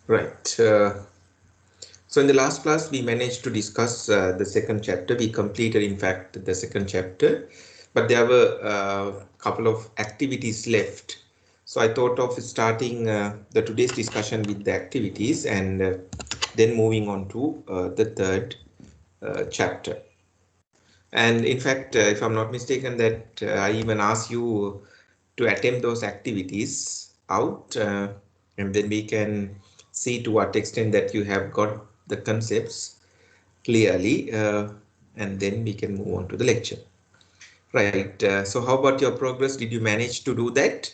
Right. So in the last class, we managed to discuss the second chapter. We completed, in fact, the second chapter, but there were a couple of activities left. So I thought of starting the today's discussion with the activities and then moving on to the third chapter. And in fact, if I'm not mistaken, that I even asked you to attempt those activities out, and then we can see to what extent that you have got the concepts clearly, and then we can move on to the lecture. Right. So how about your progress? Did you manage to do that?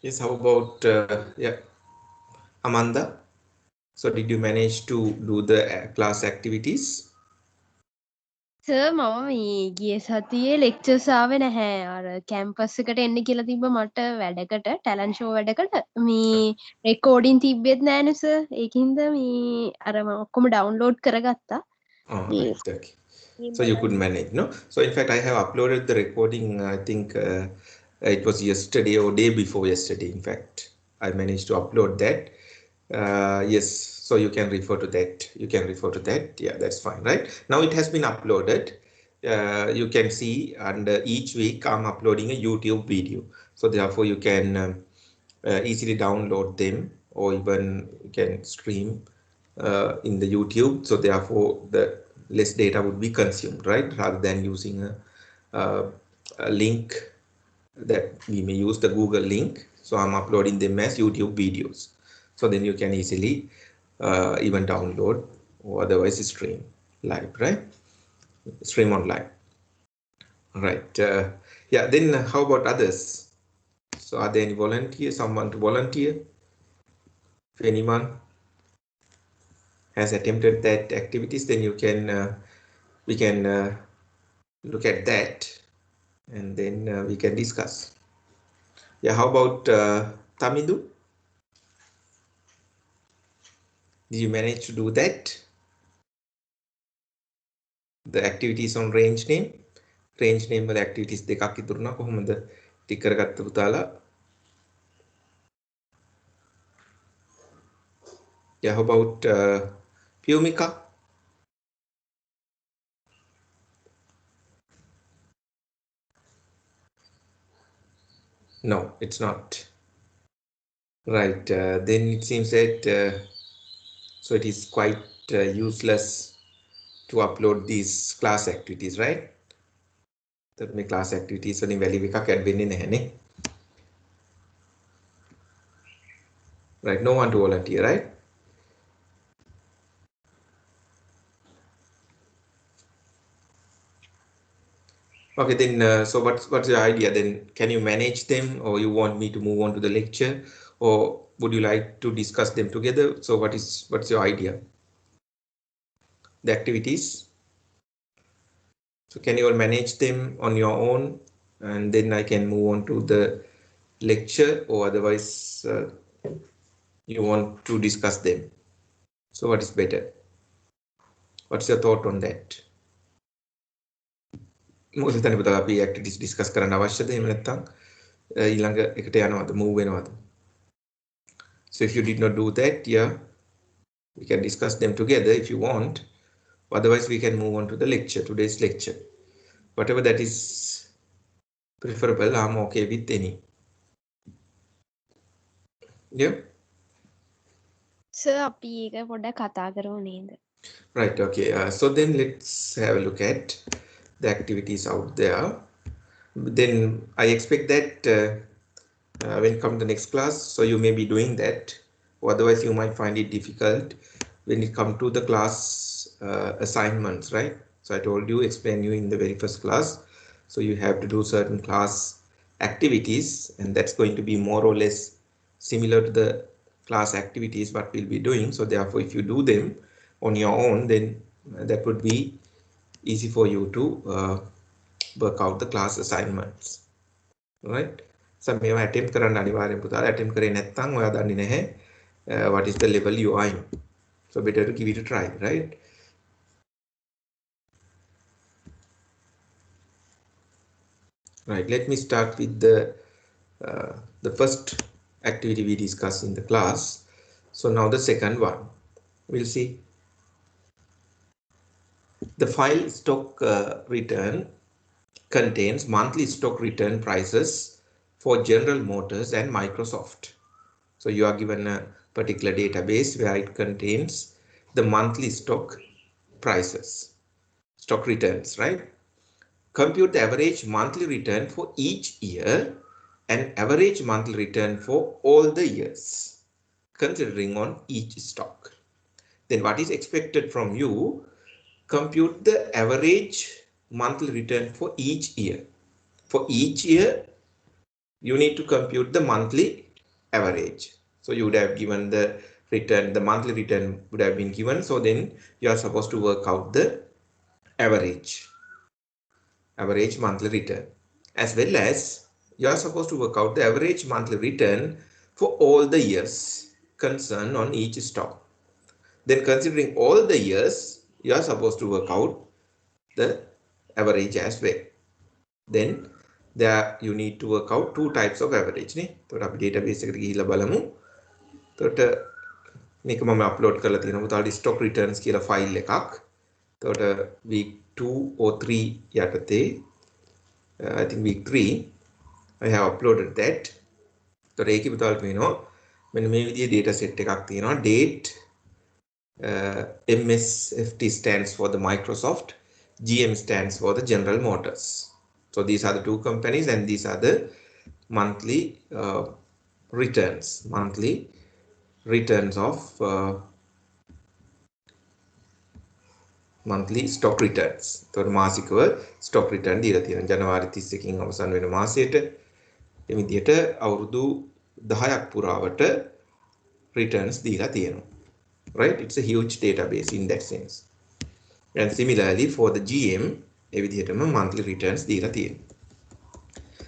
Yes. How about yeah, Amanda? So did you manage to do the class activities? Sir මම මේ ගිය සතියේ lectures ආවේ නැහැ. අර campus එකට එන්න කියලා තිබ්බ මට වැඩකට ටැලන්ට් ෂෝ වැඩකට මේ රෙකෝඩින් තිබ්බෙත් නෑනේ සර්. ඒකින්ද මේ අර මම ඔක්කොම ඩවුන්ලෝඩ් කරගත්තා. All මේ right. Okay. So you could manage, no? So in fact, I have uploaded the recording. I think it was yesterday or day before yesterday. In fact, I managed to upload that. Yes, so you can refer to that. You can refer to that. Yeah, that's fine, right? Now it has been uploaded. You can see under each week I'm uploading a YouTube video. So therefore you can easily download them, or even you can stream in the YouTube. So therefore the less data would be consumed, right? Rather than using a link that we may use the Google link. So I'm uploading them as YouTube videos. So then you can easily even download or otherwise stream live, right? Stream online. Right. Yeah. Then how about others? So are there any volunteers? Someone to volunteer? If anyone has attempted that activities, then you can we can look at that, and then we can discuss. Yeah. How about Tamidu? Did you manage to do that? The activities on range name. Range name වල activities දෙකක් ඉතුරුනා කොහොමද ටික කරගත්ත පුතාලා? Yeah, how about Pyumika? No, it's not. Right, then it seems that so it is quite useless to upload these class activities, right? That my class activities වලින් value එකක් add වෙන්නේ නැහැනේ. Right, no one to volunteer, right? Okay, then so what's your idea then? Can you manage them, or you want me to move on to the lecture, or would you like to discuss them together? So what's your idea? The activities. So can you all manage them on your own, and then I can move on to the lecture, or otherwise you want to discuss them? So what is better? What's your thought on that? මොකද හිතන්නේ පුතා අපි activities discuss කරන්න අවශ්‍යද? එහෙම නැත්නම් ඊළඟ එකට යනවද? move වෙනවද? So if you did not do that, yeah, we can discuss them together if you want. Otherwise, we can move on to the lecture, today's lecture. Whatever that is preferable, I'm okay with any. Yeah. Sir අපි ඒක පොඩ්ඩක් කතා කරමු නේද? Right. Okay. So then let's have a look at the activities out there. Then I expect that when you come to the next class, so you may be doing that. Or otherwise, you might find it difficult when it comes to the class assignments, right? So I told you, explain you in the very first class. So you have to do certain class activities, and that's going to be more or less similar to the class activities what we'll be doing. So therefore, if you do them on your own, then that would be easy for you to work out the class assignments, right? So මේවා attempt කරන්න අනිවාර්යෙන් පුතාලා attempt කරේ නැත්නම් ඔයා දන්නේ නැහැ what is the level you are in. So better to give it a try, right? Right, let me start with the the first activity we discussed in the class. So now the second one, we'll see. The file stock return contains monthly stock return prices for General Motors and Microsoft. So you are given a particular database where it contains the monthly stock prices, stock returns, right? Compute the average monthly return for each year and average monthly return for all the years, considering on each stock. Then what is expected from you? Compute the average monthly return for each year. For each year, you need to compute the monthly average. So you would have given the return, the monthly return would have been given. So then you are supposed to work out the average monthly return, as well as you are supposed to work out the average monthly return for all the years concerned on each stock. Then considering all the years, you are supposed to work out the average as well. Then there you need to work out two types of average නේ. එතකොට අපි database එකට ගිහිල්ලා බලමු. එතකොට මේක මම upload කරලා තියෙනවා. පුතාලි stock returns කියලා ෆයිල් එකක්. එතකොට week 2 or 3 යටතේ I think week 3 I have uploaded that. එතකොට ඒකේ පුතාලට වෙනවා මෙන්න මේ විදිහේ data set එකක් තියෙනවා. Date MSFT stands for the Microsoft, GM stands for the General Motors. So these are the two companies and these are the monthly returns of monthly stock returns. එතකොට මාසිකව stock return දීලා තියෙනවා. ජනවාරි 31කින් අවසන් වෙන මාසයට මේ විදිහට අවුරුදු 10ක් පුරාවට returns දීලා තියෙනවා. Right? It's a huge database in that sense. And similarly for the GM, ඒ විදිහටම monthly returns දීලා තියෙනවා.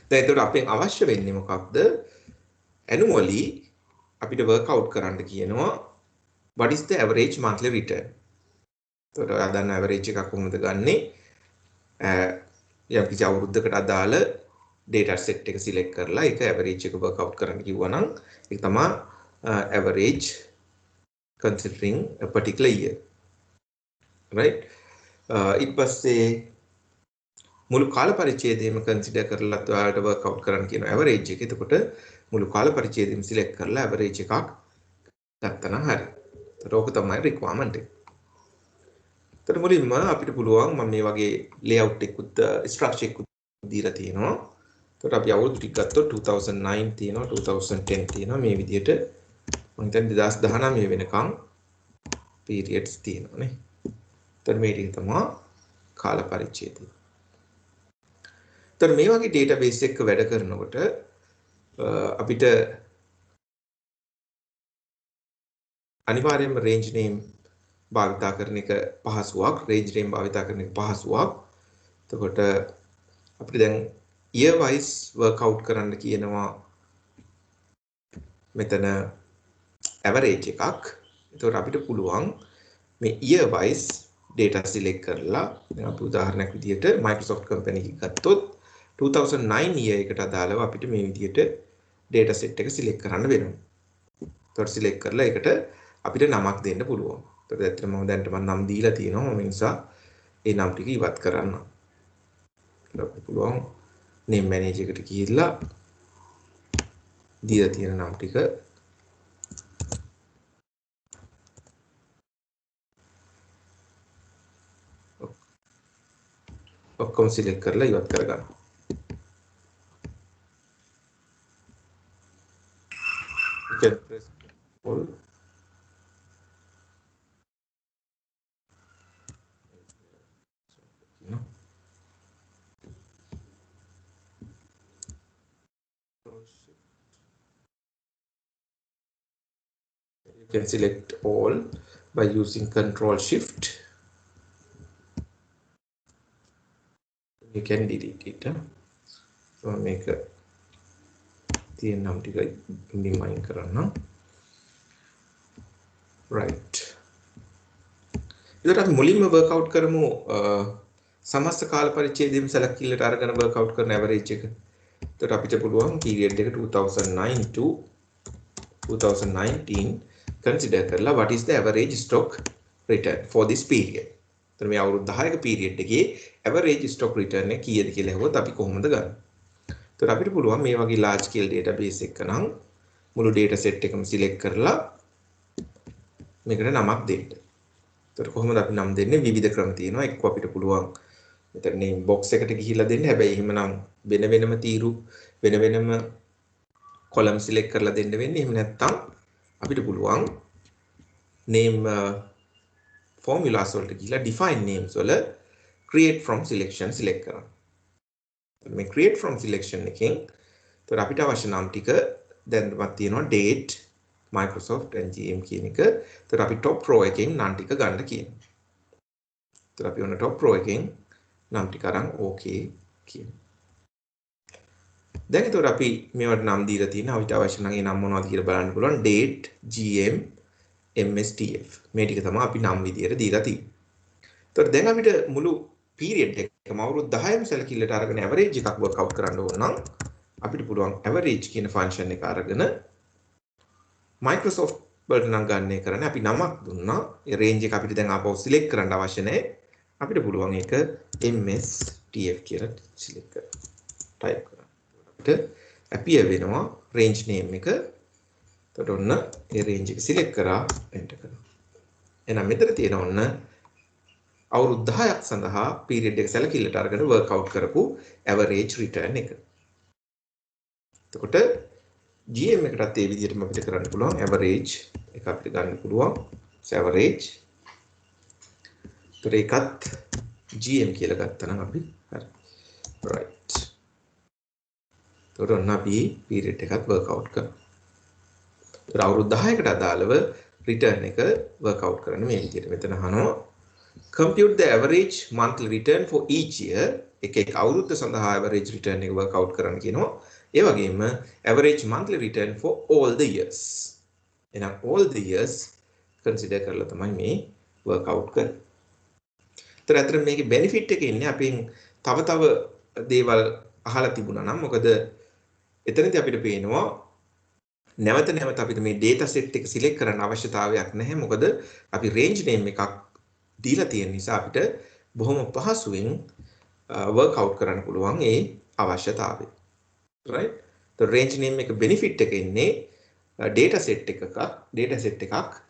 දැන් එතකොට අපෙන් අවශ්‍ය වෙන්නේ මොකක්ද? Annually අපිට work out කරන්න කියනවා what is the average monthly return. එතකොට ඔයා දන්න average එකක් කොහොමද ගන්නෙ? යම් කිසි අවුරුද්දකට අදාළ data set එක select කරලා ඒක average එක work out කරන්න කිව්වනම් ඒක තමයි average considering a particular year. Right? ඊට පස්සේ මුළු කාල පරිච්ඡේදයම consider කරලා ඔයාලට work out කරන්න කියන average එක. එතකොට මුළු කාල පරිච්ඡේදයම select කරලා average එකක් ගත්තා නම් හරි. එතකොට ඕක තමයි requirement එක. එතකොට මුලින්ම අපිට පුළුවන් මම මේ වගේ layout එකකුත් structure එකකුත් දීලා තියෙනවා. එතකොට අපි අවුරුදු ටික ගත්තොත් 2009 තියෙනවා 2010 තියෙනවා මේ විදිහට මම හිතන්නේ 2019 වෙනකම් periods තියෙනවා නේ. එතකොට මේ ටික තමයි කාල පරිච්ඡේදය. එතකොට මේ වගේ database එකක වැඩ කරනකොට අපිට අනිවාර්යයෙන්ම range name භාවිතා කරන එක පහසුවක්, range name භාවිතා කරන එක පහසුවක්. එතකොට අපිට දැන් year wise work out කරන්න කියනවා මෙතන average එකක්. එතකොට අපිට පුළුවන් මේ year wise data select කරලා දැන් අපි උදාහරණයක් විදිහට Microsoft company එක ගත්තොත් 2009 year එකට අදාළව අපිට මේ විදිහට data set එක select කරන්න වෙනවා. එතකොට select කරලා ඒකට අපිට නමක් දෙන්න පුළුවන්. එතකොට ඇත්තටම මම දැන්ට නම් දීලා තියෙනවා. මම නිසා ඒ නම් ටික ඉවත් කරන්න. අපිට පුළුවන් name manager එකට ගිහිල්ලා දීලා තියෙන නම් ටික ඔක්කොම select කරලා ඉවත් කරගන්න. You can press Control. You can select all by using Control Shift. You can delete it. So make a තියෙන නම් ටික minimize කරන්න. Right. ඒකට අපි මුලින්ම work out කරමු සමස්ත කාල පරිච්ඡේදයෙන් සැලකිල්ලට අරගෙන work out කරන average එක. එතකොට අපිට පුළුවන් period එක 2009 to 2019 consider කරලා what is the average stock return for this period. එතකොට මේ අවුරුදු 10ක period එකේ average stock return එක කීයද කියලා හෙව්වොත් අපි කොහොමද ගන්නේ? එතකොට අපිට පුළුවන් මේ වගේ large scale database එකක නම් මුළු data set එකම select කරලා මේකට නමක් දෙන්න. එතකොට කොහොමද අපි නම් දෙන්නේ? විවිධ ක්‍රම තියෙනවා. එක්ක අපිට පුළුවන් මෙතන name box එකට ගිහිල්ලා දෙන්න. හැබැයි එහෙමනම් වෙන වෙනම තීරු වෙන වෙනම column select කරලා දෙන්න වෙන්නේ. එහෙම නැත්නම් අපිට පුළුවන් name formulas වලට ගිහිල්ලා define names වල create from selection select කරන්න. මේ create from selection එකෙන් එතකොට අපිට අවශ්‍ය නම් ටික දැන්වත් තියෙනවා date Microsoft and GM කියන එක. එතකොට අපි top row එකෙන් නම් ටික ගන්න කියනවා. එතකොට අපි ඔන්න top row එකෙන් නම් ටික අරන් okay කියනවා. දැන් එතකොට අපි මේවට නම් දීලා තියෙනවා. අපිට අවශ්‍ය නම් ඒ නම් මොනවද කියලා බලන්න පුළුවන්. date GM MSTF මේ ටික තමයි අපි නම් විදියට දීලා තියෙන්නේ. එතකොට දැන් අපිට මුළු period එකම අවුරුදු 10ම සැලකිල්ලට අරගෙන average එකක් work out කරන්න ඕන නම් අපිට පුළුවන් average කියන function එක අරගෙන Microsoft වලට නම් ගන්න කරන්නේ අපි නමක් දුන්නා. ඒ range එක අපිට දැන් ආපහු select කරන්න අවශ්‍ය නැහැ. අපිට පුළුවන් ඒක MSTF කියලා select කරන්න. type කරන්න. අපිට appear වෙනවා range name එක. එතකොට ඔන්න ඒ range එක select කරා enter කරනවා. එහෙනම් මෙතන තියෙන ඔන්න අවුරුදු 10ක් සඳහා period එක සැලකිල්ලට අරගෙන work out කරපු average return එක. එතකොට GM එකටත් ඒ විදිහටම අපිට කරන්න පුළුවන් average එක අපිට ගන්න පුළුවන් average. එතකොට ඒකත් GM කියලා ගත්තා නම් අපි හරි. right. එතකොට ඔන්න අපි period එකත් work out කරනවා. එතකොට අවුරුදු 10කට අදාළව return එක work out කරන්න මේ විදිහට මෙතන අහනවා compute the average monthly return for each year. එක අවුරුද්ද සඳහා average return එක work out කරන්න කියනවා. ඒ වගේම average monthly return for all the years. එහෙනම් all the years consider කරලා තමයි මේ work out කරන්නේ. ඒතර අතර මේකේ benefit එක ඉන්නේ අපෙන් තව දේවල් අහලා තිබුණා නම් මොකද එතනදී අපිට පේනවා නැවත අපිට මේ data set එක select කරන්න අවශ්‍යතාවයක් නැහැ. මොකද අපි range name එකක් දීලා තියෙන නිසා අපිට බොහොම පහසුවෙන් work out කරන්න පුළුවන් ඒ අවශ්‍යතාවය. right. the range name එක benefit එක ඉන්නේ data set එකක්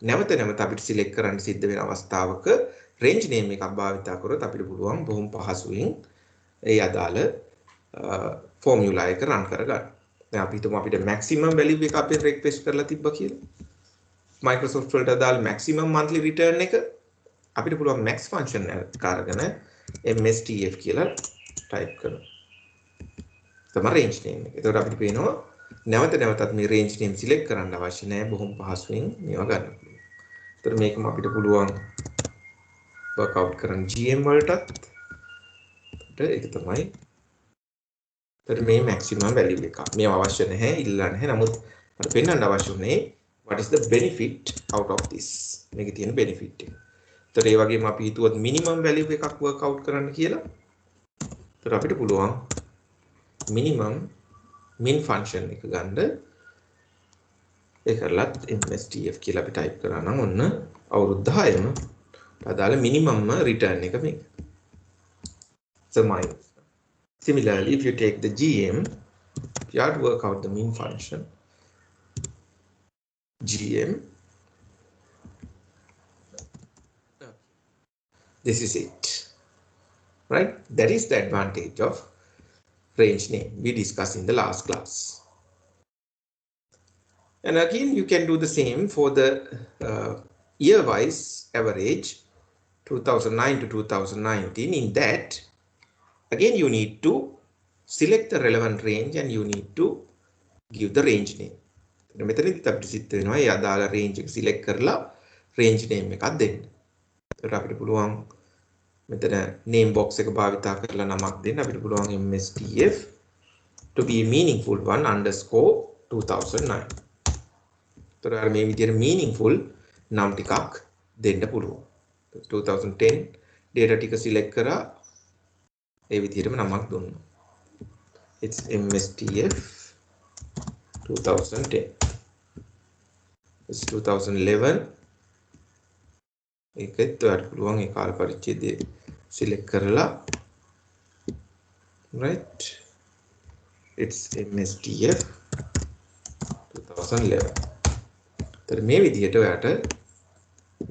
නැවත අපිට select කරන්න සිද්ධ වෙන අවස්ථාවක range name එකක් භාවිතා කරොත් අපිට පුළුවන් බොහොම පහසුවෙන් ඒ අදාළ formula එක run කරගන්න. දැන් අපි හිතමු අපිට maximum value එක අපේ request කරලා තිබ්බා කියලා. Microsoft වලට අදාළ maximum monthly return එක අපිට පුළුවන් max function එක අරගෙන MSTF කියලා type කරනවා. තමයි range name එක. එතකොට අපිට පේනවා නැවතත් මේ range name select කරන්න අවශ්‍ය නැහැ. බොහොම පහසුවෙන් මේවා ගන්න පුළුවන්. එතකොට මේකම අපිට පුළුවන් work out කරන්න GM වලටත්. ඒක තමයි. එතකොට මේ maximum value එක. මේව අවශ්‍ය නැහැ, ඉල්ලන්නේ නැහැ. නමුත් අපිට පෙන්වන්න අවශ්‍ය උනේ what is the benefit out of this. මේකේ තියෙන benefit එක. එතකොට ඒ වගේම අපි හිතුවත් minimum value එකක් work out කරන්න කියලා. එතකොට අපිට පුළුවන් minimum min function එක ගන්න. ඒකලත් MSTF කියලා අපි type කරා නම් ඔන්න අවුරුදු 10ම අදාළ minimum return එක මේක. So similarly, if you take the GM, you have to work out the min function. GM. This is it. Right? That is the advantage of range name we discussed in the last class. And again, you can do the same for the year-wise average 2009 to 2019. In that, again, you need to select the relevant range and you need to give the range name. මෙතනදිත් අපිට සිද්ධ වෙනවා ඒ අදාළ range එක select කරලා range name එකක් දෙන්න. ඒකට අපිට පුළුවන් මෙතන name box එක භාවිතා කරලා නමක් දෙන්න. අපිට පුළුවන් MSTF to be a meaningful one underscore 2009. ඒතර අර මේ විදිහට meaningful නම් ටිකක් දෙන්න පුළුවන්. 2010 data ටික select කරා ඒ විදිහටම නමක් දුන්නා. it's MSTF 2010. It's 2011. ඒකත් ඔයාලට පුළුවන් ඒ කාල පරිච්ඡේදය select කරලා, right, it's MSTF 2011. तर මේ විදිහට ඔයාට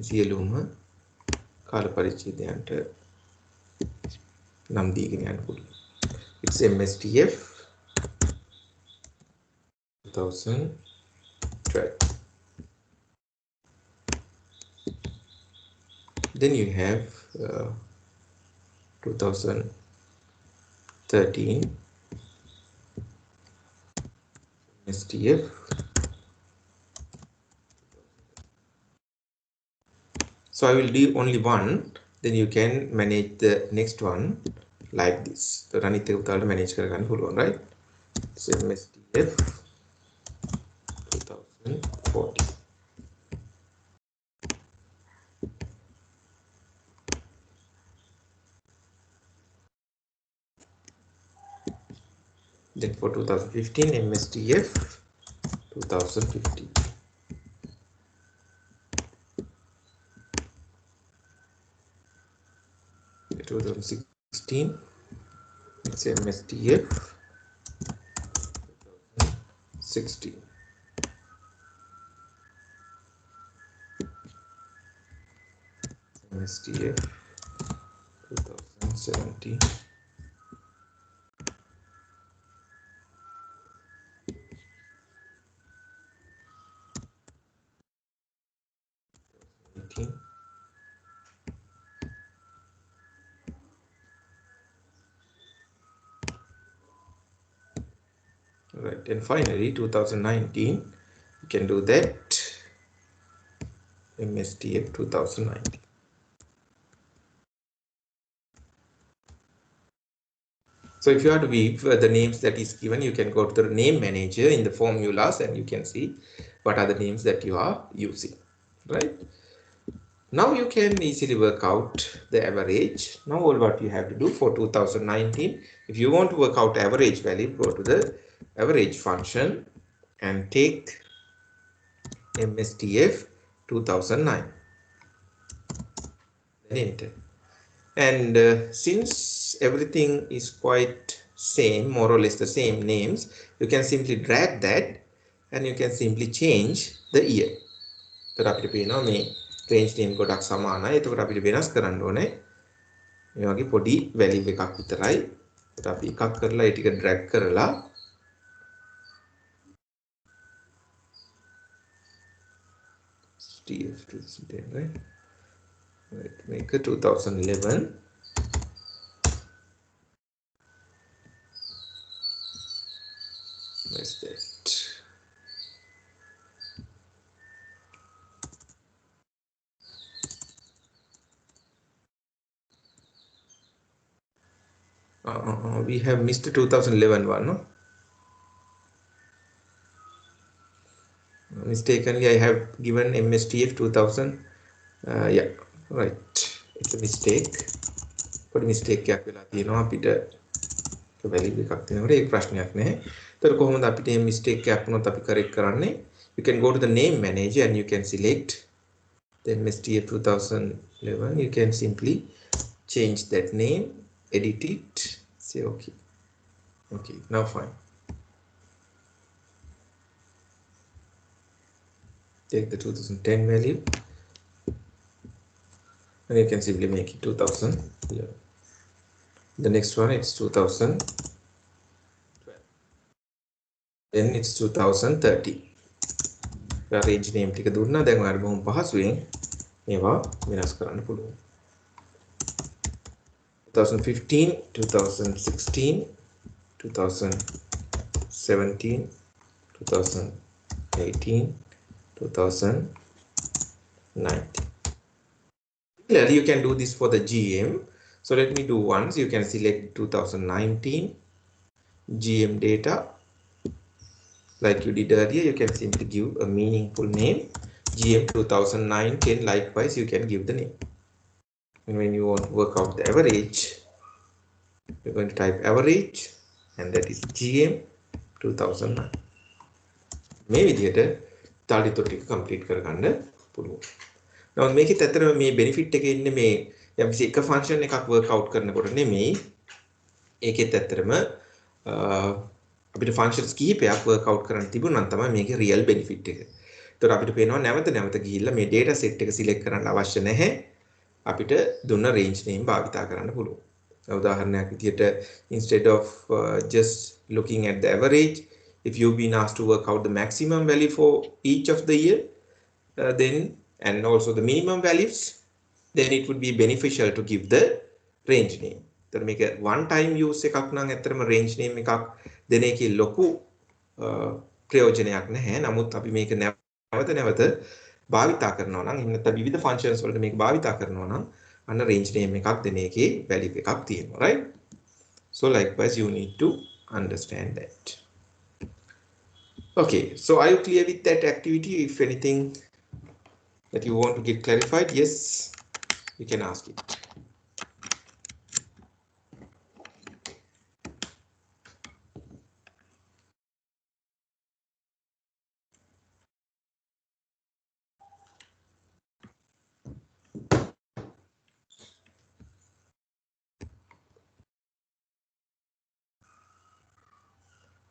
සියලුම කාල පරිච්ඡේදයන්ට නම් දීගෙන යන්න පුළුවන්. It's MSTF 2012. Then you have 2013 STF. So I will do only one, then you can manage the next one like this. So අනිත් එක උතාලට manage කරගන්න පුළුවන්, right? So MSTF 2040. Then for 2015 MSTF 2015. For 2016 it's MSTF 2016. MSTF 2017. Right, and finally 2019 you can do that, MSTF 2019. So if you have to weave the names that is given, you can go to the name manager in the formulas and you can see what are the names that you are using, right? Now you can easily work out the average. Now all what you have to do for 2019, if you want to work out average value, go to the average function and take MSTF 2009. Then enter. And since everything is quite same, more or less the same names, you can simply drag that and you can simply change the year. So අපිට පේනවා මේ range name ගොඩක් සමානයි. එතකොට අපිට වෙනස් කරන්න ඕනේ මේ වගේ පොඩි value එකක් විතරයි. ඒකට අපි එකක් කරලා ඒ ටික drag කරලා TF 2010, right? Right, make it 2011. Where's that? We have missed 2011 one, no? Mistakenly, I have given MSTF 2000. Yeah, right. It's a mistake. But mistake එකක් වෙලා තියෙනවා අපිට value එකක් දෙනකොට ඒක ප්‍රශ්නයක් නැහැ. ඒතර කොහොමද අපිට මේ mistake එකක් වුණොත් අපි correct කරන්නේ? You can go to the name manager and you can select the MSTF 2011. You can simply change that name, edit it, say okay. Okay, now fine. Take the 2010 value and you can simply make it 2011. The next one it's 2012. Then it's 2030. Range name ටික දුන්නා. දැන් ඔයාලට බොහොම පහසුවෙන් මේවා වෙනස් කරන්න පුළුවන්. 2015, 2016, 2017, 2018, 2019. Similarly, you can do this for the GM. So let me do once. You can select 2019 GM data. Like you did earlier, you can simply give a meaningful name. GM 2009-10, likewise, you can give the name. And when you want to work out the average, you're going to type average and that is GM 2009. මේ විදිහට තාලිතෝ ටික complete කරගන්න පුළුවන්. නමුත් මේකෙත් ඇත්තටම මේ benefit එකේ ඉන්නේ මේ යම්කිසි එක ෆන්ක්ෂන් එකක් work out කරනකොට නෙමෙයි. ඒකෙත් ඇත්තටම අපිට functions කිහිපයක් work out කරන්න තිබුණා නම් තමයි මේකේ real benefit එක. ඒතකොට අපිට පේනවා නැවත ගිහිල්ලා මේ data set එක select කරන්න අවශ්‍ය නැහැ. අපිට දුන්න range name භාවිතා කරන්න පුළුවන්. උදාහරණයක් විදිහට instead of just looking at the average, if you've been asked to work out the maximum value for each of the year, then and also the minimum values, then it would be beneficial to give the range name. तर මේක one time use එකක් නම් ඇත්තටම range name එකක් දෙන එකේ ලොකු ප්‍රයෝජනයක් නැහැ. නමුත් අපි මේක නැවත භාවිතා කරනවා නම් එහෙම නැත්නම් විවිධ functions වලට මේක භාවිතා කරනවා නම් අන්න range name එකක් දෙන එකේ value එකක් තියෙනවා, right? So likewise you need to understand that. Okay, so are you clear with that activity? If anything that you want to get clarified, yes, you can ask it.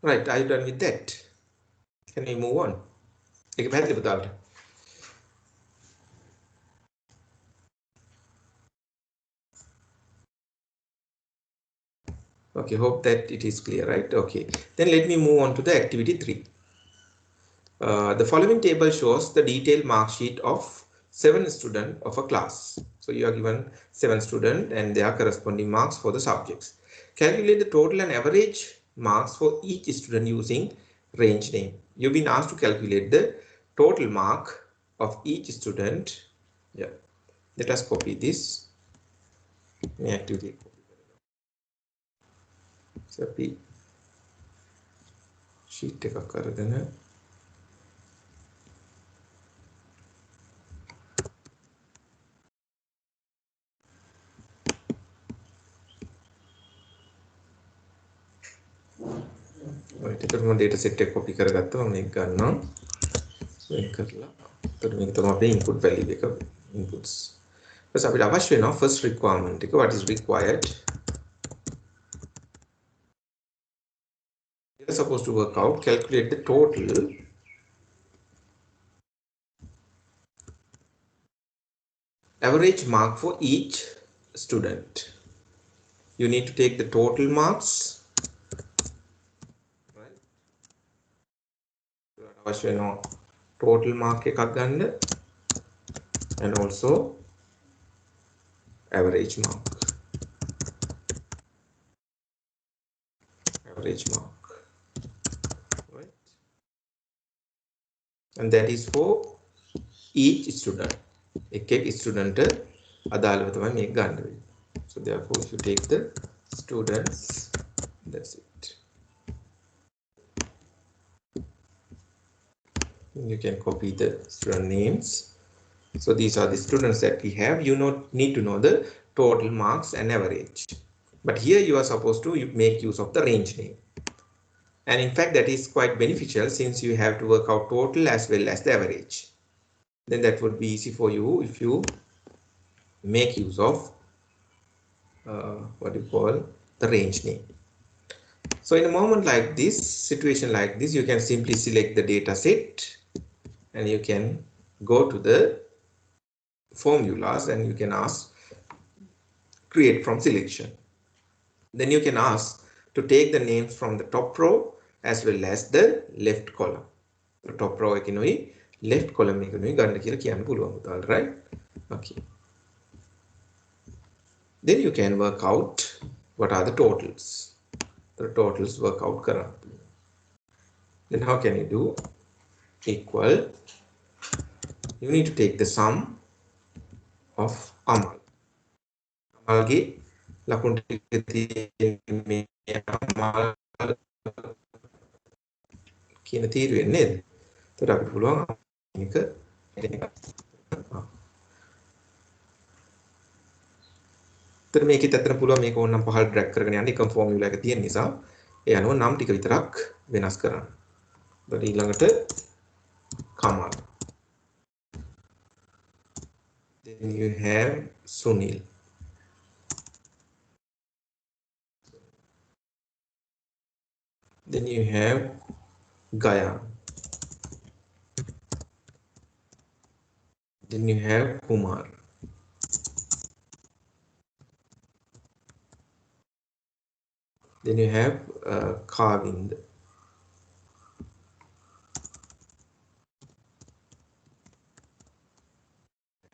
Right, are you done with that? Can we move on? Okay, hope that it is clear, right? Okay, then let me move on to the activity 3. The following table shows the detailed mark sheet of 7 students of a class. So you are given 7 students and their corresponding marks for the subjects. Calculate the total and average marks for each student using range name. You've been asked to calculate the total mark of each student. Yeah, let us copy this activity. So sheet එක කරගෙන ඒකට data set එක copy කරගත්තා මම මේක ගන්නවා මේක කරලා එතකොට මේක තමයි අපේ input value එක inputs ඊට අපිට අවශ්‍ය වෙනවා first requirement එක what is required. You're supposed to work out, calculate the total average mark for each student. You need to take the total marks, right? අවශ්‍ය වෙනවා total mark එකක් ගන්න and also average mark. Right? And that is for each student. एक student අදාළව තමයි මේක ගන්න වෙන්නේ. So therefore if you take the students, that's it. You can copy the student names. So these are the students that we have. You need to know the total marks and average. But here you are supposed to make use of the range name. And in fact, that is quite beneficial since you have to work out total as well as the average. Then that would be easy for you if you make use of what you call the range name. So in a moment like this, situation like this, you can simply select the data set and you can go to the formulas and you can ask create from selection. Then you can ask to take the names from the top row as well as the left column. The top row ekinuයි left column ekinuයි ගන්න කියලා කියන්න පුළුවන් පුතාලට, right? Okay. Then you can work out what are the totals. The totals work out කරන්න. Then how can you do? Equal. You need to take the sum of Amal. Amalගේ ලකුණු ටික තියෙන්නේ මේ Amal කියන තීරුවෙන් නේද? එතකොට අපිට පුළුවන් මේක එතන මේකෙත් ඇත්තට පුළුවන් මේක ඕනනම් පහළ ඩ්‍රැග් කරගෙන යන්න එකම ෆෝමියුලා එක තියෙන නිසා ඒ අනුව නම් ටික විතරක් වෙනස් කරන්න. ඊට ඊළඟට Kamal. Then you have Sunil. Then you have Gayan. Then you have Kumar. Then you have Kavind.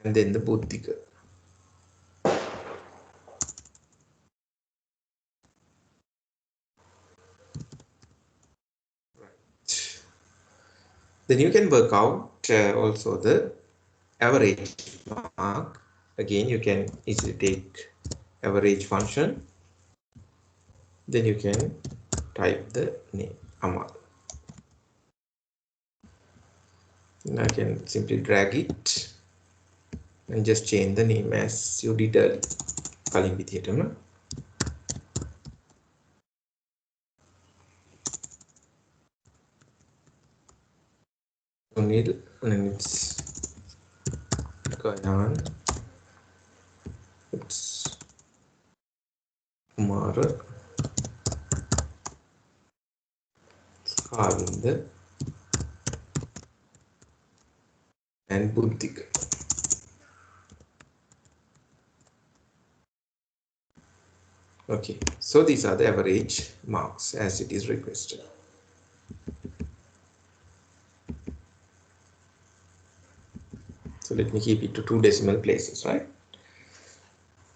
And then the Buddhika. Then you can work out also the average mark. Again, you can easily take average function. Then you can type the name Amal. And I can simply drag it and just change the name as you did earlier. Kalim Vidiyatama. Sunil, and it's Gayan. It's Kumar. Kavinda. And Buddhika. Okay, so these are the average marks as it is requested. So let me keep it to 2 decimal places, right?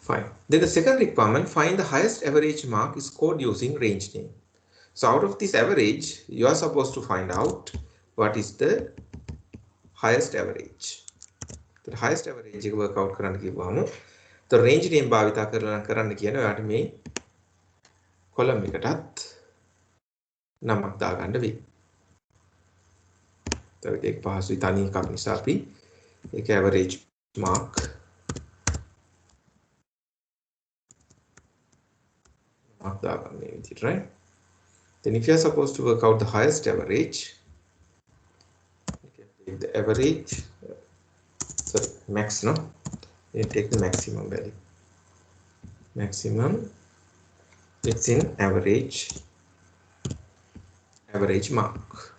Fine. Then the second requirement, find the highest average mark is scored using range name. So out of this average, you are supposed to find out what is the highest average. The highest average එක work out කරන්න කිව්වම the range name භාවිත කරන්න කියන ඔයාට මේ column එකටත් නමක් දාගන්න වෙයි. ඒක පහසුයි තනි එකක් නිසා අපි ඒක average mark දාගන්න මේ විදිහට, right? Then if you are supposed to work out the highest average, you can take the average, sorry, max, no? You take the maximum value. Maximum, it's in average mark.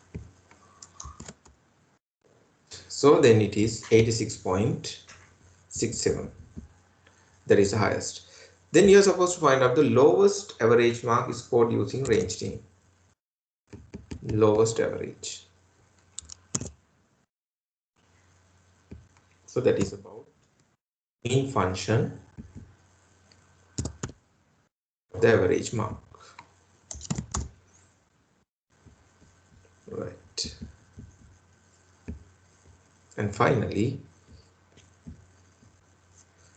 So then it is 86.67. That is the highest. Then you are supposed to find out the lowest average mark is scored using range name. Lowest average. So that is about mean function of the average mark. Right. And finally,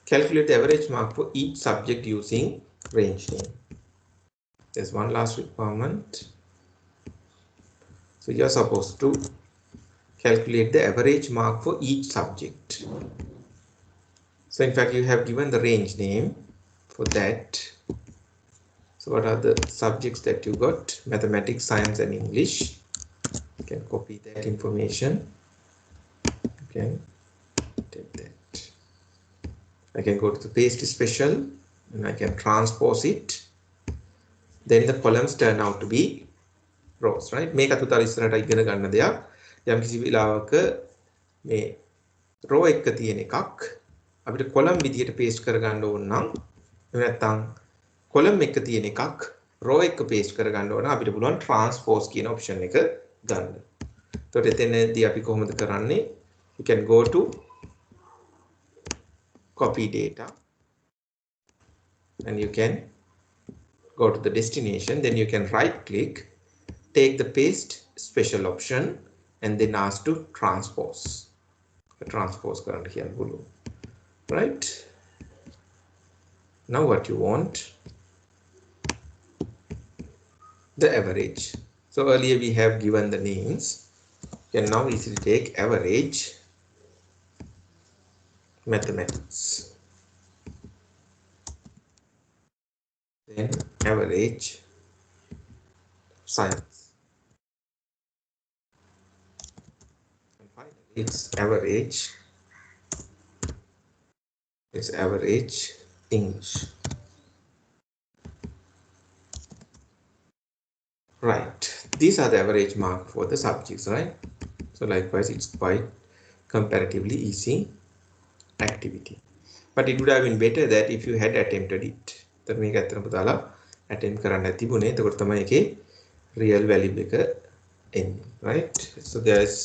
calculate the average mark for each subject using range name. There's one last requirement. So you're supposed to calculate the average mark for each subject. So in fact, you have given the range name for that. So what are the subjects that you got? Mathematics, science, and English. You can copy that information. You can take that. I can go to the paste special and I can transpose it. Then the columns turn out to be rows, right? මේකත් උතර ඉස්සරහට ඉගෙන ගන්න දෙයක්. යම් කිසි වෙලාවක මේ row එක තියෙන එකක් අපිට column විදියට paste කරගන්න ඕන නම් එහෙම නැත්නම් column එක තියෙන එකක් row එක paste කරගන්න ඕන අපිට පුළුවන් transpose කියන option එක ගන්න. එතකොට එතනදී අපි කොහොමද කරන්නේ? You can go to copy data and you can go to the destination, then you can right click, take the paste special option and then ask to transpose. Transpose current here below, right? Now what you want, the average. So earlier we have given the names. You can now easily take average mathematics, then average science. And finally, it's average. It's average English. Right. These are the average mark for the subjects, right? So likewise, it's quite comparatively easy activity. But it would have been better that if you had attempted it. तर මේක ඇත්තටම පුතාලා attempt කරන්න තිබුණේ. එතකොට තමයි ඒකේ real value එක එන්නේ, right? So there's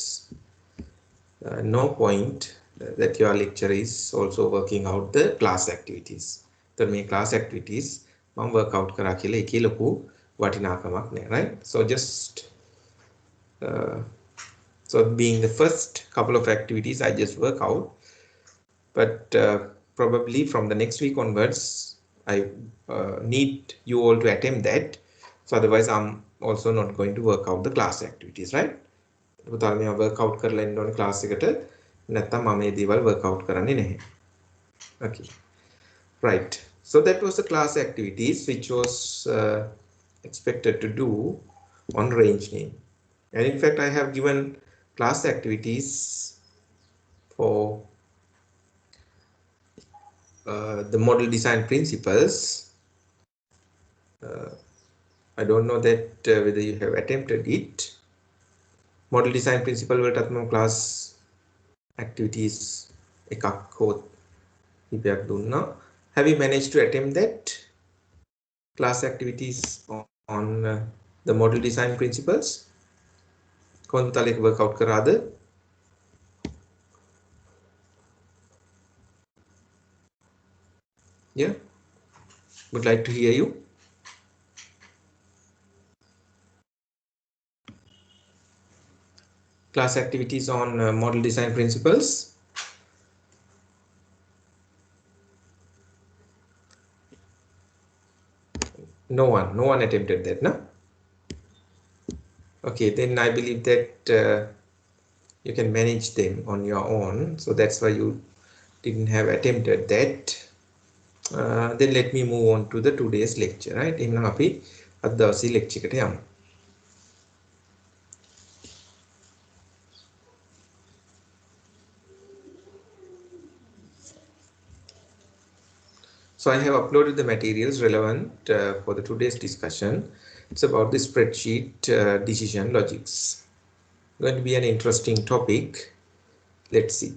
no point that your lecturer is also working out the class activities. तर මේ class activities මම work out කරා කියලා ඒකේ ලොකු වටිනාකමක් නෑ, right? So just so being the first couple of activities I just work out, but probably from the next week onwards I need you all to attempt that. So otherwise I'm also not going to work out the class activities, right? පුතාලා මේවා work out කරලා ඉන්න ඕනේ class එකට. නැත්නම් මම මේ දේවල් work out කරන්නේ නැහැ. Okay. Right. So that was the class activities which was expected to do on range name. And in fact, I have given class activities for the model design principles. I don't know that whether you have attempted it. Model design principle වලටත් මම class activities එකක් හෝ ඉපයක් දුන්නා. Have you managed to attempt that class activities on the model design principles? කොහොමද තලෙක work out කරාද? Yeah, would like to hear you. Class activities on model design principles. No one attempted that, no? Okay, then I believe that you can manage them on your own. So that's why you didn't have attempted that. Then let me move on to the today's lecture, right? එහෙනම් අපි අද දවසේ lecture එකට යමු. So I have uploaded the materials relevant for the today's discussion. It's about the spreadsheet decision logics. Going to be an interesting topic. Let's see.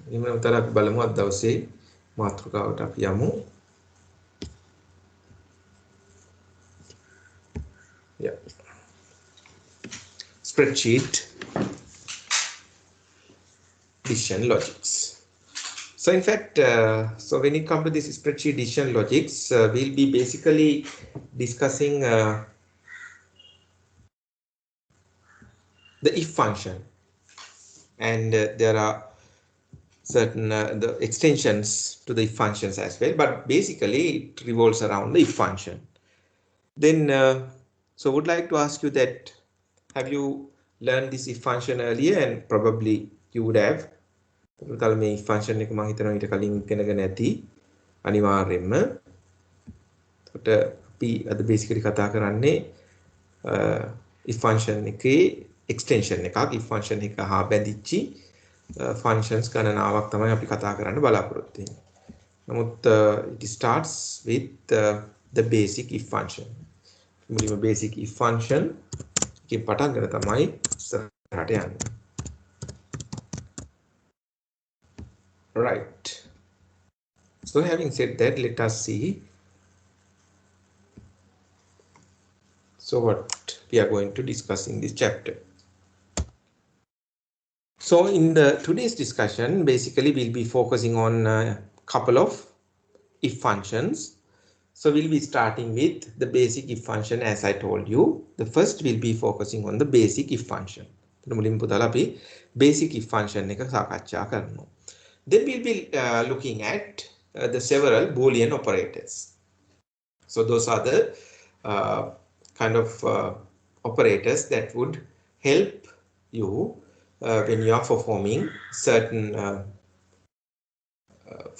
ඉතින් උතර අපි බලමු අද දවසේ මාතෘකාවට අපි යමු. Yeah. Spreadsheet decision logics. So in fact, so when it comes to this spreadsheet decision logics, we'll be basically discussing the if function, and there are certain the extensions to the if functions as well, but basically it revolves around the if function. Then so would like to ask you that, have you learned this if function earlier? And probably you would have. පුතාලා මේ if function එක මම හිතනවා ඊට කලින් ඉගෙනගෙන ඇති අනිවාර්යයෙන්ම. එතකොට අපි අද basically කතා කරන්නේ if function එකේ extension එකක්. if function එක හා බැඳිච්චි functions ගණනාවක් තමයි අපි කතා කරන්න බලාපොරොත්තු වෙන්නේ. නමුත් it starts with the basic if function. මුලින්ම basic if function එකෙන් පටන් ගන්න තමයි ඉස්සරහට යන්නේ. Right. So having said that, let us see. So what we are going to discuss in this chapter. So in the today's discussion, basically we'll be focusing on a couple of if functions. So we'll be starting with the basic if function, as I told you. The first we'll be focusing on the basic if function. මුලින්ම පුතාලා අපි basic if function එක සාකච්ඡා කරනවා. Then we'll be looking at the several Boolean operators. So those are the kind of operators that would help you when you are performing certain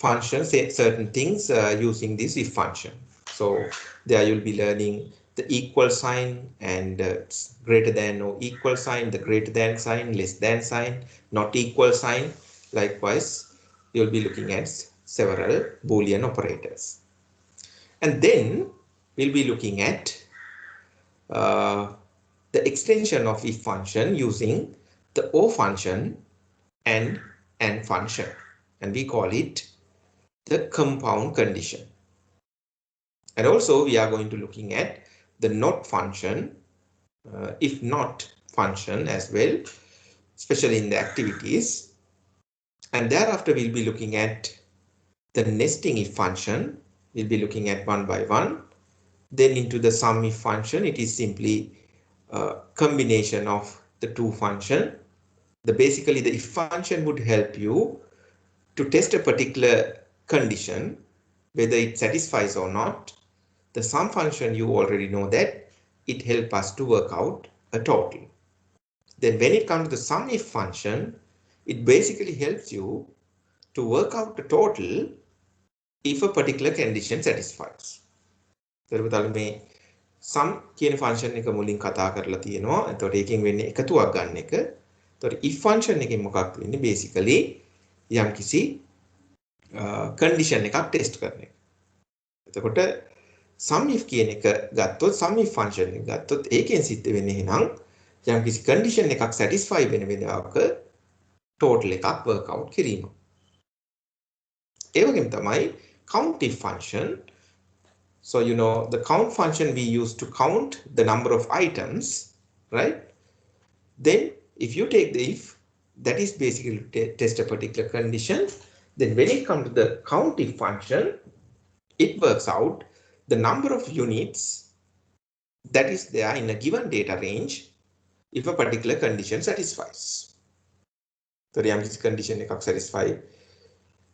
functions, certain things using this if function. So there you'll be learning the equal sign and greater than or equal sign, the greater than sign, less than sign, not equal sign. Likewise, you'll be looking at several Boolean operators. And then we'll be looking at the extension of if function using the O function and AND function. And we call it the compound condition. And also we are going to looking at the not function, if not function as well, especially in the activities. And thereafter we'll be looking at the nesting if function. We'll be looking at one by one. Then into the sum if function, it is simply a combination of the two function. Basically the if function would help you to test a particular condition, whether it satisfies or not. The sum function, you already know that it helps us to work out a total. Then when it comes to the sum if function, it basically helps you to work out the total if a particular condition satisfies. මේ sum කියන function එක මුලින් කතා කරලා තියෙනවා. එතකොට ඒකෙන් වෙන්නේ එකතුවක් ගන්න එක. එතකොට if function එකෙන් මොකක්ද වෙන්නේ? basically යම්කිසි condition එකක් test කරන එක. එතකොට sum if කියන එක ගත්තොත් sum if function එක ගත්තොත් ඒකෙන් සිද්ධ වෙන්නේ එහෙනම් යම්කිසි condition එකක් satisfy වෙන වෙලාවක total එකක් work out කිරීම. ඒ වගේම තමයි count if function. So you know the count function we use to count the number of items, right? Then if you take the if, that is basically to test a particular condition. Then when it comes to the count if function, it works out the number of units that is there in a given data range if a particular condition satisfies. So යම්කිසි condition එකක් satisfy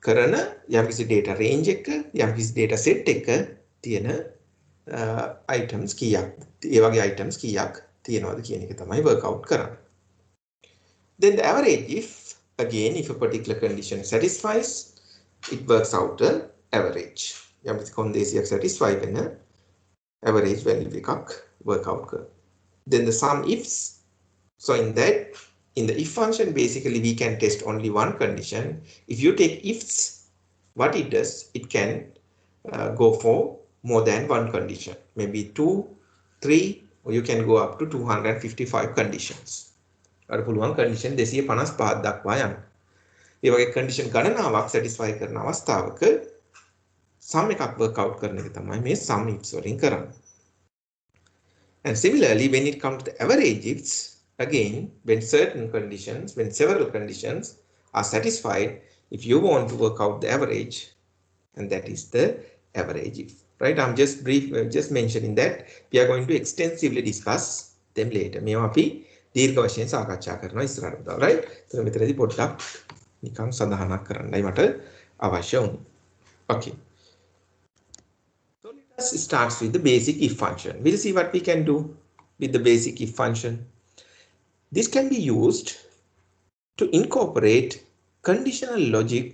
කරන යම්කිසි data range එක යම්කිසි data set එක තියෙන items කීයක්, ඒ වගේ items කීයක් තියෙනවද කියන එක තමයි work out කරන්නේ. Then the average if, again if a particular condition satisfies, it works out the average. යම්කිසි කොන්දේසියක් satisfy වෙන average value එකක් work out කරනවා. Then the sum ifs. So in the if function, basically we can test only one condition. If you take ifs, what it does, it can go for more than one condition, maybe 2, 3, or you can go up to 255 conditions. අර පුළුවන් condition 255 දක්වා යන්න. ඒ වගේ condition ගණනාවක් satisfy කරන අවස්ථාවක sum එකක් work out කරන එක තමයි මේ sum ifs වලින් කරන්නේ. And similarly, when it comes to the average ifs, again, when several conditions are satisfied, if you want to work out the average, and that is the average if, right? I'm just mentioning that we are going to extensively discuss them later. මේවා අපි දීර්ඝ වශයෙන් සාකච්ඡා කරනවා ඉස්සරහට, right? එතන මෙතනදී පොඩ්ඩක් නිකන් සඳහනක් කරන්නයි මට අවශ්‍ය වුනේ. Okay. So let us start with the basic if function. We'll see what we can do with the basic if function. This can be used to incorporate conditional logic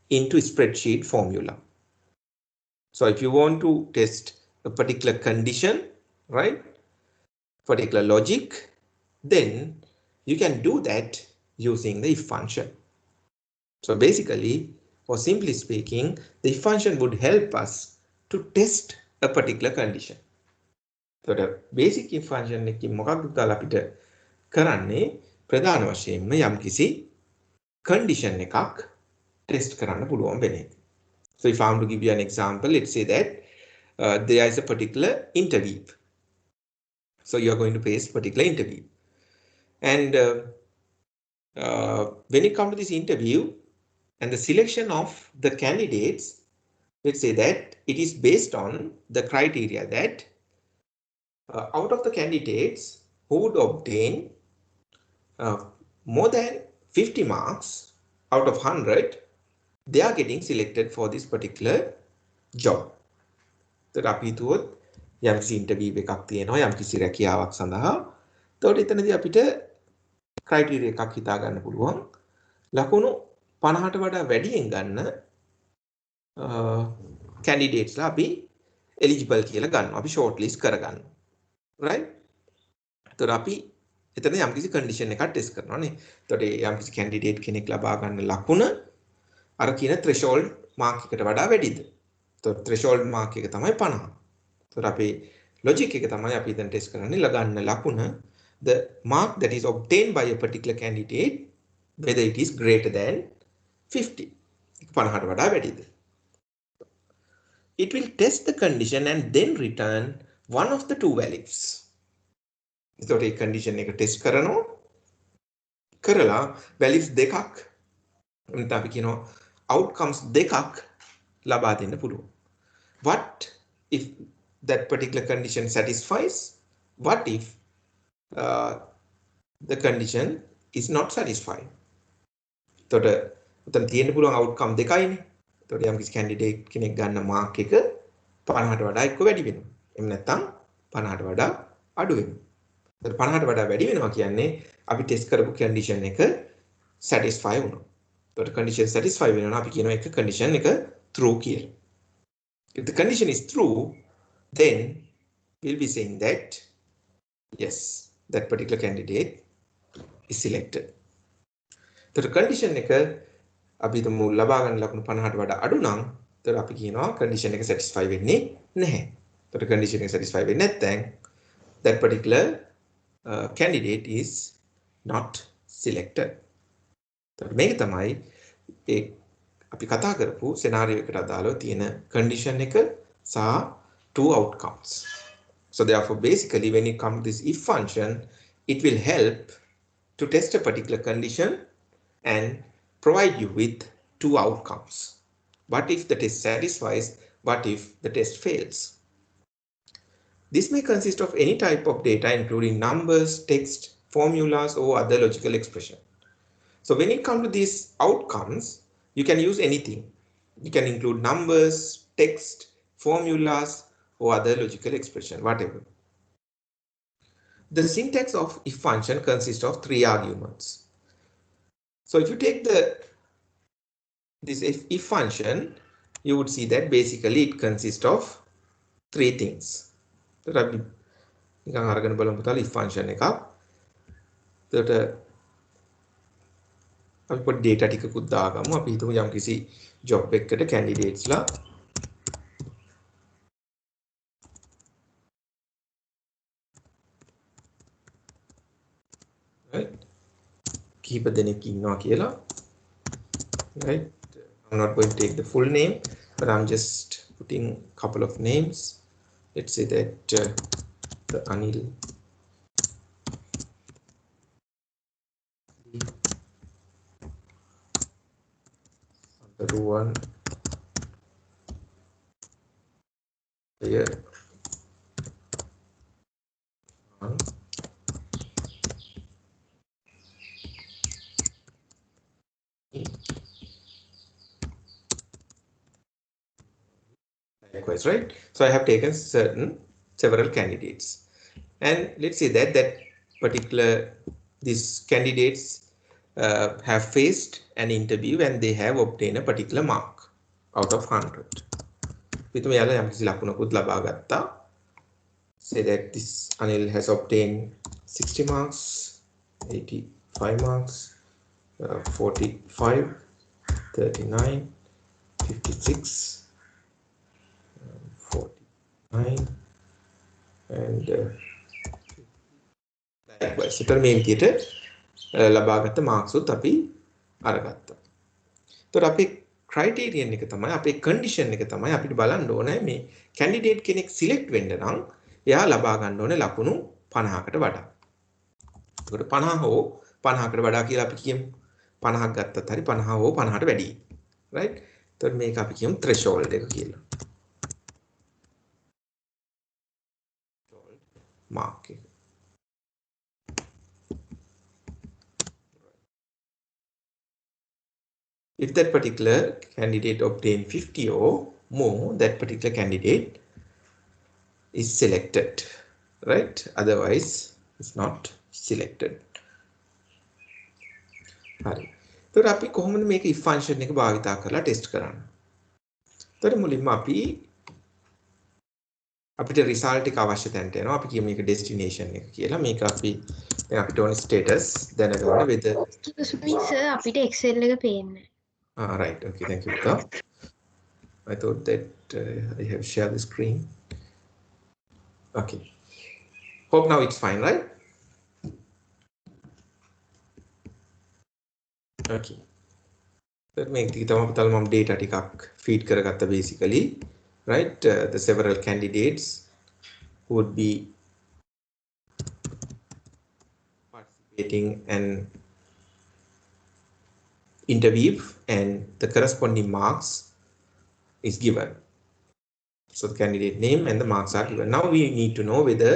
into spreadsheet formula. So if you want to test a particular condition, right, particular logic, then you can do that using the if function. So basically, or simply speaking, the if function would help us to test a particular condition. So the basic if function එකකින් මොකක්ද දාලා අපිට කරන්නේ ප්‍රධාන වශයෙන්ම යම්කිසි condition එකක් test කරන්න පුළුවන් වෙන එක. So if I want to give you an example, let's say that there is a particular interview. So you are going to face a particular interview. And when it comes to this interview and the selection of the candidates, let's say that it is based on the criteria that out of the candidates who would obtain more than 50 marks out of 100, they are getting selected for this particular job. So අපි හිතුවොත් යම්කිසි interview එකක් තියෙනවා යම්කිසි රැකියාවක් සඳහා. එතකොට එතනදී අපිට ක්‍රයිටීරියා එකක් හිතා ගන්න පුළුවන්. ලකුණු 50ට වඩා වැඩියෙන් ගන්න කැන්ඩිඩේට්ස්ලා අපි eligible කියලා ගන්නවා. අපි shortlist කරගන්නවා. right? එතකොට අපි එතන යම්කිසි condition එකක් ටෙස්ට් කරනවා නේ. එතකොට යම්කිසි candidate කෙනෙක් ලබා ගන්න ලකුණ අර කියන threshold mark එකට වඩා වැඩිද? එතකොට threshold mark එක තමයි 50. එතකොට අපේ logic එක තමයි අපි දැන් ටෙස්ට් කරන්නේ ලගන්න ලකුණ the mark that is obtained by a particular candidate whether it is greater than 50. 50ට වඩා වැඩිද? It will test the condition and then return one of the two values. එතකොට මේ condition එක test කරනවා කරලා values දෙකක් එතන අපි කියනවා outcomes දෙකක් ලබා දෙන්න පුළුවන්. What if that particular condition satisfies? What if the condition is not satisfied? එතකොට උතන තියෙන්න පුළුවන් outcome දෙකයිනේ. එතකොට යම් කිසි candidate කෙනෙක් ගන්න mark එක 50ට වඩා එක්ක වැඩි වෙනවා. එහෙම නැත්නම් 50ට වඩා අඩු වෙනවා. එතකොට 50ට වඩා වැඩි වෙනවා කියන්නේ අපි test කරපු condition එක satisfy වුණා. එතකොට condition satisfy වෙනවා අපි කියනවා එක condition එක true කියලා. If the condition is true, then we'll be saying that yes, that particular candidate is selected. The condition එක අපි තමු ලබා ගන්න ලකුණු 50ට වඩා අඩු නම් එතකොට අපි කියනවා condition එක satisfy වෙන්නේ නැහැ. එතකොට condition එක satisfy වෙන්නේ නැත්නම් that particular candidate is not selected. එතකොට මේක තමයි ඒ අපි කතා කරපු scenario එකට අදාළව තියෙන condition එක සහ two outcomes. So therefore basically when it comes to this if function, it will help to test a particular condition and provide you with two outcomes. What if the test satisfies? What if the test fails? This may consist of any type of data including numbers, text, formulas or other logical expression. So when it comes to these outcomes, you can use anything. You can include numbers, text, formulas or other logical expression, whatever. The syntax of if function consists of three arguments. So if you take this if function, you would see that basically it consists of three things. So නිකන් අරගෙන බලමු පුතාලා if function එකක්. එතකොට අපි පොඩි data ටිකකුත් දාගමු. අපි හිතමු යම්කිසි job එකකට candidates ලා right කීප දෙනෙක් ඉන්නවා කියලා. Right, I'm not going to take the full name, but I'm just putting a couple of names. Let's say that the Anil, the one here, likewise, right? So I have taken several candidates, and let's say that particular these candidates have faced an interview and they have obtained a particular mark out of 100. පිටුම යාලා යම්කිසි ලකුණකුත් ලබා ගත්තා. Say that this Anil has obtained 60 marks, 85 marks, 45, 39, 56, 49 and likewise. So මේ විදිහට ලබාගත් Marx උත් අපි අරගත්තා. එතකොට අපේ criterion එක තමයි අපේ condition එක තමයි අපිට බලන්න ඕනේ මේ candidate කෙනෙක් select වෙන්න නම් එයා ලබා ගන්න ඕනේ ලකුණු 50කට වඩා. එතකොට 50 හෝ 50කට වඩා කියලා අපි කියමු. 50ක් ගත්තත් හරි 50 හෝ 50ට වැඩි. right? එතකොට මේක අපි කියමු threshold එක කියලා. mark එක. If that particular candidate obtain 50 or more, that particular candidate is selected, right? Otherwise, it's not selected. හරි. එතකොට අපි කොහොමද මේක if function එක භාවිතා කරලා ටෙස්ට් කරන්නේ? එතකොට මුලින්ම අපි අපිට result එක අවශ්‍ය තැනට යනවා. අපි කියමු මේක destination එක කියලා. මේක අපි දැන් අපිට ඕනේ status දැනගන්න whether සර් අපිට Excel එක පේන්නේ. right, okay, thank you Pita. I thought that I have shared the screen. Okay, hope now it's fine, right? Okay, that මේක තමයි පුතාල මම data ටිකක් feed කරගත්ත basically, right? The several candidates would be participating and interview, and the corresponding marks is given. So the candidate name and the marks are given. Now we need to know whether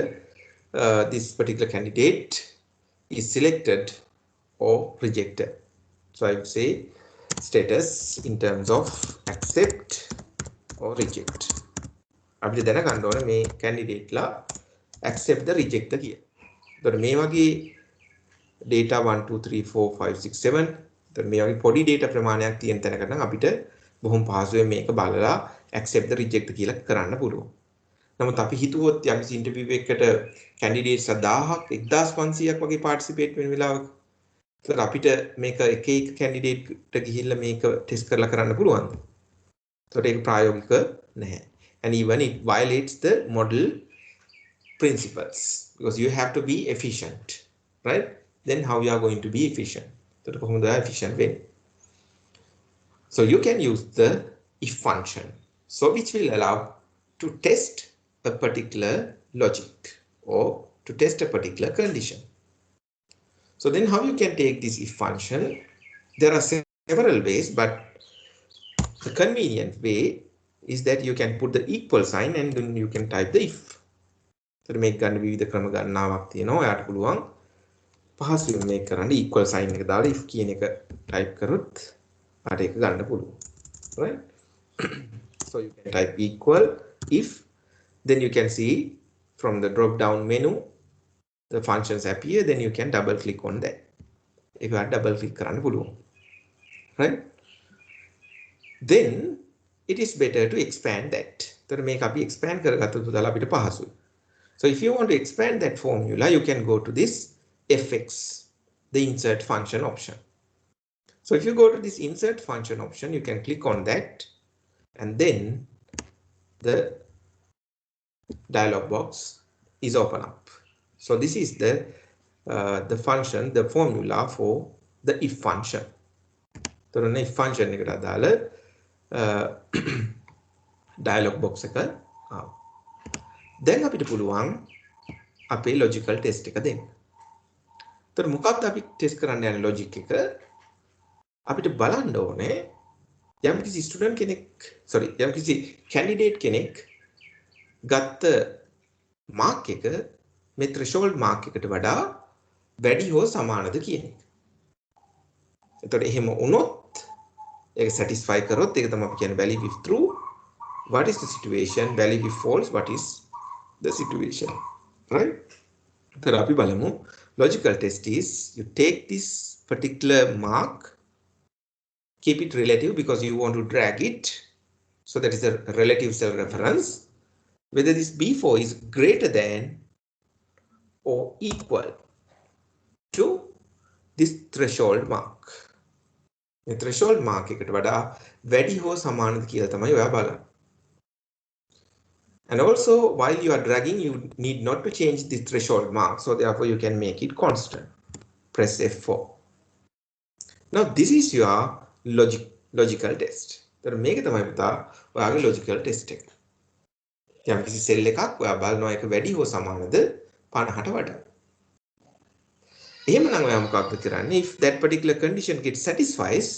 this particular candidate is selected or rejected. So I would say status in terms of accept or reject. අපිට දැනගන්න ඕනේ මේ candidate ලා accept the reject the කියලා. එතකොට මේ වගේ data 1 2 3 4 5 6 7 එතකොට මේ වගේ පොඩි data ප්‍රමාණයක් තියෙන තැනකට නම් අපිට බොහොම පහසුවෙන් මේක බලලා accept the reject කියලා කරන්න පුළුවන්. නමුත් අපි හිතුවොත් යම්කිසි ඉන්ටර්විව් එකකට candidates 1000ක් 1500ක් වගේ participate වෙන වෙලාවක එතකොට අපිට මේක එක එක candidate ට ගිහිල්ලා මේක test කරලා කරන්න පුළුවන්ද? එතකොට ඒක ප්‍රායෝගික නැහැ. And even it violates the model principles because you have to be efficient, right? Then how you are going to be efficient? එතකොට කොහොමද efficient වෙන්නේ? So you can use the if function, so which will allow to test a particular logic or to test a particular condition. So then how you can take this if function? There are several ways, but the convenient way is that you can put the equal sign and then you can type the if. So to make ගන්න විවිධ ක්‍රම ගණනාවක් තියෙනවා. ඔයාට පුළුවන් පහසුවෙන් මේක කරන්න equal sign එක දාලා if කියන එක type කරොත් ඔයාට ඒක ගන්න පුළුවන්. Right? So you can type equal if, then you can see from the drop down menu the functions appear, then you can double click on that. If you are double click කරන්න පුළුවන්. Right? Then it is better to expand that. එතකොට මේක අපි expand කරගත්තොත් දාලා අපිට පහසුයි. So if you want to expand that formula, you can go to this fx, the insert function option. So if you go to this insert function option, you can click on that, and then the dialog box is open up. So this is the function, the formula for the if function. So the if function එකට අදාළ dialog box එක ආවා. දැන් අපිට පුළුවන් අපේ logical test එක දෙන්න. එතකොට මොකක්ද අපි test කරන්න යන logic එක? අපිට බලන්න ඕනේ යම්කිසි student කෙනෙක් යම්කිසි candidate කෙනෙක් ගත්ත mark එක මේ threshold mark එකට වඩා වැඩි හෝ සමානද කියන එක. එතකොට එහෙම වුණොත් ඒක satisfy කරොත් ඒක තමයි අපි කියන්නේ value if true, what is the situation, value if false, what is the situation, right? එතකොට අපි බලමු logical test is you take this particular mark, keep it relative because you want to drag it, so that is a relative cell reference, whether this B4 is greater than or equal to this threshold mark. The threshold mark එකට වඩා වැඩි හෝ සමානද කියලා තමයි ඔයා බලන්නේ. And also while you are dragging, you need not to change the threshold mark, so therefore you can make it constant. Press F4. Now this is your logical test. तर මේක තමයි පුතා ඔයාගේ logical test එක. යම්කිසි cell එකක් ඔයා බලනවා ඒක වැඩි හෝ සමානද 50ට වඩා. එහෙමනම් ඔයා මොකක්ද කරන්නේ? If that particular condition gets satisfies,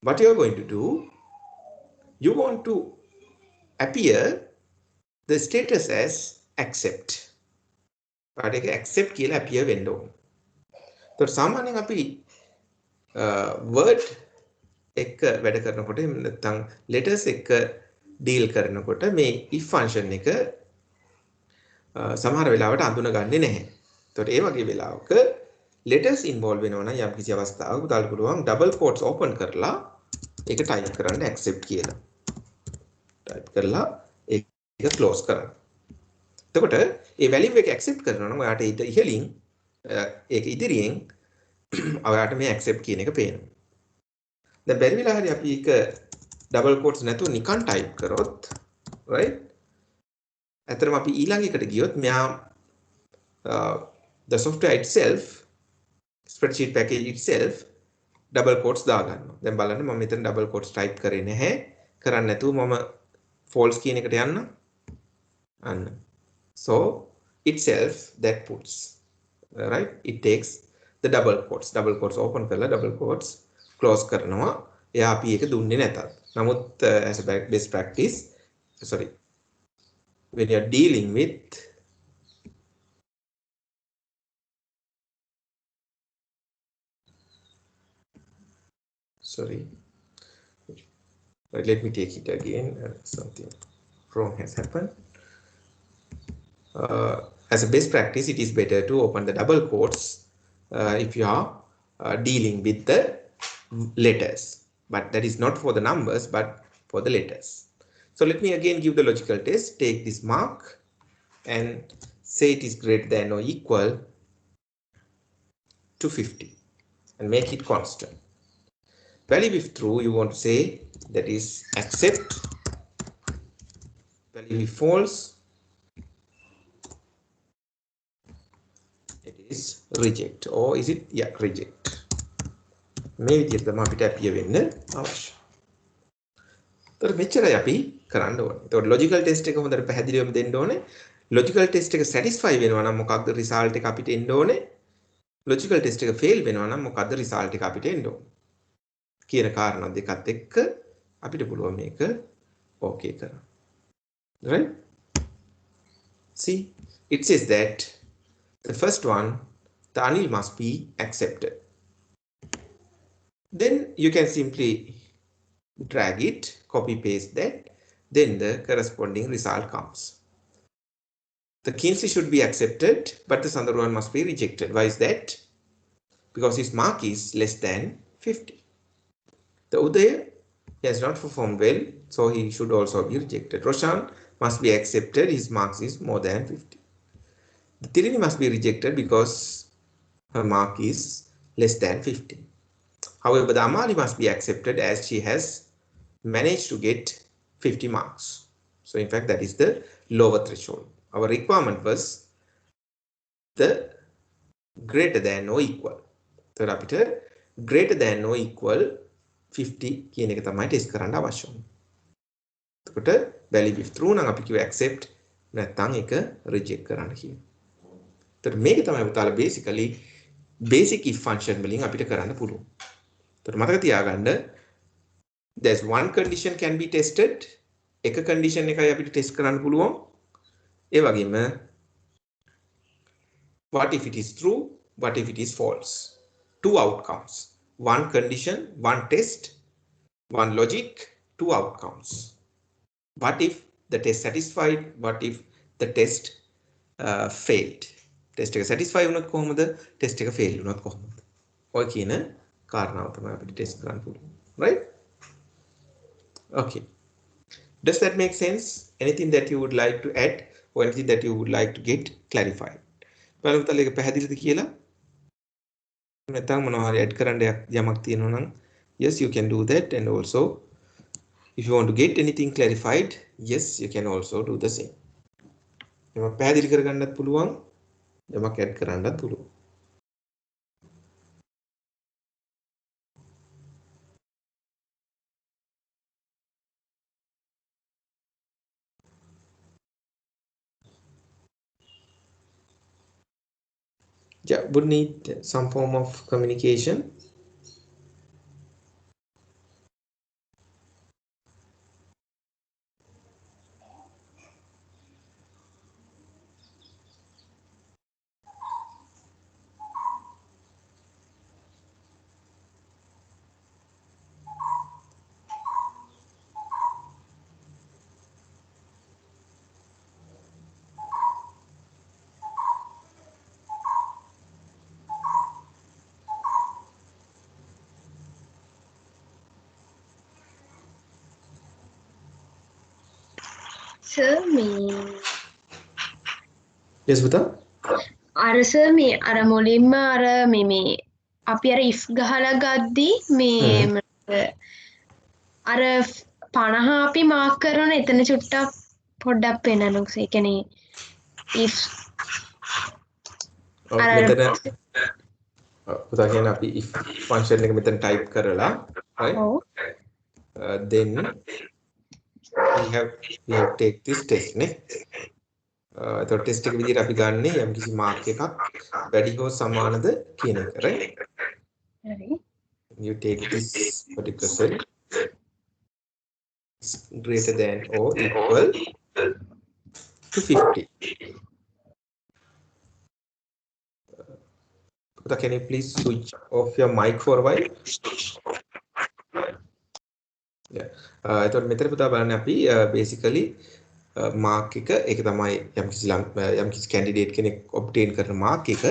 what you are going to do, you want to appear the status as accept. But accept කියලා appear වෙන්න ඕන. ඒතකොට සාමාන්‍යයෙන් අපි word එක වැඩ කරනකොට එහෙම නැත්නම් letters එක deal කරනකොට මේ if function එක සමහර වෙලාවට අඳුනගන්නේ නැහැ. එතකොට ඒ වගේ වෙලාවක letters involve වෙනවා නම් යම්කිසි අවස්ථාවක උදාහරණ පුළුවන් double quotes open කරලා ඒක type කරන්න accept කියලා. type කරලා එක close කරන්න. එතකොට ඒ value එක accept කරනවා නම් ඔයාට ඊට ඉහළින් ඒක ඉදිරියෙන් ඔයාට මේ accept කියන එක පේනවා. දැන් බැරි වෙලා හරි අපි ඒක double quotes නැතුව නිකන් type කරොත් right ඇත්තටම අපි ඊළඟ එකට ගියොත් මෙයා the software itself spreadsheet package itself double quotes දාගන්නවා. දැන් බලන්න මම මෙතන double quotes type කරේ නැහැ. කරන්නේ නැතුව මම false කියන එකට යන්න. අන්න. So itself that puts right it takes the double quotes open කරලා double quotes close කරනවා. එයා අපි ඒක දුන්නේ නැතත්. නමුත් as a best practice sorry when you are dealing with sorry right, let me take it again something wrong has happened. As a best practice, it is better to open the double quotes if you are dealing with the letters. But that is not for the numbers, but for the letters. So let me again give the logical test. Take this mark and say it is greater than or equal to 50 and make it constant. Value if true, you want to say that is accept. Value if false, it is reject. Or is it? Yeah, reject. මේ විදිහට තමයි අපිට appear වෙන්න අවශ්‍ය. ඒතර මෙච්චරයි අපි කරන්න ඕනේ. ඒතකොට logical test එක හොඳට පැහැදිලිවම දෙන්න ඕනේ. logical test එක satisfy වෙනවා නම් මොකක්ද result එක අපිට එන්න ඕනේ. logical test එක fail වෙනවා නම් මොකක්ද result එක අපිට එන්න ඕනේ. කියන කාරණා දෙකත් එක්ක අපිට පුළුවන් මේක okay කරන්න. Right? See, it says that the first one, the Anil must be accepted. Then you can simply drag it, copy paste that, then the corresponding result comes. The Kingsley should be accepted, but the Sandharwan must be rejected. Why is that? Because his mark is less than 50. The Uday has not performed well, so he should also be rejected. Roshan must be accepted, his marks is more than 50. The Tirini must be rejected because her mark is less than 50. However, the Amali must be accepted as she has managed to get 50 marks. So in fact, that is the lower threshold. Our requirement was the greater than or equal. So අපිට greater than or equal 50 කියන එක තමයි test කරන්න අවශ්‍ය වුනේ. එතකොට value if true නම් අපි කිව්ව accept නැත්නම් ඒක reject කරන්න කියනවා. එතකොට මේක තමයි පුතාලා basically basic if function වලින් අපිට කරන්න පුළුවන්. එතකොට මතක තියාගන්න there's one condition can be tested. එක condition එකයි අපිට test කරන්න පුළුවන්. ඒ වගේම what if it is true, what if it is false? Two outcomes. One condition, one test, one logic, two outcomes. What if the test satisfied? What if the test failed? Test එක satisfy වුණොත් කොහොමද? Test එක fail වුණොත් කොහොමද? ඔය කියන කාරණාව තමයි අපිට test කරන්න පුළුවන්. Right? Okay. Does that make sense? Anything that you would like to add or anything that you would like to get clarified? බලමු තල එක පැහැදිලිද කියලා? නැත්නම් මොනවා හරි add කරන්න යමක් තියෙනවා නම් yes you can do that, and also if you want to get anything clarified, yes you can also do the same. යමක් පැහැදිලි කරගන්නත් පුළුවන්, යමක් add කරන්නත් පුළුවන්. Yeah, would need some form of communication. Sir මේ yes පුතා අර සර් මේ අර මුලින්ම අර මේ අපි අර if ගහලා ගද්දි මේ අර 50 අපි මාක් කරන එතන චුට්ටක් පොඩ්ඩක් පෙන්නනු ඒ කියන්නේ if මෙතන පුතා කියන අපි if function එක මෙතන type කරලා right then we have take this test නේ तो टेस्ट එක විදිහට අපි ගන්නෙ යම් කිසි මාක් එකක් වැඩි හෝ සමානද කියන එක right හරි you take this particular cell greater than or equal to 50 Puta, can you please switch off your mic for a while yeah එතකොට මෙතන පුතා බලන්න අපි basically මාක් එක ඒක තමයි යම් කිසි කැන්ඩිඩේට් කෙනෙක් ඔබ්ටේන් කරන මාක් එක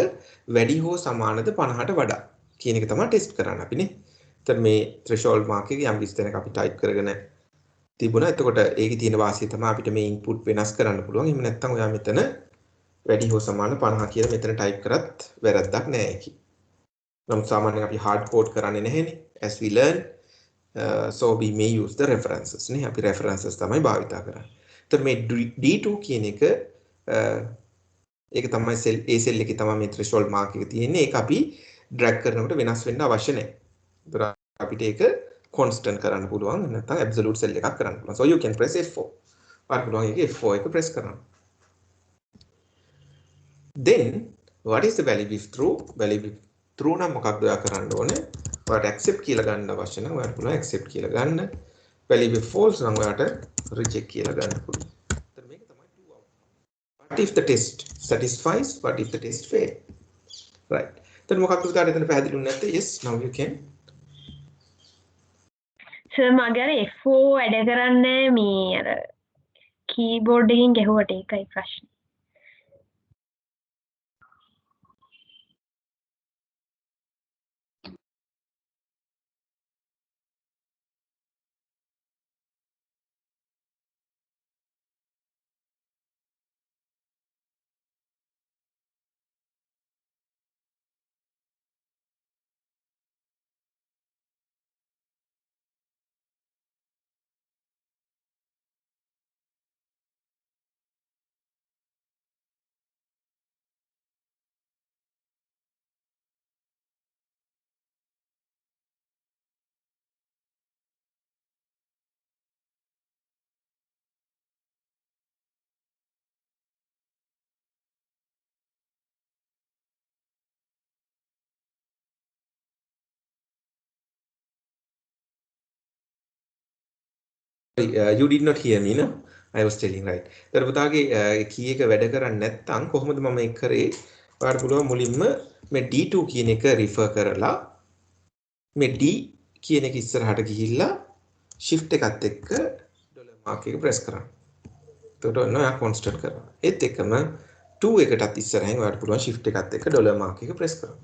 වැඩි හෝ සමානද 50ට වඩා කියන එක තමයි ටෙස්ට් කරන්න අපිනේ. එතකොට මේ threshold මාක් එක යම් කිසි තැනක අපි ටයිප් කරගෙන තිබුණා. එතකොට ඒකේ තියෙන වාසිය තමයි අපිට මේ ඉන්පුට් වෙනස් කරන්න පුළුවන්. එහෙම නැත්නම් ඔයා මෙතන වැඩි හෝ සමාන 50 කියලා මෙතන ටයිප් කරත් වැරද්දක් නෑ ඒකේ. නමුත් සාමාන්‍යයෙන් අපි hard code කරන්නේ නැහැනේ. As we learn so we may use the references නේ. අපි references තමයි භාවිතා කරන්නේ. එතකොට මේ D2 කියන එක ඒක තමයි සෙල් A සෙල් එකේ තමයි මේ threshold mark එක තියෙන්නේ. ඒක අපි drag කරනකොට වෙනස් වෙන්න අවශ්‍ය නැහැ. ඒතර අපිට ඒක constant කරන්න පුළුවන් නැත්නම් absolute cell එකක් කරන්න පුළුවන්. So you can press F4. ඔයාලට පුළුවන් ඒක F4 එක press කරන්න. Then what is the value if true? Value if true නම් මොකක්ද ඔයා කරන්න ඕනේ? ඔයාලට accept කියලා ගන්න අවශ්‍ය නම් ඔයාලට පුළුවන් accept කියලා ගන්න. Value if false නම් ඔයාලට reject කියලා ගන්න පුළුවන්. එතන මේක තමයි true outcome. What if the test satisfies? What if the test fail? Right. එතන මොකක්ද උදාට එතන පැහැදිලි වුනේ නැත්නම් yes now you can. Sir මගේ අර F4 වැඩ කරන්නේ මේ අර කීබෝඩ් එකකින් ගැහුවට ඒකයි ප්‍රශ්නේ. You did not hear me no I was telling right. ඒතර පුතාගේ කී එක වැඩ කරන්නේ නැත්නම් කොහොමද මම ඒක කරේ? ඔයාලට පුළුවන් මුලින්ම මේ D2 කියන එක refer කරලා මේ D කියන එක ඉස්සරහට ගිහිල්ලා shift එකත් එක්ක ඩොලර් මාක් එක press කරන්න. එතකොට ඔන්න ඔයා constant කරනවා. ඒත් එක්කම 2 එකටත් ඉස්සරහින් ඔයාලට පුළුවන් shift එකත් එක්ක ඩොලර් මාක් එක press කරන්න.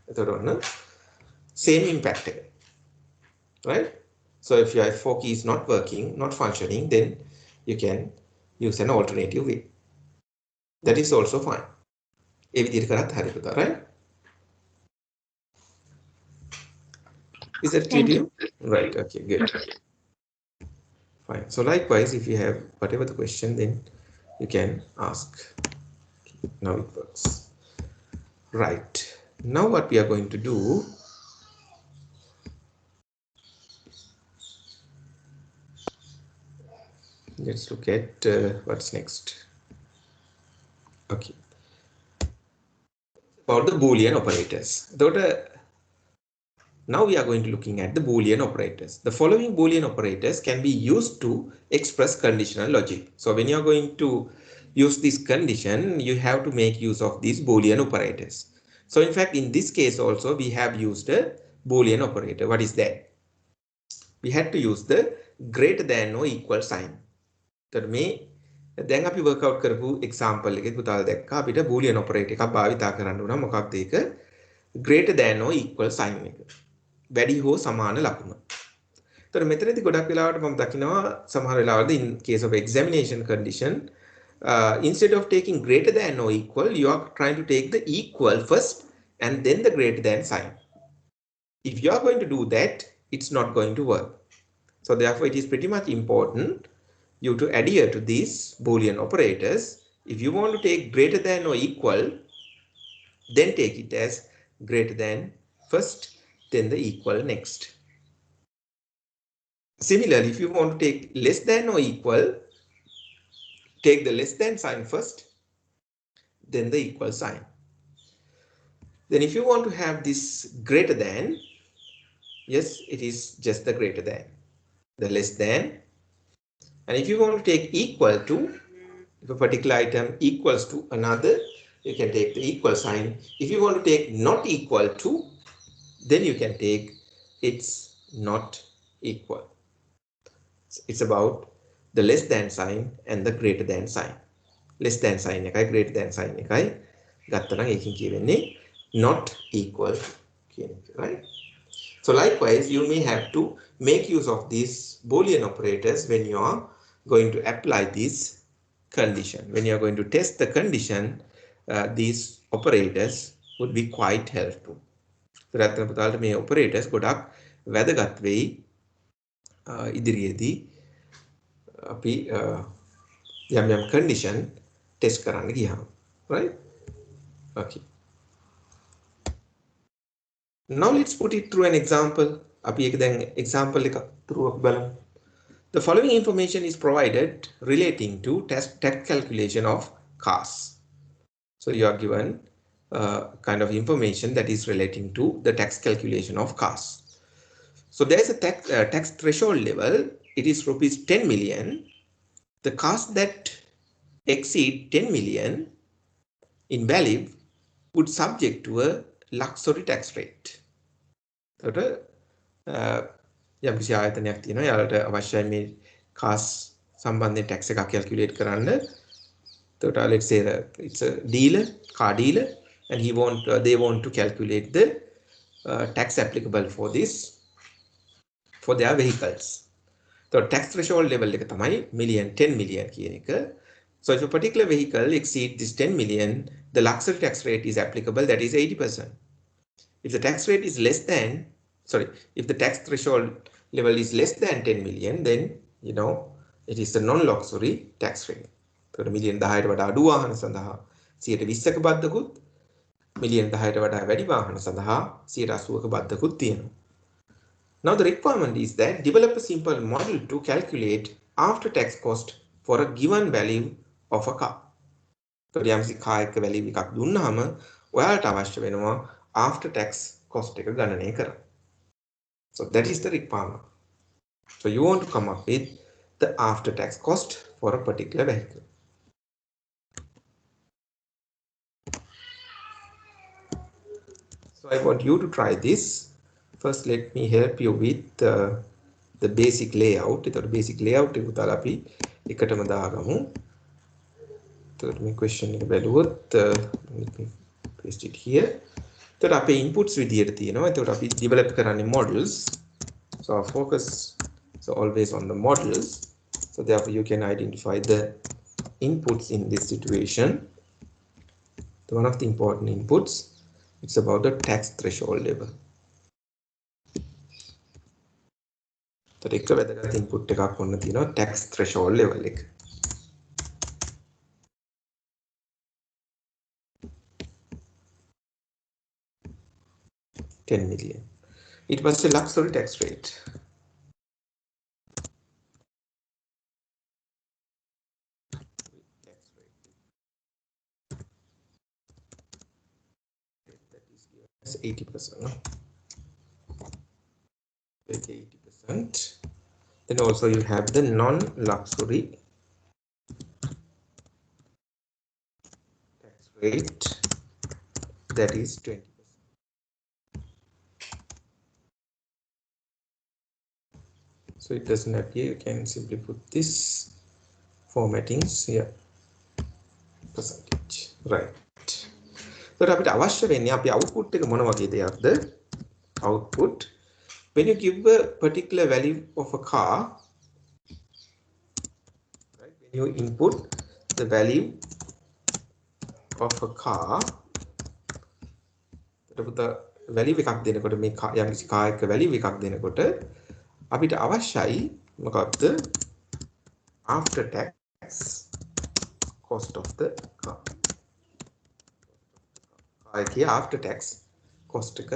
එතකොට ඔන්න same impact එක. Right? So if your F4 key is not working, not functioning, then you can use an alternative way. That is also fine. ඒ විදිහට කරත් හරි පුතා, right? Is that clear to you? Right, okay, good. Fine. So likewise, if you have whatever the question, then you can ask. Now it works. Right. Now what we are going to do, let's look at what's next. Okay. About the Boolean operators. Now we are going to looking at the Boolean operators. The following Boolean operators can be used to express conditional logic. So when you are going to use this condition, you have to make use of these Boolean operators. So in fact, in this case also, we have used a Boolean operator. What is that? We had to use the greater than or equal sign. तर මේ දැන් අපි workout කරපු example එකේ පුතාලා දැක්කා අපිට boolean operator එකක් භාවිතා කරන්න උනා මොකක්ද ඒක greater than or equal sign එක වැඩි හෝ සමාන ලකුණ So මෙතනදී ගොඩක් වෙලාවට මම දකිනවා සමහර වෙලාවලදී in case of examination condition instead of taking greater than or equal, you are trying to take the equal first and then the greater than sign. If you are going to do that, it's not going to work. So therefore, it is pretty much important you to adhere to these Boolean operators. If you want to take greater than or equal, then take it as greater than first, then the equal next. Similarly, if you want to take less than or equal, take the less than sign first, then the equal sign. Then if you want to have this greater than, yes, it is just the greater than, the less than. And if you want to take equal to, if a particular item equals to another, you can take the equal sign. If you want to take not equal to, then you can take it's not equal. It's about the less than sign and the greater than sign. Less than sign එකයි greater than sign එකයි ගත්තා නම් ඒකෙන් කියවෙන්නේ not equal කියන එක, right? So likewise, you may have to make use of these Boolean operators when you are going to apply this condition. When you are going to test the condition, these operators would be quite helpful. So රත්න පුතාලට මේ operators ගොඩක් වැදගත් වෙයි ඉදිරියේදී අපි යම් condition test කරන්න ගියාම, right? Okay. Now let's put it through an example. අපි ඒක දැන් example එක through බලමු. The following information is provided relating to tax calculation of cars. So you are given kind of information that is relating to the tax calculation of cars. So there is a tax threshold level. It is rupees 10 million. The cars that exceed 10 million in value would subject to a luxury tax rate. යම් කිසි ආයතනයක් තියෙනවා යාලට අවශ්‍යයි මේ කාස් සම්බන්ධයෙන් tax එකක් calculate කරන්න. එතකොට let's say it's a dealer, car dealer, and they want to calculate the tax applicable for this for their vehicles. So tax threshold level එක තමයි million 10 million කියන එක. So if a particular vehicle exceeds this 10 million, the luxury tax rate is applicable, that is 80%. If the tax rate is less than, if the tax threshold level is less than 10 million, then you know it is the non-luxury tax rate. So the million 10ට වඩා අඩු වාහන සඳහා 120ක බද්දකුත්, million 10ට වඩා වැඩි වාහන සඳහා 180ක බද්දකුත් තියෙනවා. Now the requirement is that develop a simple model to calculate after tax cost for a given value of a car. So යම්සි car එක value එකක් දුන්නාම ඔයාලට අවශ්‍ය වෙනවා after tax cost එක ගණනය කරන්න. So that is the requirement. So you want to come up with the after tax cost for a particular vehicle. So I want you to try this. First, let me help you with the basic layout. The basic layout is උදාලා අපි එකටම දාගමු. එතකොට මේ question එක බැලුවොත් let me paste it here. එතකොට අපේ inputs විදියට තියෙනවා. එතකොට අපි develop කරන්නේ models. So our focus is always on the models. So therefore you can identify the inputs in this situation. So one of the important inputs, it's about the tax threshold level. So එක වැදගත් input එකක් වන්න තියෙනවා tax threshold level එක. $10 million. It was a luxury tax rate. That is given as 80%. No? 80%. Then also you have the non-luxury tax rate, that is 20%. So it doesn't appear, you can simply put this formattings here, percentage, right. So අපිට අවශ්‍ය වෙන්නේ අපි output එක මොන වගේ දෙයක්ද? Output When you give a particular value of a car, right? When you input the value of a car, the value එකක් දෙනකොට මේ යම් කිසි car එක value එකක් දෙනකොට අපිට අවශ්‍යයි මොකක්ද after tax cost of the car. car එකේ after tax cost එක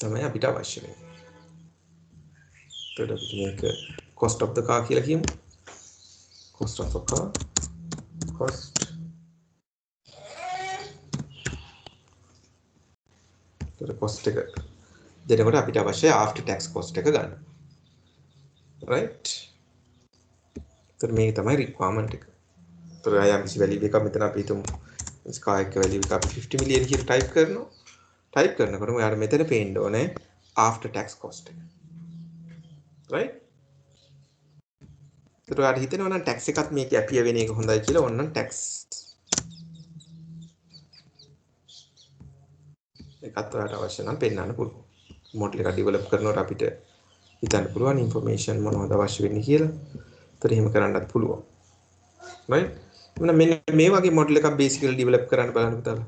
තමයි අපිට අවශ්‍ය වෙන්නේ. එතකොට අපි මේක cost of the car කියලා කියමු. cost of the car cost cost එක දෙනකොට අපිට අවශ්‍යයි after tax cost එක ගන්න. right? එතකොට මේක තමයි requirement එක. එතකොට යම් කිසි value එකක් මෙතන අපි හිතමු car එක value එක අපි 50 million කියලා type කරනවා. type කරනකොට ඔයාලට මෙතන පේන්න ඕනේ after tax cost එක. right? එතකොට ඔයාලට හිතෙනවා නම් tax එකත් මේක appear වෙන එක හොඳයි කියලා ඕනනම් tax එකත් ඔයාලට අවශ්‍ය නම් පෙන්වන්න පුළුවන්. model එක develop කරනකොට අපිට හිතන්න පුළුවන් information මොනවද අවශ්‍ය වෙන්නේ කියලා. එතකොට එහෙම කරන්නත් පුළුවන්. right? මෙන්න මේ වගේ model එකක් basically develop කරන්න බලන්න පුතාලා.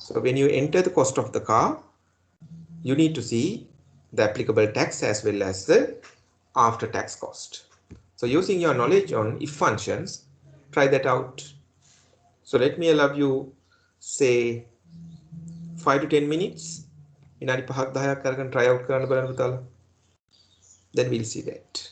So when you enter the cost of the car, you need to see the applicable tax as well as the after tax cost. So using your knowledge on if functions, try that out. So let me allow you say 5 to 10 minutes. විනාඩි 5ක් 10ක් අරගෙන try out කරන්න බලන්න පුතාලා. Then we'll see that.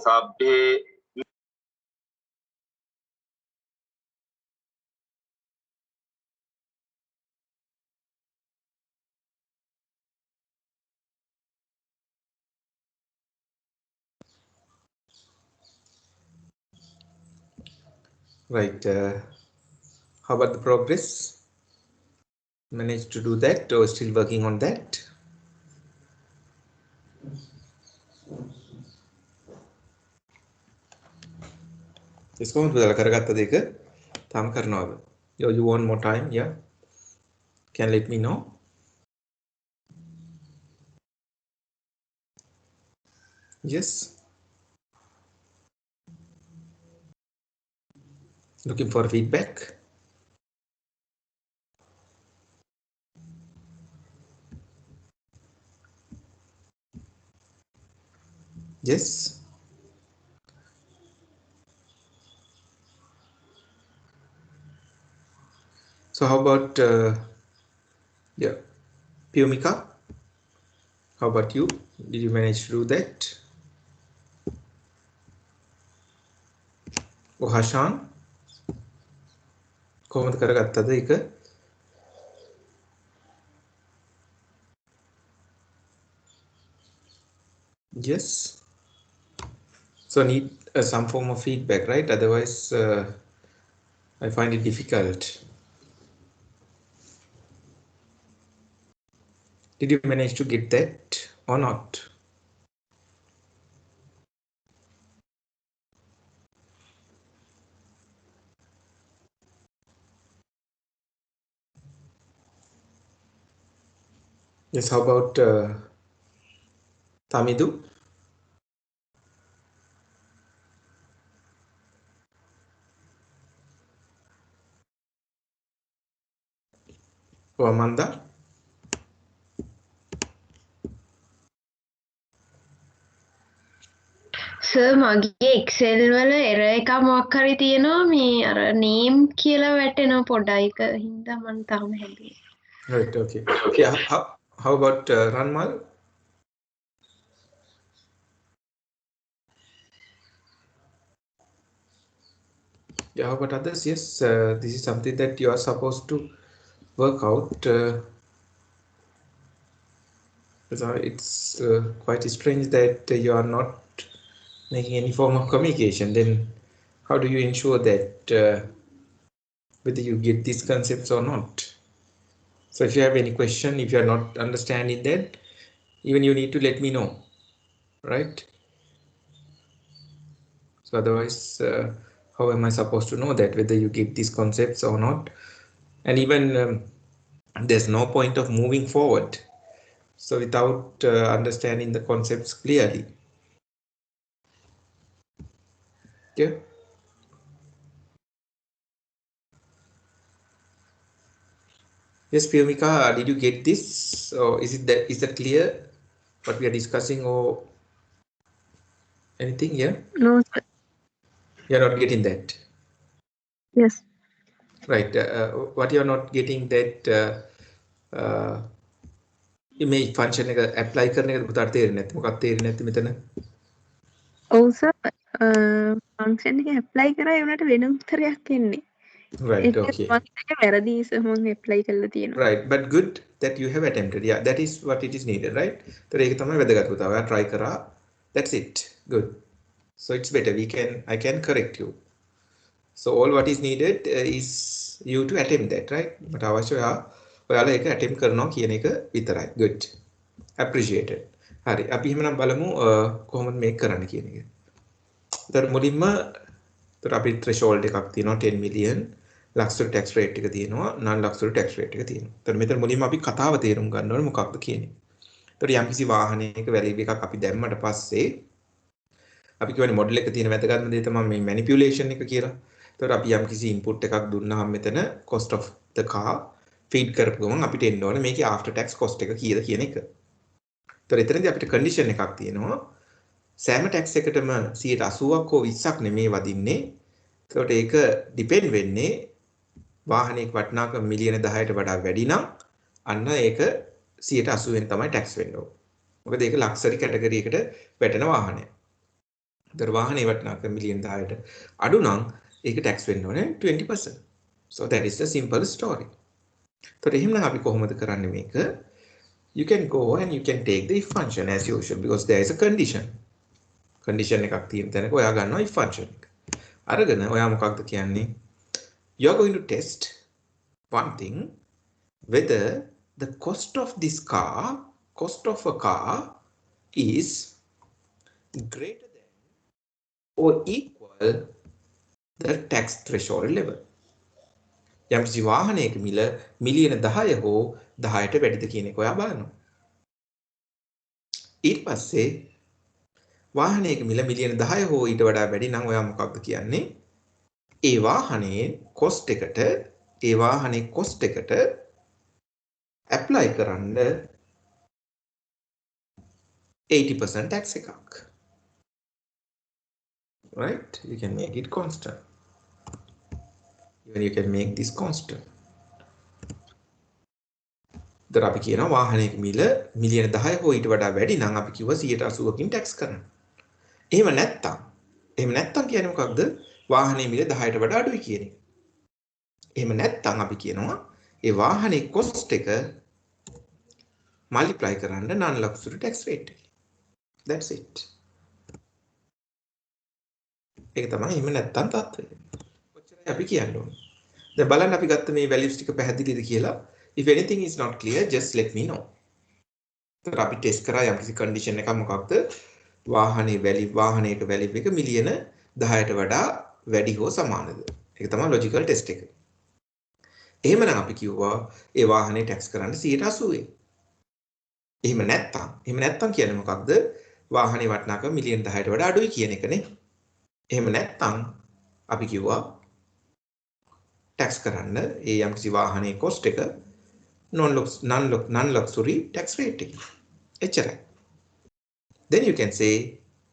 සබ්බේ Right. How about the progress? Managed to do that or still working on that? Yes, කොහොමද පුතාලා කරගත්තද ඒක? තාම කරනවද? You want more time? Yeah. Can let me know. Yes. Looking for feedback. Yes. So how about yeah, Pyomika? How about you? Did you manage to do that? Oh, Hashan? කොහොමද කරගත්තද ඒක? Yes. So need some form of feedback, right? Otherwise, I find it difficult. Did you manage to get that or not? Yes, how about Tamidu? Or Amanda? Sir මගේ Excel වල error එකක් මොකක් හරි තියෙනවා මේ අර නේම් කියලා වැටෙනවා පොඩ්ඩයි ඒක හින්දා මම තාම හැදුවේ. Right, okay. Yeah, how about Ranmal? Yeah, how about others? Yes, this is something that you are supposed to work out. So it's quite strange that you are not making any form of communication. Then how do you ensure that whether you get these concepts or not? So if you have any question, if you are not understanding that, even you need to let me know, right? So otherwise, how am I supposed to know that whether you get these concepts or not? And even there's no point of moving forward. So without understanding the concepts clearly. Okay. Yes, Pyomika, did you get this? Or is that clear what we are discussing or anything? Yeah. No, sir. You're not getting that. Yes. Right. What you're not getting that image function එක apply කරන එක පුතාට තේරෙන්නේ නැත්නම් මොකක්ද තේරෙන්නේ නැත්නම් මෙතන? ඔව් සර් ෆන්ක්ෂන් එක ඇප්ලයි කරා ඒ උනට වෙන උත්තරයක් එන්නේ. Right. ඒක Okay. මම වැරදි සර් මම ඇප්ලයි කරලා තියෙනවා. Right. But good that you have attempted. Yeah, that is what it is needed, right? So ඒක තමයි වැදගත් පුතා. ඔයා try කරා. That's it. Good. So it's better. I can correct you. So all what is needed is you to attempt that, right? But අවශ්‍ය ඔයාලා ඒක attempt කරනවා කියන එක විතරයි. Good. Appreciated. හරි. අපි එහෙනම් බලමු කොහොමද මේක කරන්න කියන එක. ඒතර මුලින්ම අපි threshold එකක් තියෙනවා 10 million luxury tax rate එක තියෙනවා non luxury tax rate එක තියෙනවා. ඒතර මෙතන මුලින්ම අපි කතාව තේරුම් ගන්න ඕනේ මොකක්ද කියන්නේ. ඒතර යම්කිසි වාහනයක value එකක් අපි දැම්මට පස්සේ අපි කියන්නේ මොඩල් එක තියෙන වැදගත්ම දේ තමයි මේ manipulation එක කියලා. ඒතර අපි යම්කිසි input එකක් දුන්නාම මෙතන cost of the car feed කරපු ගමන් අපිට එන්න ඕනේ මේකේ after tax cost එක කීයද කියන එක. ඒතර එතනදී අපිට condition එකක් තියෙනවා. සෑම tax එකටම 80%ක් හෝ 20ක් නෙමේ වදින්නේ. ඒකට ඒක depend වෙන්නේ වාහනයක වටිනාකම මිලියන 10ට වඩා වැඩි නම් අන්න ඒක 80%ෙන් තමයි tax වෙන්න ඕනේ. මොකද ඒක luxury category එකට වැටෙන වාහනයක්. දර වාහනේ වටිනාකම මිලියන 10ට අඩු නම් ඒක ටැක්ස් වෙන්න ඕනේ 20%. So that is the simple story. So එහෙනම් අපි කොහොමද කරන්නේ මේක? You can go and you can take the if function as usual because there is a condition. Condition එකක් තියෙන තැනක ඔයා ගන්නවා if function එක. අරගෙන ඔයා මොකක්ද කියන්නේ? You are going to test one thing whether the cost of a car is greater than or equal the tax threshold level. යම්කිසි වාහනයක මිල මිලියන 10 හෝ 10ට වැඩිද කියන එක ඔයා බලනවා. ඊට පස්සේ වාහනයක මිල මිලියන 10 හෝ ඊට වඩා වැඩි නම් ඔයා මොකක්ද කියන්නේ? ඒ වාහනේ cost එකට apply කරන්න 80% tax එකක්. Right? You can make it constant. Even you can make this constant. දර අපි කියනවා වාහනයක මිල මිලියන 10 හෝ ඊට වඩා වැඩි නම් අපි කිව්වා 180කින් tax කරන්න. එහෙම නැත්තම් කියන්නේ මොකක්ද? වාහනේ මිල 10ට වඩා අඩුයි කියන එක. එහෙම නැත්තම් අපි කියනවා ඒ වාහනේ cost එක multiply කරන්න non-luxury tax rate එක. That's it. ඒක තමයි එහෙම නැත්තම් තත්ත්වය. කොච්චරයි අපි කියන්නේ. දැන් බලන්න අපි ගත්ත මේ values ටික පැහැදිලිද කියලා. If anything is not clear, just let me know. तर අපි ටෙස්ට් කරා යම්කිසි කන්ඩිෂන් එකක් මොකක්ද? වාහනේක වැලියු එක මිලියන 10ට වඩා වැඩි හෝ සමානද? ඒක තමයි ලොජිකල් ටෙස්ට් එක. එහෙමනම් අපි කිව්වා ඒ වාහනේ ටැක්ස් කරන්න 180. එහෙම නැත්තම් කියන්නේ මොකක්ද? වාහනේ වටිනාකම මිලියන 10ට වඩා අඩුයි කියන එකනේ. එහෙම නැත්තම් අපි කිව්වා ටැක්ස් කරන්න ඒ යම්කිසි වාහනේ cost එක non-luxury tax rate එක. එච්චරයි. Then you can say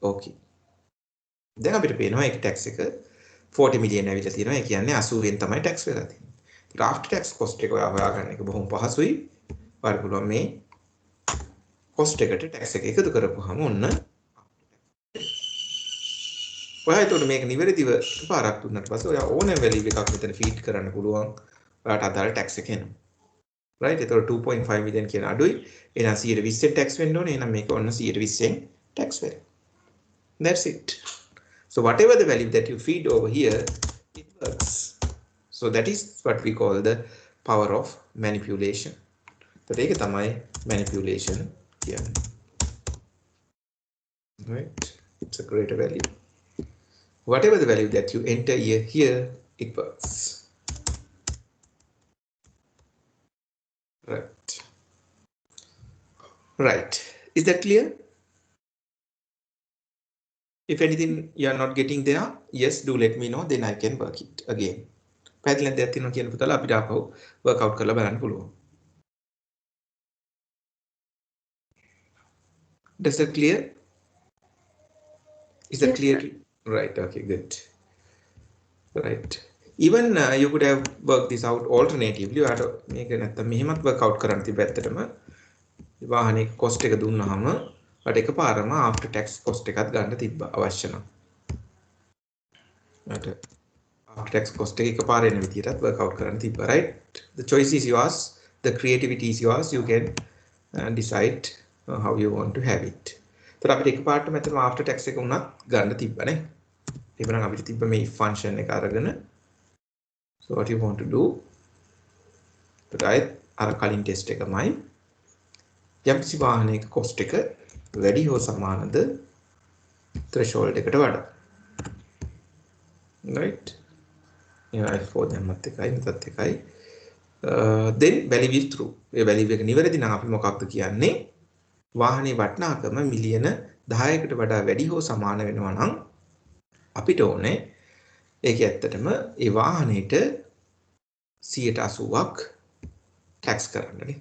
okay. දැන් අපිට පේනවා ඒක tax එක 40 million ඇවිල්ලා තියෙනවා. ඒ කියන්නේ 80ෙන් තමයි tax වෙලා තියෙන්නේ. ඒත් after tax cost එක ඔයා හොයාගන්න එක බොහොම පහසුයි. ඔයාලා පුළුවන් මේ cost එකට tax එක එකතු කරපුවාම ඔන්න ඔයා ඒතකොට මේක නිවැරදිව පාරක් දුන්නාට පස්සේ ඔයා ඕනෑම value එකක් මෙතන feed කරන්න පුළුවන්. ඔයාට අදාළ tax එක එනවා. Right? ඒතකොට 2.5 million කියන අඩුයි. එහෙනම් 120ෙන් tax වෙන්න ඕනේ. එහෙනම් මේක ඔන්න 120ෙන් tax වෙනවා. That's it. So whatever the value that you feed over here, it works. So that is what we call the power of manipulation. So ඒක තමයි manipulation කියන්නේ. Right? It's a greater value. Whatever the value that you enter here, it works. Right. Is that clear? If anything you are not getting there, yes, do let me know, then I can work it again. පැහැදිලිද දෙයක් තියෙනවා කියන පුතාලා අපිට ආපහු work out කරලා බලන්න පුළුවන්. Does that clear? Is that clear? Right, okay, good. Right. Even you could have worked this out alternatively. ඔයාට මේක නැත්තම් මෙහෙමත් work out කරන්න තිබ්බ ඇත්තටම. වාහනේ cost එක දුන්නාම ඔයාට එකපාරම after tax cost එකත් ගන්න තිබ්බා අවශ්‍ය නම්. ඔයාට after tax cost එක එකපාරේ එන විදිහටත් work out කරන්න තිබ්බා, right? The choice is yours, the creativity is yours. You can decide how you want to have it. तर අපිට එකපාරට මෙතන after tax එක උනත් ගන්න තිබ්බනේ. එහෙනම් අපිට තිබ්බ මේ if function එක අරගෙන so what you want to do, right? අර කලින් ටෙස්ට් එකමයි යම්කිසි වාහනයක cost එක වැඩි හෝ සමානද threshold එකට වඩා. Right? Yeah, for them මත් එකයි මෙතත් එකයි. Then value is true. A value එක නිවැරදි නම් අපි මොකක්ද කියන්නේ? වාහනේ වටිනාකම මිලියන 10කට වඩා වැඩි හෝ සමාන වෙනවා නම් අපිට ඕනේ ඒක ඇත්තටම ඒ වාහනේට 180ක් tax කරන්නනේ.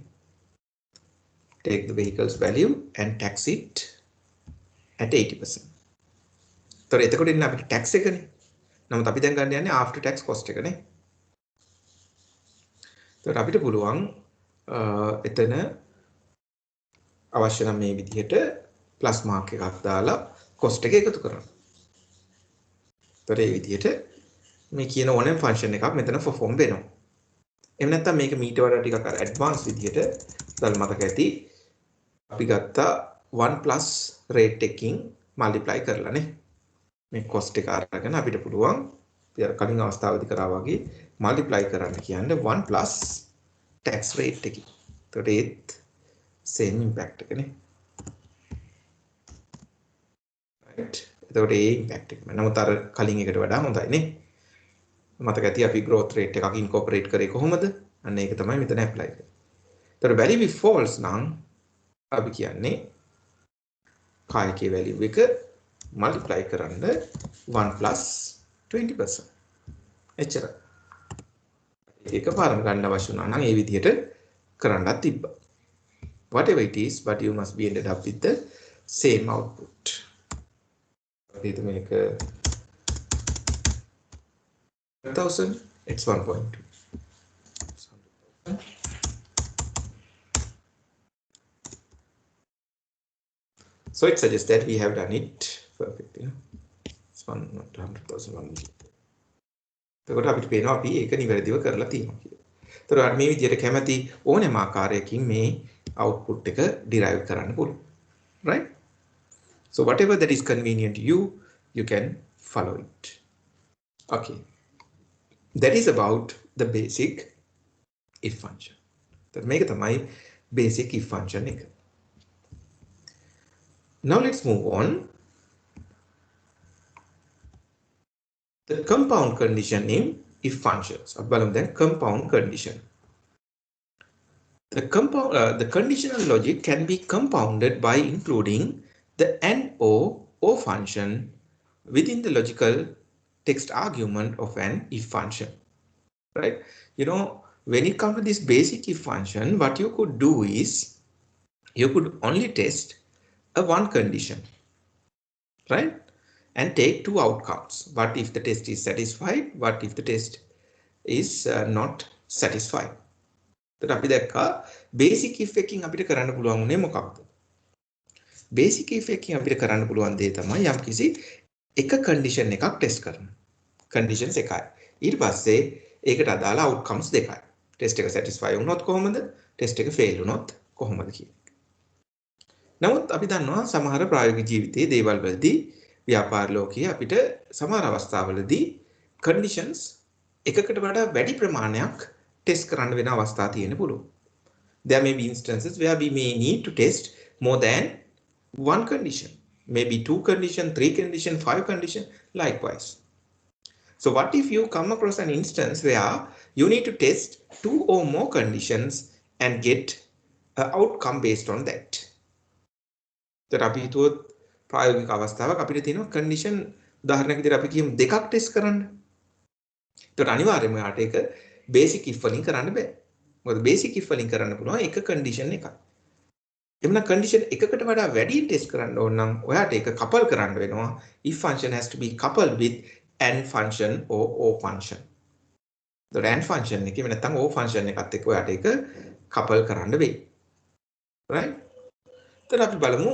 Take the vehicle's value and tax it at 80%. තොර එතකොට ඉන්න අපිට tax එකනේ. නමුත් අපි දැන් ගන්න යන්නේ after tax cost එකනේ. තොර අපිට පුළුවන් එතන අවශ්‍ය නම් මේ විදිහට plus mark එකක් දාලා cost එක එකතු කරන්න. ඒතර ඒ විදිහට මේ කියන ඕනෑම ෆන්ක්ෂන් එකක් මෙතන perform වෙනවා. එහෙම නැත්නම් මේක මීට වඩා ටිකක් අර ඇඩ්වාන්ස් විදිහට දැන් මතක ඇති අපි ගත්තා 1 plus rate එකකින් multiply කරලානේ. මේ cost එක අරගෙන අපිට පුළුවන් කලින් අවස්ථාවේදී කරා වගේ multiply කරන්න කියන්නේ 1 plus tax rate එකකින්. ඒතකොට ඒත් same impact එකනේ. right. එතකොට ඒ impact එක. නමුත් අර කලින් එකට වඩා හොඳයි නේ. මතක ඇති අපි growth rate එකක් incorporate කරේ කොහොමද? අන්න ඒක තමයි මෙතන apply කරන්නේ. එතකොට value if false නම් අපි කියන්නේ කායකේ value එක multiply කරන්න 1 plus 20%. එච්චර. ඒක පාරම ගන්න අවශ්‍ය වුණා නම් ඒ විදිහට කරන්නත් තිබ්බා. Whatever it is, but you must be ended up with the same output. ඒක මේක 1000 it's 1.2. So it suggests that we have done it perfectly. It's 100,000. එතකොට අපිට පේනවා අපි ඒක නිවැරදිව කරලා තියෙනවා කියලා. ඒතර අර මේ විදිහට කැමැති ඕනෑම ආකාරයකින් මේ output එක derive කරන්න පුළුවන්. Right? So whatever that is convenient to you, you can follow it. Okay. That is about the basic if function. That make තමයි basic if function එක. Now let's move on. The compound condition in if functions. Abbalam then compound condition. The conditional logic can be compounded by including the and or function within the logical text argument of an if function. Right? You know, when it comes to this basic if function, what you could do is you could only test a one condition, right? And take two outcomes. What if the test is satisfied? What if the test is not satisfied? So අපි දැක්කා basic if එකකින් අපිට කරන්න පුළුවන් උනේ මොකක්ද? basic if එකකින් අපිට කරන්න පුළුවන් දේ තමයි යම්කිසි එක condition එකක් test කරන්න. conditions එකයි. ඊට පස්සේ ඒකට අදාළ outcomes දෙකයි. test එක satisfy වුණොත් කොහොමද? test එක fail වුණොත් කොහොමද කියන එක. නමුත් අපි දන්නවා සමහර ප්‍රායෝගික ජීවිතයේ දේවල් වලදී ව්‍යාපාර ලෝකයේ අපිට සමහර අවස්ථාවලදී conditions එකකට වඩා වැඩි ප්‍රමාණයක් test කරන්න වෙන අවස්ථා තියෙන්න පුළුවන්. There may be instances where we may need to test more than one condition, maybe 2 condition, 3 condition, 5 condition, likewise. So what if you come across an instance where you need to test 2 or more conditions and get an outcome based on that? that අපි හිතුවොත් ප්‍රායෝගික අවස්ථාවක් අපිට තියෙනවා condition උදාහරණයක් විදිහට අපි කියමු දෙකක් ටෙස්ට් කරන්න. ඒකට අනිවාර්යයෙන්ම යාට ඒක basic if වලින් කරන්න බෑ. මොකද basic if වලින් කරන්න පුළුවන් එක condition එකයි. එමුණ condition එකකට වඩා වැඩි ටෙස්ට් කරන්න ඕන නම් ඔයාට ඒක couple කරන්න වෙනවා. if function has to be coupled with and function or o function. the and function එකේ නැත්නම් o function එකත් එක්ක ඔයාට ඒක couple කරන්න වෙයි. right? එතන අපි බලමු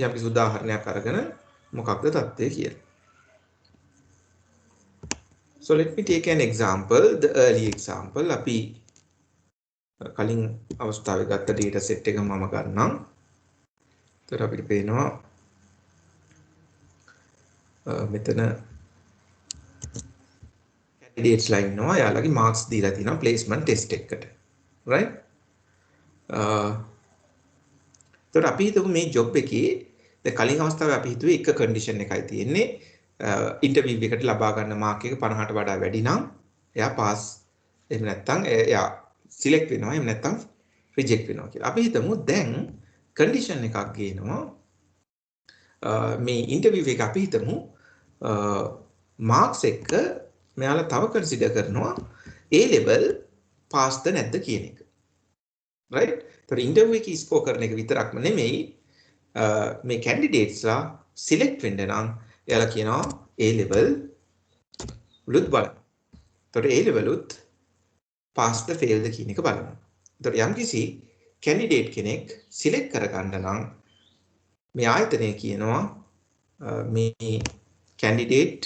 යම්කිසි උදාහරණයක් අරගෙන මොකක්ද தත්ත්වය කියලා. So let me take an example, the early example. අපි කලින් අවස්ථාවේ ගත්ත data set එක මම ගන්නම්. එතකොට අපිට පේනවා මෙතන candidates ලා ඉන්නවා. යාළුවගේ marks දීලා තියෙනවා placement test එකකට. right? එතකොට අපි හිතමු මේ job එකේ දැන් කලින් අවස්ථාවේ අපි හිතුවේ එක condition එකයි තියෙන්නේ. ඉන්ටර්විව් එකට ලබා ගන්න මාක් එක 50ට වඩා වැඩි නම් එයා පාස් එහෙම නැත්නම් එයා සිලෙක්ට් වෙනවා එහෙම නැත්නම් රිජෙක්ට් වෙනවා කියලා. අපි හිතමු දැන් කන්ඩිෂන් එකක් ගේනවා මේ ඉන්ටර්විව් එක අපි හිතමු මාක්ස් එක මෙයාලා තව කන්සිඩර් කරනවා A level පාස්ද නැද්ද කියන එක. right? ඒතර ඉන්ටර්විව් එකේ ස්කෝර් කරන එක විතරක්ම නෙමෙයි මේ කැන්ඩිඩේට්ස්ලා සිලෙක්ට් වෙන්න නම් එයාලා කියනවා A level උත් බලන්න. එතකොට A level උත් passed the failed කියන එක බලන්න. එතකොට යම්කිසි candidate කෙනෙක් select කරගන්න නම් මේ ආයතනය කියනවා මේ candidate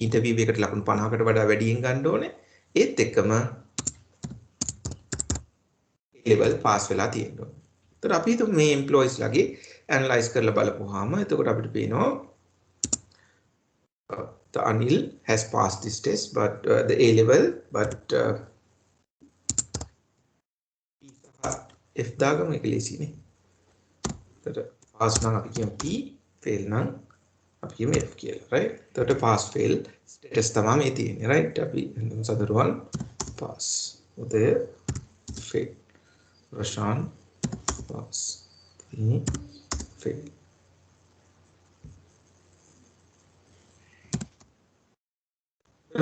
ඉන්ටර්විව් එකට ලකුණු 50කට වඩා වැඩියෙන් ගන්න ඕනේ. ඒත් එක්කම level pass වෙලා තියෙනවා. එතකොට අපි හිතමු මේ employees ලගේ analyze කරලා බලපුවාම එතකොට අපිට පේනවා the Anil has passed this test but the A level but F දාගමු ඒක ලේසියිනේ. එතකොට pass නම් අපි කියමු P fail නම් අපි කියමු F කියලා right. එතකොට pass fail status තමයි මේ තියෙන්නේ right. අපි සදරුවන් pass උදය fail Rashan pass fail.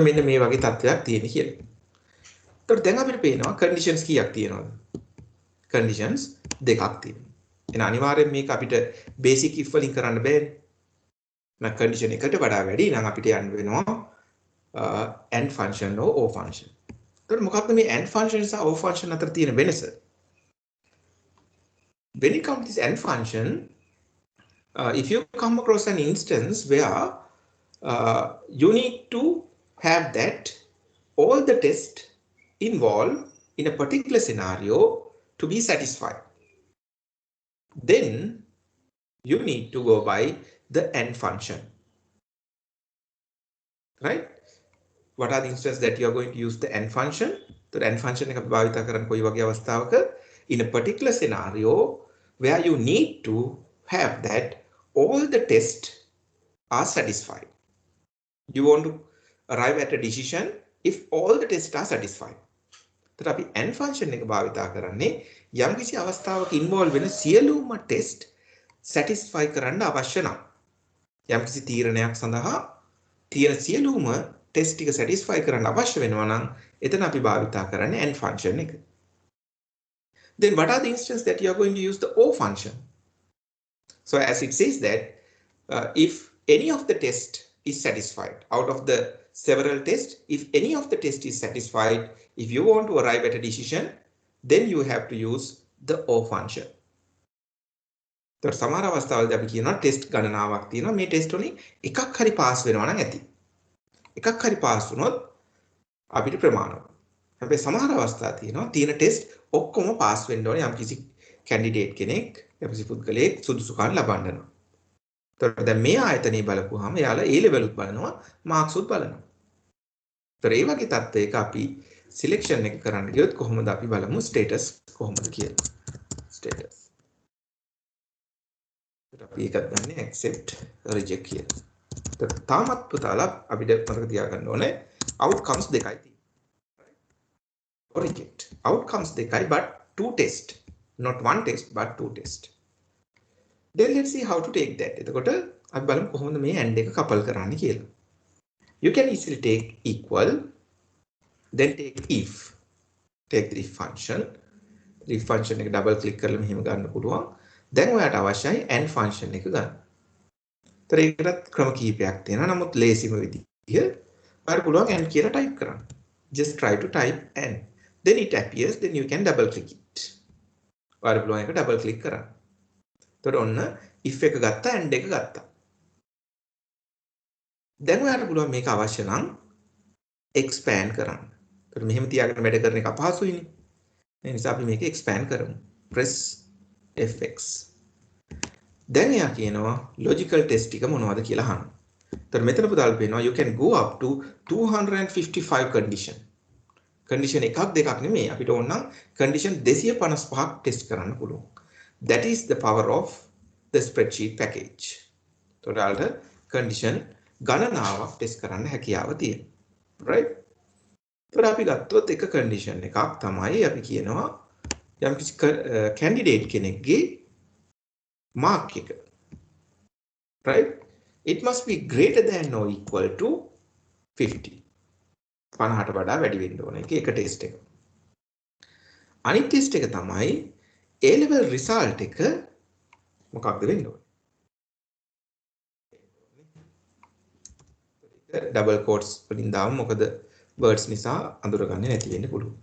මෙන්න මේ වගේ තත්ත්වයක් තියෙන කියලා. ඒතකොට දැන් අපිට පේනවා conditions කීයක් තියෙනවද? conditions දෙකක් තියෙනවා. එහෙනම් අනිවාර්යෙන් මේක අපිට basic if වලින් කරන්න බෑනේ. නැත්නම් condition එකට වඩා වැඩි නම් අපිට යන්න වෙනවා and function or function. එතකොට මොකක්ද මේ and function සහ or function අතර තියෙන වෙනස? When it comes to this and function, if you come across an instance where you need to have that all the tests involved in a particular scenario to be satisfied, then you need to go by the and function, right? What are the instances that you are going to use the and function? The and function එක භාවිත කරන කොයි වගේ අවස්ථාවක in a particular scenario where you need to have that all the tests are satisfied. You want to arrive at a decision if all the tests are satisfied. So අපි and function එක භාවිතා කරන්නේ යම්කිසි අවස්ථාවක involve වෙන සියලුම test satisfy කරන්න අවශ්‍ය නම් යම්කිසි තීරණයක් සඳහා තියෙන සියලුම test ටික satisfy කරන්න අවශ්‍ය වෙනවා නම් එතන අපි භාවිතා කරන්නේ and function එක. Then what are the instances that you are going to use the or function? So as it says that if any of the test is satisfied out of the several tests, if any of the test is satisfied, if you want to arrive at a decision, then you have to use the or function. So සමහර අවස්ථාවලදී අපි කියනවා test ගණනාවක් තියෙනවා මේ test වලින් එකක් හරි පාස් වෙනවා නම් ඇති. එකක් හරි පාස් වුණොත් අපිට ප්‍රමාණවත්. හැබැයි සමහර අවස්ථා තියෙනවා තියෙන ටෙස්ට් ඔක්කොම පාස් වෙන්න ඕනේ යම්කිසි කැන්ඩිඩේට් කෙනෙක් යම්කිසි පුද්ගලයෙක් සුදුසුකම් ලබන්න නම්. ඒතකොට දැන් මේ ආයතනයේ බලපුවාම එයාලා A level උත් බලනවා මාක්ස් උත් බලනවා. ඒතර ඒ වගේ තත්ත්වයක අපි සිලෙක්ෂන් එක කරන්න ගියොත් කොහොමද අපි බලමු ස්ටේටස් කොහොමද කියලා. ස්ටේටස්. ඒත් අපි එකක් ගන්න accept reject කියලා. ඒතර තාමත් පුතාලා අපිට මතක තියාගන්න ඕනේ outcomes දෙකයි තියෙන්නේ. Or reject. Outcomes දෙකයි but two test. Not one test but two test. Then let's see how to take that. එතකොට අපි බලමු කොහොමද මේ and එක couple කරන්නේ කියලා. You can easily take equal, then take if. Take the if function. If function එක double click කරලා මෙහෙම ගන්න පුළුවන්. දැන් ඔයාට අවශ්‍යයි and function එක ගන්න. ඒතර ඒකටත් ක්‍රම කිහිපයක් තියෙනවා. නමුත් ලේසිම විදිය ඔයාලට පුළුවන් and කියලා type කරන්න. Just try to type and. Then it appears, then you can double click it. ඔයාලට පුළුවන් එක double click කරන්න. එතකොට ඔන්න if එක ගත්තා and එක ගත්තා. දැන් ඔයාලට පුළුවන් මේක අවශ්‍ය නම් expand කරන්න. එතකොට මෙහෙම තියාගෙන වැඩ කරන එක අපහසුයිනේ. ඒ නිසා අපි මේක expand කරමු. Press Fx. දැන් එයා කියනවා logical test ටික මොනවද කියලා අහන්න. එතකොට මෙතන පුතාලා පේනවා you can go up to 255 condition. condition එකක් දෙකක් නෙමෙයි අපිට ඕන නම් condition 255ක් test කරන්න පුළුවන්. That is the power of the spreadsheet package. එතකොට condition ගණනාවක් test කරන්න හැකියාව තියෙනවා. right? එතකොට අපි ගත්තොත් එක condition එකක් තමයි අපි කියනවා යම්කිසි candidate කෙනෙක්ගේ mark එක. right? It must be greater than or equal to 50. 50ට වඩා වැඩි වෙන්න ඕනේ. ඒක ටෙස්ට් එක. අනිත් ටෙස්ට් එක තමයි A level result එක මොකක්ද වෙන්න ඕනේ. ඩබල් කෝට්ස් වලින් දාමු මොකද words නිසා අඳුරගන්නේ නැති වෙන්න පුළුවන්.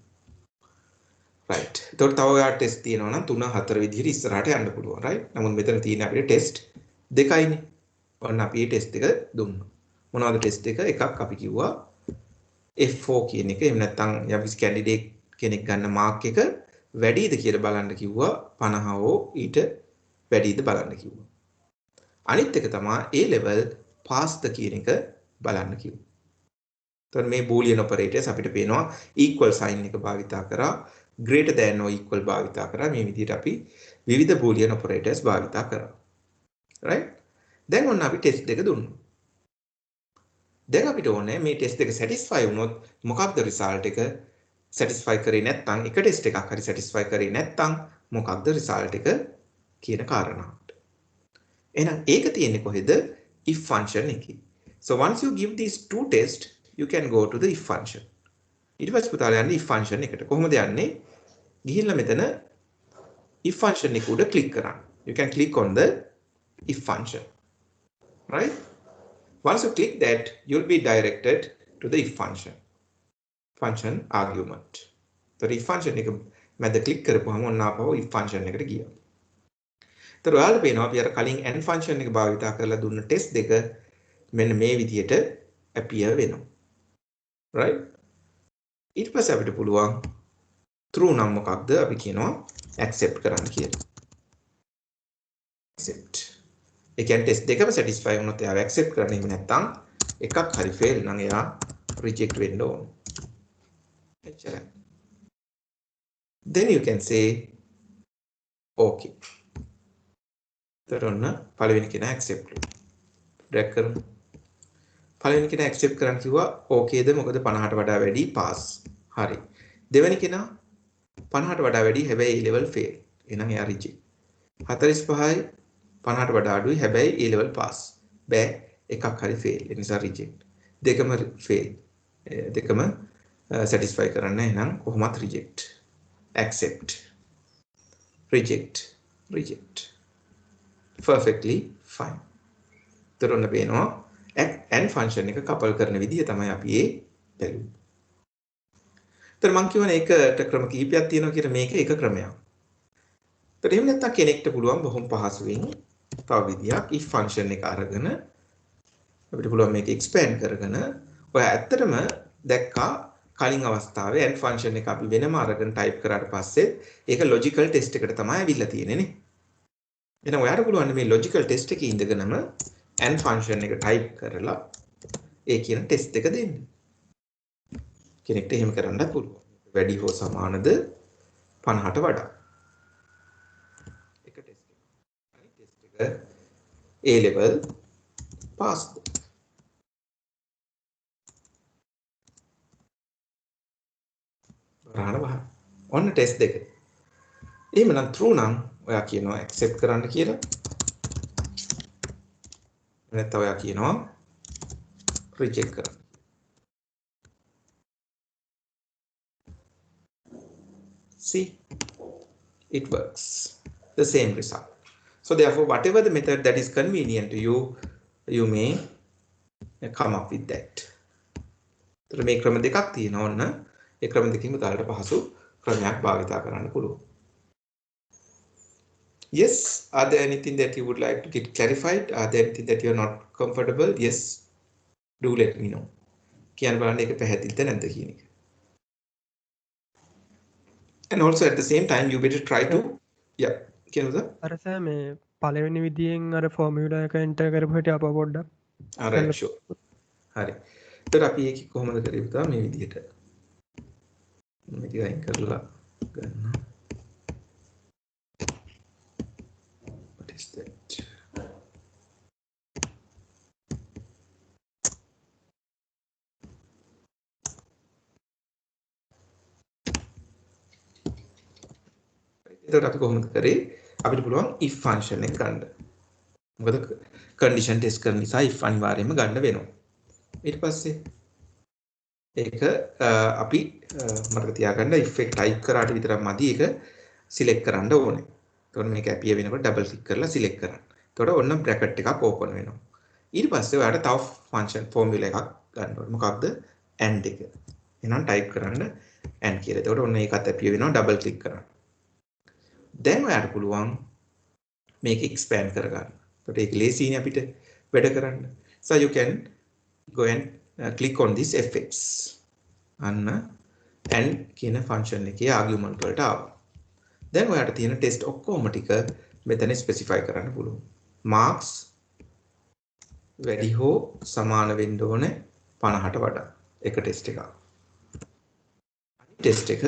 right. ඒතකොට තව ඔයාලා ටෙස්ට් තියෙනවා නම් 3 4 විදිහට ඉස්සරහට යන්න පුළුවන්. right. නමුත් මෙතන තියෙන අපිට ටෙස්ට් දෙකයිනේ. ඔන්න අපි මේ ටෙස්ට් එක දුන්නා. මොනවද ටෙස්ට් එක? එකක් අපි කිව්වා F4 කියන එක. එහෙම නැත්නම් යම්කිසි කැන්ඩිඩේට් කෙනෙක් ගන්න මාක් එක වැඩිද කියලා බලන්න කිව්වා. 50 හෝ ඊට වැඩිද බලන්න කිව්වා. අනිත් එක තමයි A level pass ද කියන එක බලන්න කිව්වා. එතකොට මේ boolean operators අපිට පේනවා equal sign එක භාවිතා කරා, greater than or equal භාවිතා කරා. මේ විදිහට අපි විවිධ boolean operators භාවිතා කරා. right? දැන් ඔන්න අපි ටෙස්ට් දෙක දුන්නා. දැන් අපිට ඕනේ මේ ටෙස්ට් එක satisfy වුණොත් මොකක්ද result එක? satisfy කරේ නැත්නම් එක ටෙස්ට් එකක් හරි satisfy කරේ නැත්නම් මොකක්ද result එක කියන කාරණාවට. එහෙනම් ඒක තියෙන්නේ කොහෙද? if function එකේ. So once you give these two tests, you can go to the if function. ඊට පස්සේ පුතාලා යන්නේ if function එකට. කොහොමද යන්නේ? ගිහිල්ලා මෙතන if function එක උඩ click කරන්න. You can click on the if function. Right? Once you click that, you'll be directed to the if function argument. The if function එක මැද click කරපුවම ඔන්න ආපහු if function එකට ගියා. ඒතර ඔයාලට පේනවා අපි අර කලින් n function එක භාවිතා කරලා දුන්න test දෙක මෙන්න මේ විදිහට appear වෙනවා. Right? ඊට පස්සේ අපිට පුළුවන් true නම් මොකක්ද අපි කියනවා accept කරන්න කියලා. accept. ඒ කියන්නේ test දෙකම satisfy වුණොත් එයාව accept කරන්න. එහෙම නැත්නම් එකක් හරි fail නම් එයා reject වෙන්න ඕන. එච්චරයි. Then you can say okay. තොරන්න පළවෙනි කෙනා accept drag කරමු. පළවෙනි කෙනා accept කරන්න කිව්වා okayද මොකද 50ට වඩා වැඩි pass. හරි. දෙවෙනි කෙනා 50ට වඩා වැඩි හැබැයි A level fail. එහෙනම් එයා reject. 45යි 50ට වඩා අඩුයි හැබැයි A level pass. බෑ එකක් හරි fail. ඒ නිසා reject. දෙකම fail. දෙකම satisfy කරන්න එහෙනම් කොහොමත් reject. accept. reject. reject. perfectly fine. තොරන්න පේනවා and function එක couple කරන විදිහ තමයි අපි ඒ බැලුවේ. තර මං කියවනේ ඒකට ක්‍රම කිහිපයක් තියෙනවා කියලා මේක එක ක්‍රමයක්. තර එහෙම නැත්නම් කෙනෙක්ට පුළුවන් බොහොම පහසුවෙන් තව විදියක් if function එක අරගෙන අපිට පුළුවන් මේක expand කරගෙන ඔය ඇත්තටම දැක්කා කලින් අවස්ථාවේ and function එක අපි වෙනම අරගෙන type කරාට පස්සේ ඒක logical test එකට තමයි අවිල්ලා තියෙන්නේ නේ. එහෙනම් ඔයාලට පුළුවන් මේ logical test එකේ ඉඳගෙනම and function එක type කරලා ඒ කියන test එක දෙන්න. කෙනෙක්ට එහෙම කරන්න පුළුවන්. වැඩි හෝ සමානද 50ට වඩා. එක test එක. අනිත් test එක A level pass. බරහන ඔන්න test දෙක. එහෙමනම් true නම් ඔයා කියනවා accept කරන්න කියලා. නැත්නම් ඔයා කියනවා reject කරන්න. See, it works. The same result. So therefore, whatever the method that is convenient to you, you may come up with that. So මේ ක්‍රම දෙකක් තියෙනවා ඔන්න. ඒ ක්‍රම දෙකකින් උදාහරණට පහසු ක්‍රමයක් භාවිතා කරන්න පුළුවන්. Yes, are there anything that you would like to get clarified? Are there anything that you are not comfortable? Yes, do let me know. කියන්න බලන්න ඒක පැහැදිලිද නැද්ද කියන එක. And also at the same time you better try to කියනද? අර සෑ මේ පළවෙනි විදියෙන් අර ෆෝමියුලා එක එන්ටර් කරපු හැටි අප පොඩ්ඩක්. alright sure. හරි. ඒතර අපි ඒක කොහොමද කරේ පුතා මේ විදිහට. මේක අයින් කරලා ගන්න. What is that? එතකොට අපි කොහොමද කරේ? අපිට පුළුවන් if function එක ගන්න. මොකද condition test කරන නිසා if අනිවාර්යයෙන්ම ගන්න වෙනවා. ඊට පස්සේ ඒක අපි මතක තියාගන්න if එක type කරාට විතරක් මදි ඒක select කරන්න ඕනේ. එතකොට මේක appear වෙනකොට double click කරලා select කරන්න. එතකොට ඔන්න bracket එකක් open වෙනවා. ඊට පස්සේ ඔයාලට තව function formula එකක් ගන්න ඕනේ. මොකක්ද? and එක. එහෙනම් type කරන්න and කියලා. එතකොට ඔන්න ඒකත් appear වෙනවා double click කරන්න. දැන් ඔයාලට පුළුවන් මේක expand කරගන්න. එතකොට ඒක ලේසියිනේ අපිට වැඩ කරන්න. So you can go and click on this fx. and කියන function එකේ argument වලට ආවා. දැන් ඔයාලට තියෙන test ඔක්කොම ටික මෙතන specify කරන්න පුළුවන්. marks වැඩි හෝ සමාන වෙන්න ඕනේ 50ට වඩා. එක test එකක්. අනිත් test එක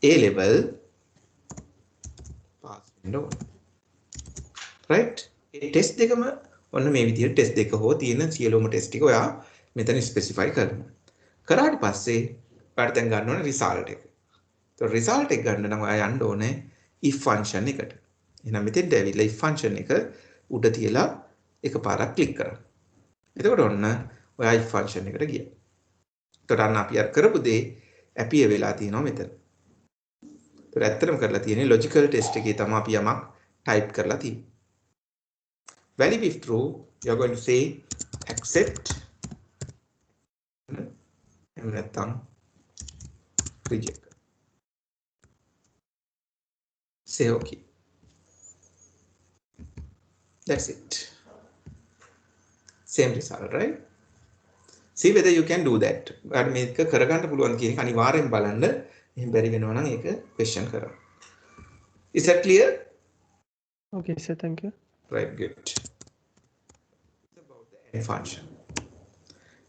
A level pass වෙන්න ඕනේ. right? ඒ test දෙකම ඔන්න මේ විදිහට test දෙක හෝ තියෙන සියලුම test ටික ඔයා මෙතන specify කරනවා. කරාට පස්සේ ඔයාලට දැන් ගන්න ඕනේ result එක. So result එක ගන්න නම් ඔයා යන්න ඕනේ if function එකට. එහෙනම් මෙතෙන්ට ඇවිල්ලා if function එක උඩ තියලා එකපාරක් click කරන්න. එතකොට ඔන්න ඔයා if function එකට ගියා. එතකොට අන්න අපි අර කරපු දේ appear වෙලා තියෙනවා මෙතන. එතකොට ඇත්තටම කරලා තියෙන්නේ logical test එකේ තමයි අපි යමක් type කරලා තියෙන්නේ. Value if true, you are going to say accept එහෙම නැත්නම් reject. Say okay. That's it. Same result, right? See whether you can do that. අර මේක කරගන්න පුළුවන් කියන එක අනිවාර්යෙන් බලන්න. එහෙම බැරි වෙනවා නම් ඒක question කරන්න. Is that clear? Okay, sir. Thank you. Right, good. It's about the end function.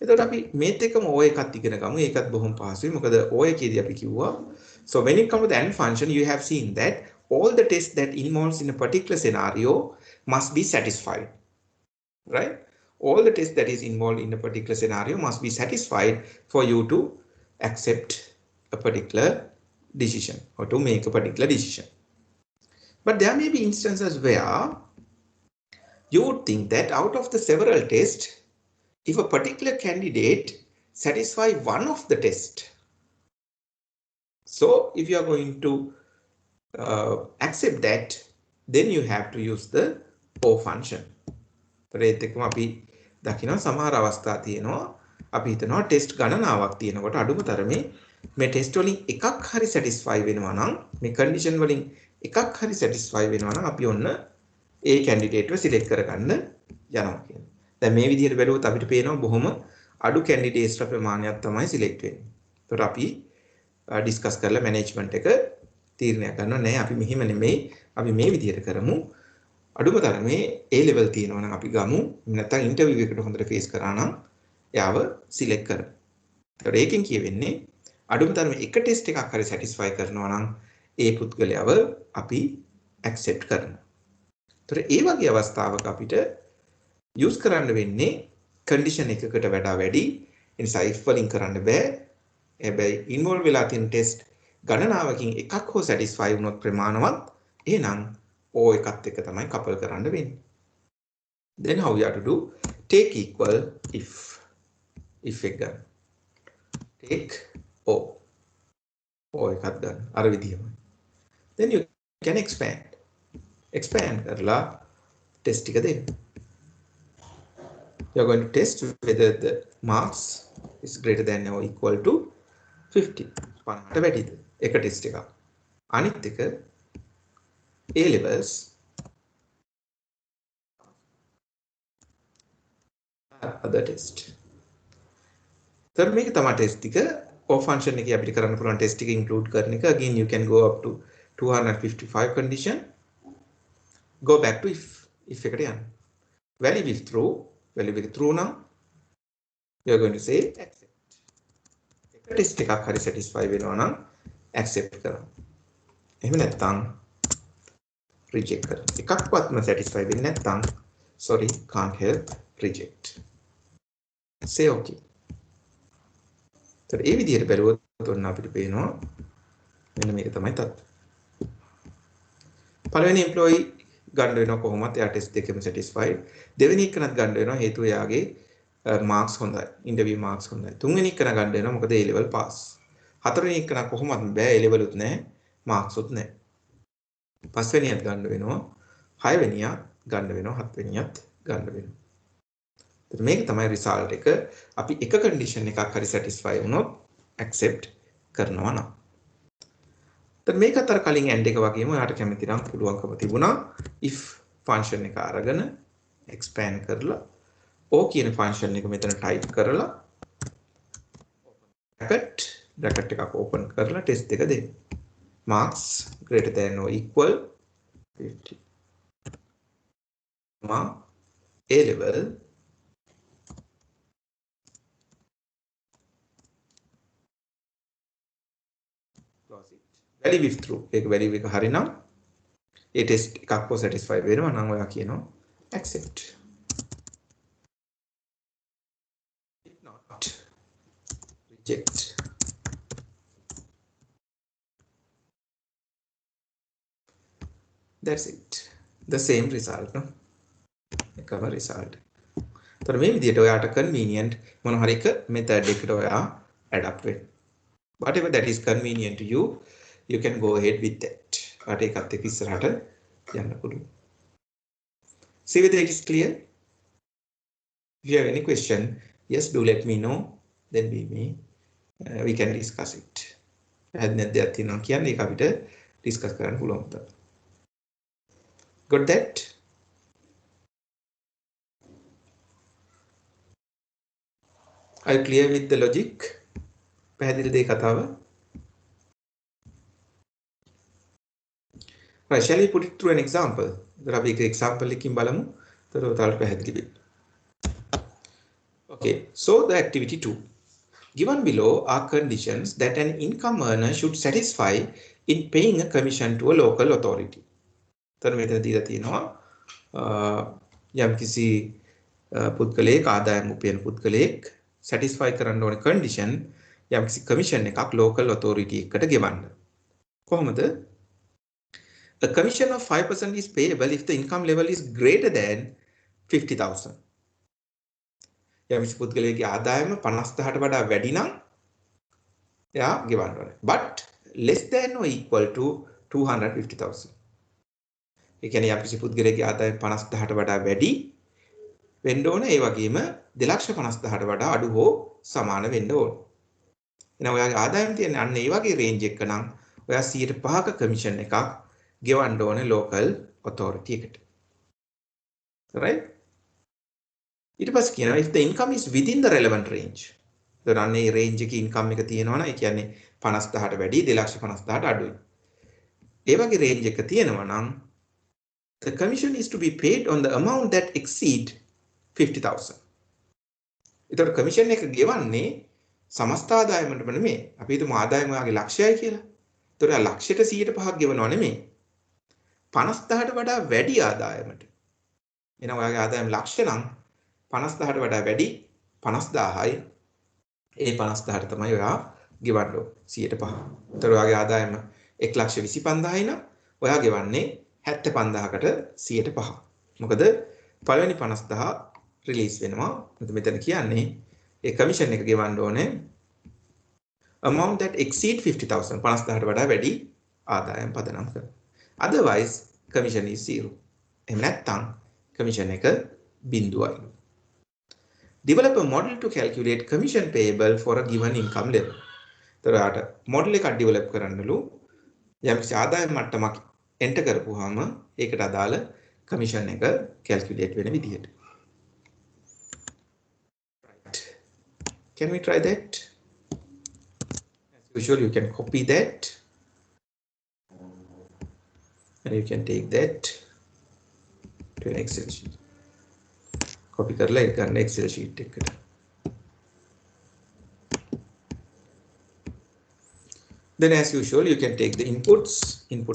එතකොට අපි මේත් එකම O එකත් ඉගෙන ගමු. ඒකත් බොහොම පහසුයි. මොකද O එකේදී අපි කිව්වා so when it comes to the end function you have seen that all the tests that involves in a particular scenario must be satisfied. Right? All the tests that is involved in a particular scenario must be satisfied for you to accept a particular decision or to make a particular decision. But there may be instances where you would think that out of the several tests, if a particular candidate satisfy one of the tests, so if you are going to accept that, then you have to use the O function. ඒත් එක්කම අපි දකිනවා සමහර අවස්ථා තියෙනවා අපි හිතනවා test ගණනාවක් තියෙනකොට අඩුම තරමේ මේ ටෙස්ට් වලින් එකක් හරි සැටිස්ෆයි වෙනවා නම් මේ කන්ඩිෂන් වලින් එකක් හරි සැටිස්ෆයි වෙනවා නම් අපි ඔන්න ඒ කැන්ඩිඩේට්ව සිලෙක්ට් කරගන්න යනවා කියන්නේ. දැන් මේ විදිහට බැලුවොත් අපිට පේනවා බොහොම අඩු කැන්ඩිඩේට්ස්ලා ප්‍රමාණයක් තමයි සිලෙක්ට් වෙන්නේ. ඒතකොට අපි ඩිස්කස් කරලා මැනේජ්මන්ට් එක තීරණයක් ගන්නවා නෑ අපි මෙහෙම නෙමෙයි අපි මේ විදිහට කරමු. අඩුම තරමේ A level තියෙනවා නම් අපි ගමු. නැත්නම් ඉන්ටර්විව් එකකට හොඳට ෆේස් කරා නම් එයාව සිලෙක්ට් කරමු. ඒතකොට ඒකෙන් කියවෙන්නේ අඩුම තරමේ එක ටෙස්ට් එකක් හරි සැටිස්ෆයි කරනවා නම් ඒ පුද්ගලයාව අපි ඇක්සෙප්ට් කරනවා. ඒතකොට ඒ වගේ අවස්ථාවක අපිට යූස් කරන්න වෙන්නේ කන්ඩිෂන් එකකට වඩා වැඩි. ඒ නිසා if වලින් කරන්න බෑ. හැබැයි ඉන්වෝල්ව් වෙලා තියෙන ටෙස්ට් ගණනාවකින් එකක් හෝ සැටිස්ෆයි වුණොත් ප්‍රමාණවත් එහෙනම් O එකත් එක්ක තමයි කපල් කරන්න වෙන්නේ. Then how you have to do? Take equal if එක ගන්න. Take O එකත් ගන්න. අර විදිහම. Then you can expand. Expand කරලා test ටික දෙන්න. You are going to test whether the marks is greater than or equal to 50. 50ට වැඩිද? එක test එකක්. අනිත් එක A levels other test. तर මේක තමයි test එක. O function එකේ අපිට කරන්න පුළුවන් test එක include කරන එක. Again you can go up to 255 condition. Go back to if එකට යන්න. Value if true now you are going to say accept. එක test එකක් හරි satisfy වෙනවා නම් accept කරන්න. එහෙම නැත්නම් reject කරන්න. එකක්වත්ම satisfy වෙන්නේ නැත්නම් sorry can't help reject. Say okay. ඒ විදිහට බැලුවොත් ඔන්න අපිට පේනවා මෙන්න මේක තමයි තත්ත්වය. පළවෙනි employee ගන්න වෙනවා කොහොමද? එයා ටෙස්ට් දෙකෙම satisfied. දෙවෙනි එකනත් ගන්න වෙනවා හේතුව එයාගේ මාක්ස් හොඳයි. ඉන්ටර්විව් මාක්ස් හොඳයි. තුන්වෙනි එකන ගන්න වෙනවා මොකද A level pass. හතරවෙනි එකන කොහොමද බෑ A level උත් නැහැ. මාක්ස් උත් නැහැ. පස්වෙනියත් ගන්න වෙනවා. හයවෙනියත් ගන්න වෙනවා. හත්වෙනියත් ගන්න වෙනවා. මේක තමයි result එක. අපි එක condition එකක් හරි satisfy වුණොත් accept කරනවා නම්. දැන් මේක අතර කලින් end එක වගේම ඔයාලට කැමති නම් පුළුවන්කම තිබුණා if function එක අරගෙන expand කරලා O කියන ෆන්ක්ෂන් එක මෙතන ටයිප් කරලා bracket එකක් open කරලා test එක දෙන්න. marks greater than or equal 50. A level close it. value if true. ඒක value එක හරිනම් ඒ test එකක්ව satisfy වෙනවා නම් ඔයා කියනවා accept. if not reject. That's it. The same result, no? එකම result. තොර මේ විදිහට ඔයාට convenient මොන හරි එක method එකකට ඔයා adapt වෙන්න. Whatever that is convenient to you, you can go ahead with that. ඔයාට ඒකත් එක්ක ඉස්සරහට යන්න පුළුවන්. See whether it is clear? If you have any question, yes, do let me know. Then we can discuss it. හැදෙන දෙයක් තියෙනවා කියන්නේ ඒක අපිට discuss කරන්න පුළුවන්. Got that? Are you clear with the logic? පැහැදිලිද ඒ කතාව? Right, shall we put it through an example? අපි එක example එකකින් බලමු. තව තවත් පැහැදිලි වෙයි. Okay, so the activity 2. Given below are conditions that an income earner should satisfy in paying a commission to a local authority. තර මෙතන දීලා තියෙනවා යම්කිසි පුද්ගලයෙක් ආදායම් උපයන පුද්ගලයෙක් satisfy කරන්න ඕන condition යම්කිසි commission එකක් local authority එකට ගෙවන්න. කොහොමද? A commission of 5% is payable if the income level is greater than 50,000. යම්කිසි පුද්ගලයෙක්ගේ ආදායම 50,000ට වඩා වැඩි නම් එයා ගෙවන්න ඕනේ. But less than or equal to 250,000. ඒ කියන්නේ යම්කිසි පුද්ගලයෙක්ගේ ආදායම 50,000ට වඩා වැඩි වෙන්න ඕනේ. ඒ වගේම 2,50,000ට වඩා අඩු හෝ සමාන වෙන්න ඕනේ. එහෙනම් ඔයාගේ ආදායම තියෙන්නේ අන්න ඒ වගේ රේන්ජ් එක නම් ඔයා 105ක කමිෂන් එකක් ගෙවන්න ඕනේ local authority එකට. Right? ඊට පස්සේ කියනවා if the income is within the relevant range. එතන අන්න ඒ රේන්ජ් එකේ income එක තියෙනවා නම් ඒ කියන්නේ 50,000ට වැඩි 2,50,000ට අඩුයි. ඒ වගේ රේන්ජ් එක තියෙනවා නම් the commission is to be paid on the amount that exceed 50,000. ඒතර commission එක ගෙවන්නේ සමස්ත ආදායමටම නෙමෙයි. අපි හිතමු ආදායම ඔයාගේ ලක්ෂයයි කියලා. ඒතර ලක්ෂයට 105ක් ගෙවනවා නෙමෙයි. 50,000ට වඩා වැඩි ආදායමට. එහෙනම් ඔයාගේ ආදායම ලක්ෂ නම් 50,000ට වඩා වැඩි 50,000යි. ඒ 50,000ට තමයි ඔයා ගෙවන්න ඕනේ 105. ඒතර ඔයාගේ ආදායම 1,25,000යි නම් ඔයා ගෙවන්නේ 75,000කට 105. මොකද පළවෙනි 50,000 රිලීස් වෙනවා. මෙතන කියන්නේ ඒ කමිෂන් එක ගෙවන්න ඕනේ amount that exceed 50,000 50,000ට වඩා වැඩි ආදායම් පදනම් කරලා. Otherwise commission is 0. එහෙම නැත්නම් commission එක බිඳුවයි. Develop a model to calculate commission payable for a given income level. එතකොට model එකක් develop කරන්නලු යම්කිසි ආදායම් මට්ටමක් enter කරපුවාම ඒකට අදාළ commission එක calculate වෙන විදිහට. Right. Can we try that? As usual, you can copy that and you can take that to an Excel sheet. Copy කරලා ඒක ගන්න Excel sheet එකකට. Then as usual, you can take the inputs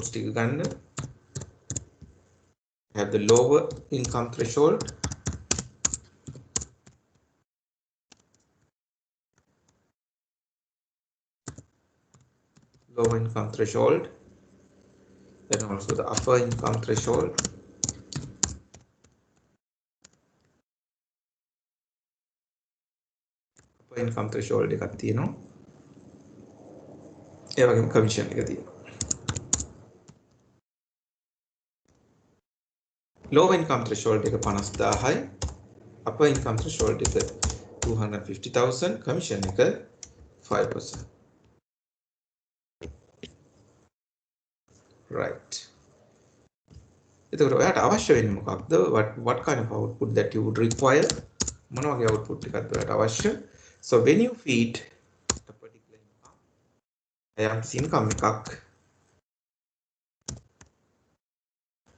ටික ගන්න. Have the lower income threshold. Lower income threshold. Then also the upper income threshold. Upper income threshold එකක් තියෙනවා. ඒ වගේම commission එක තියෙනවා. Low income threshold එක 50,000යි. Upper income threshold එක 250,000. Commission එක 5%. Right. එතකොට ඔයාට අවශ්‍ය වෙන්නේ මොකක්ද? What kind of output that you would require? මොන වගේ output එකක්ද ඔයාලට අවශ්‍ය? So when you feed a particular income, යම්කිසි income එකක්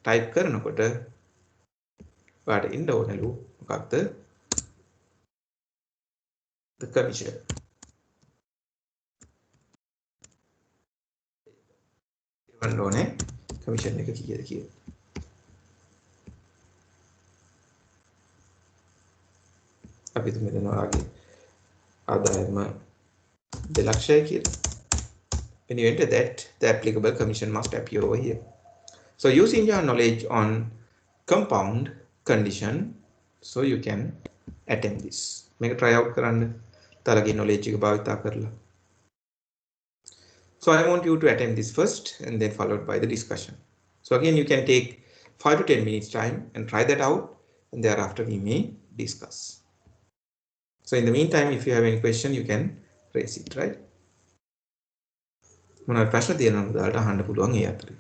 type කරනකොට ඔයාලට ඉන්න ඕනලු මොකක්ද? The commission. එවන්න ඕනේ commission එක කීයද කියලා. අපි තුමු මෙතන ඔයාගේ ආදායම 2 ලක්ෂයි කියලා. When you enter that, the applicable commission must appear over here. So using your knowledge on compound condition, so you can attempt this. Make a try out කරන්න. තරගේ knowledge එක භාවිතා කරලා. So I want you to attempt this first and then followed by the discussion. So again, you can take 5 to 10 minutes time and try that out, and thereafter we may discuss. So in the meantime, if you have any question, you can raise it, right? මොනවද ප්‍රශ්න තියෙනවද ඔයාලට අහන්න පුළුවන් ඒ අතරේ.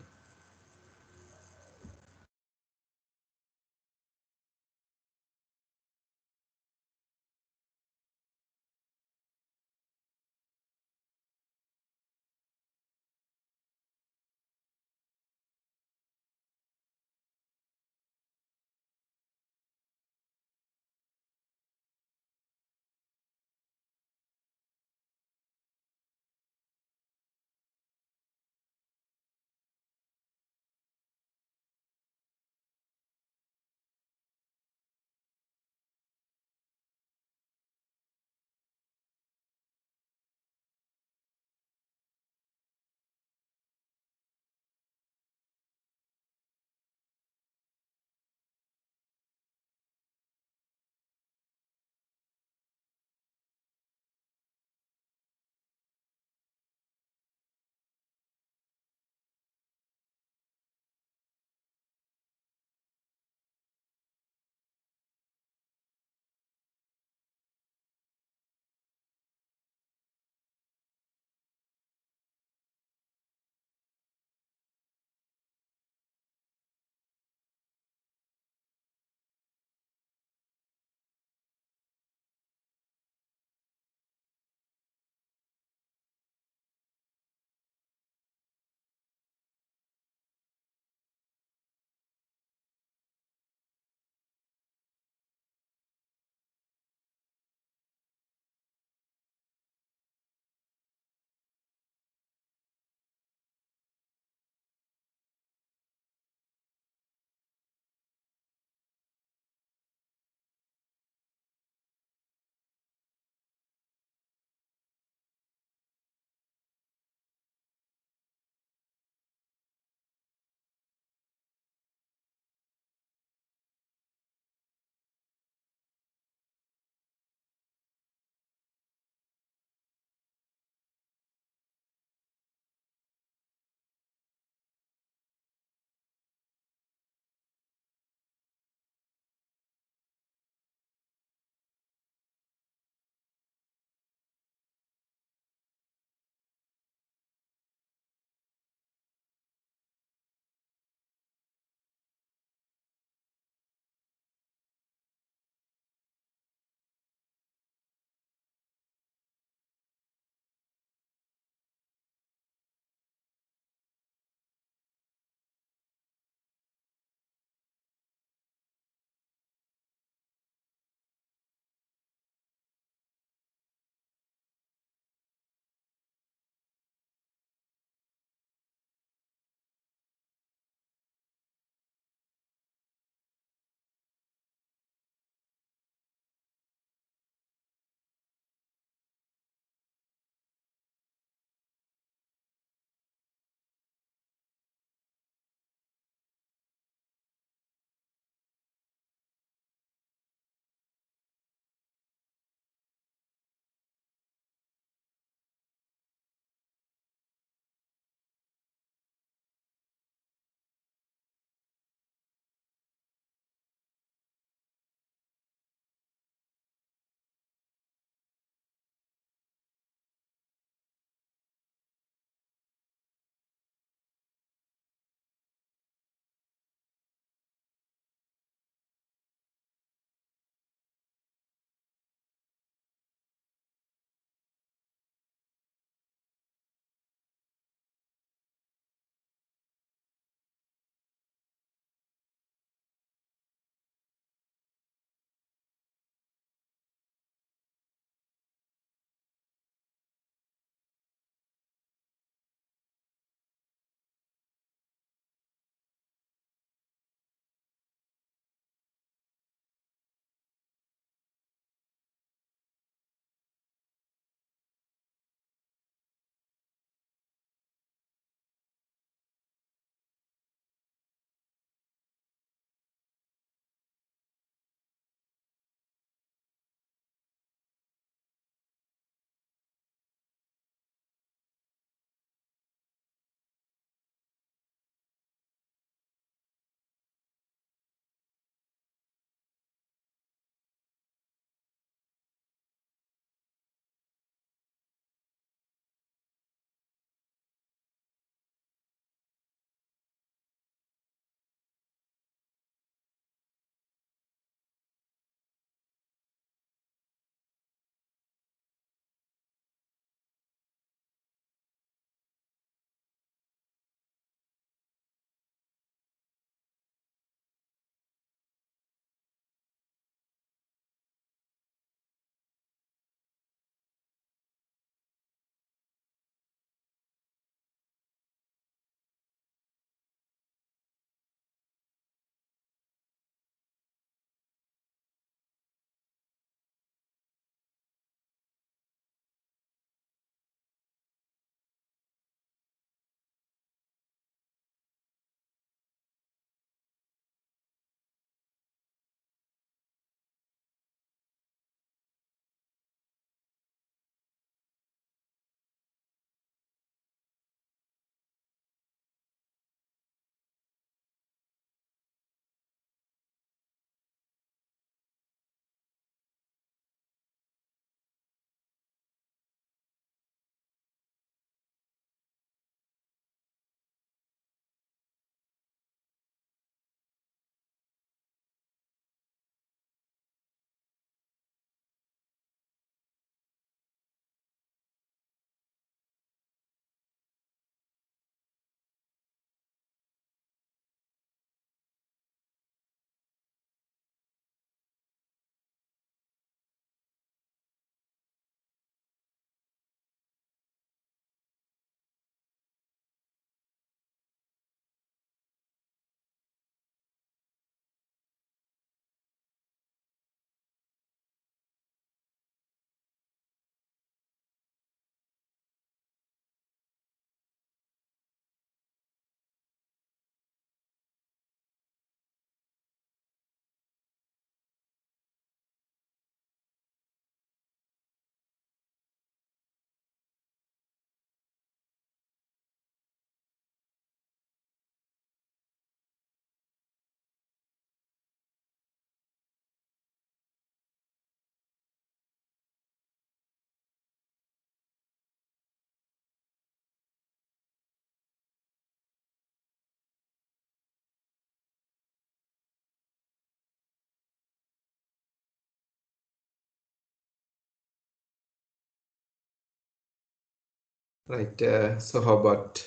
Right. So how about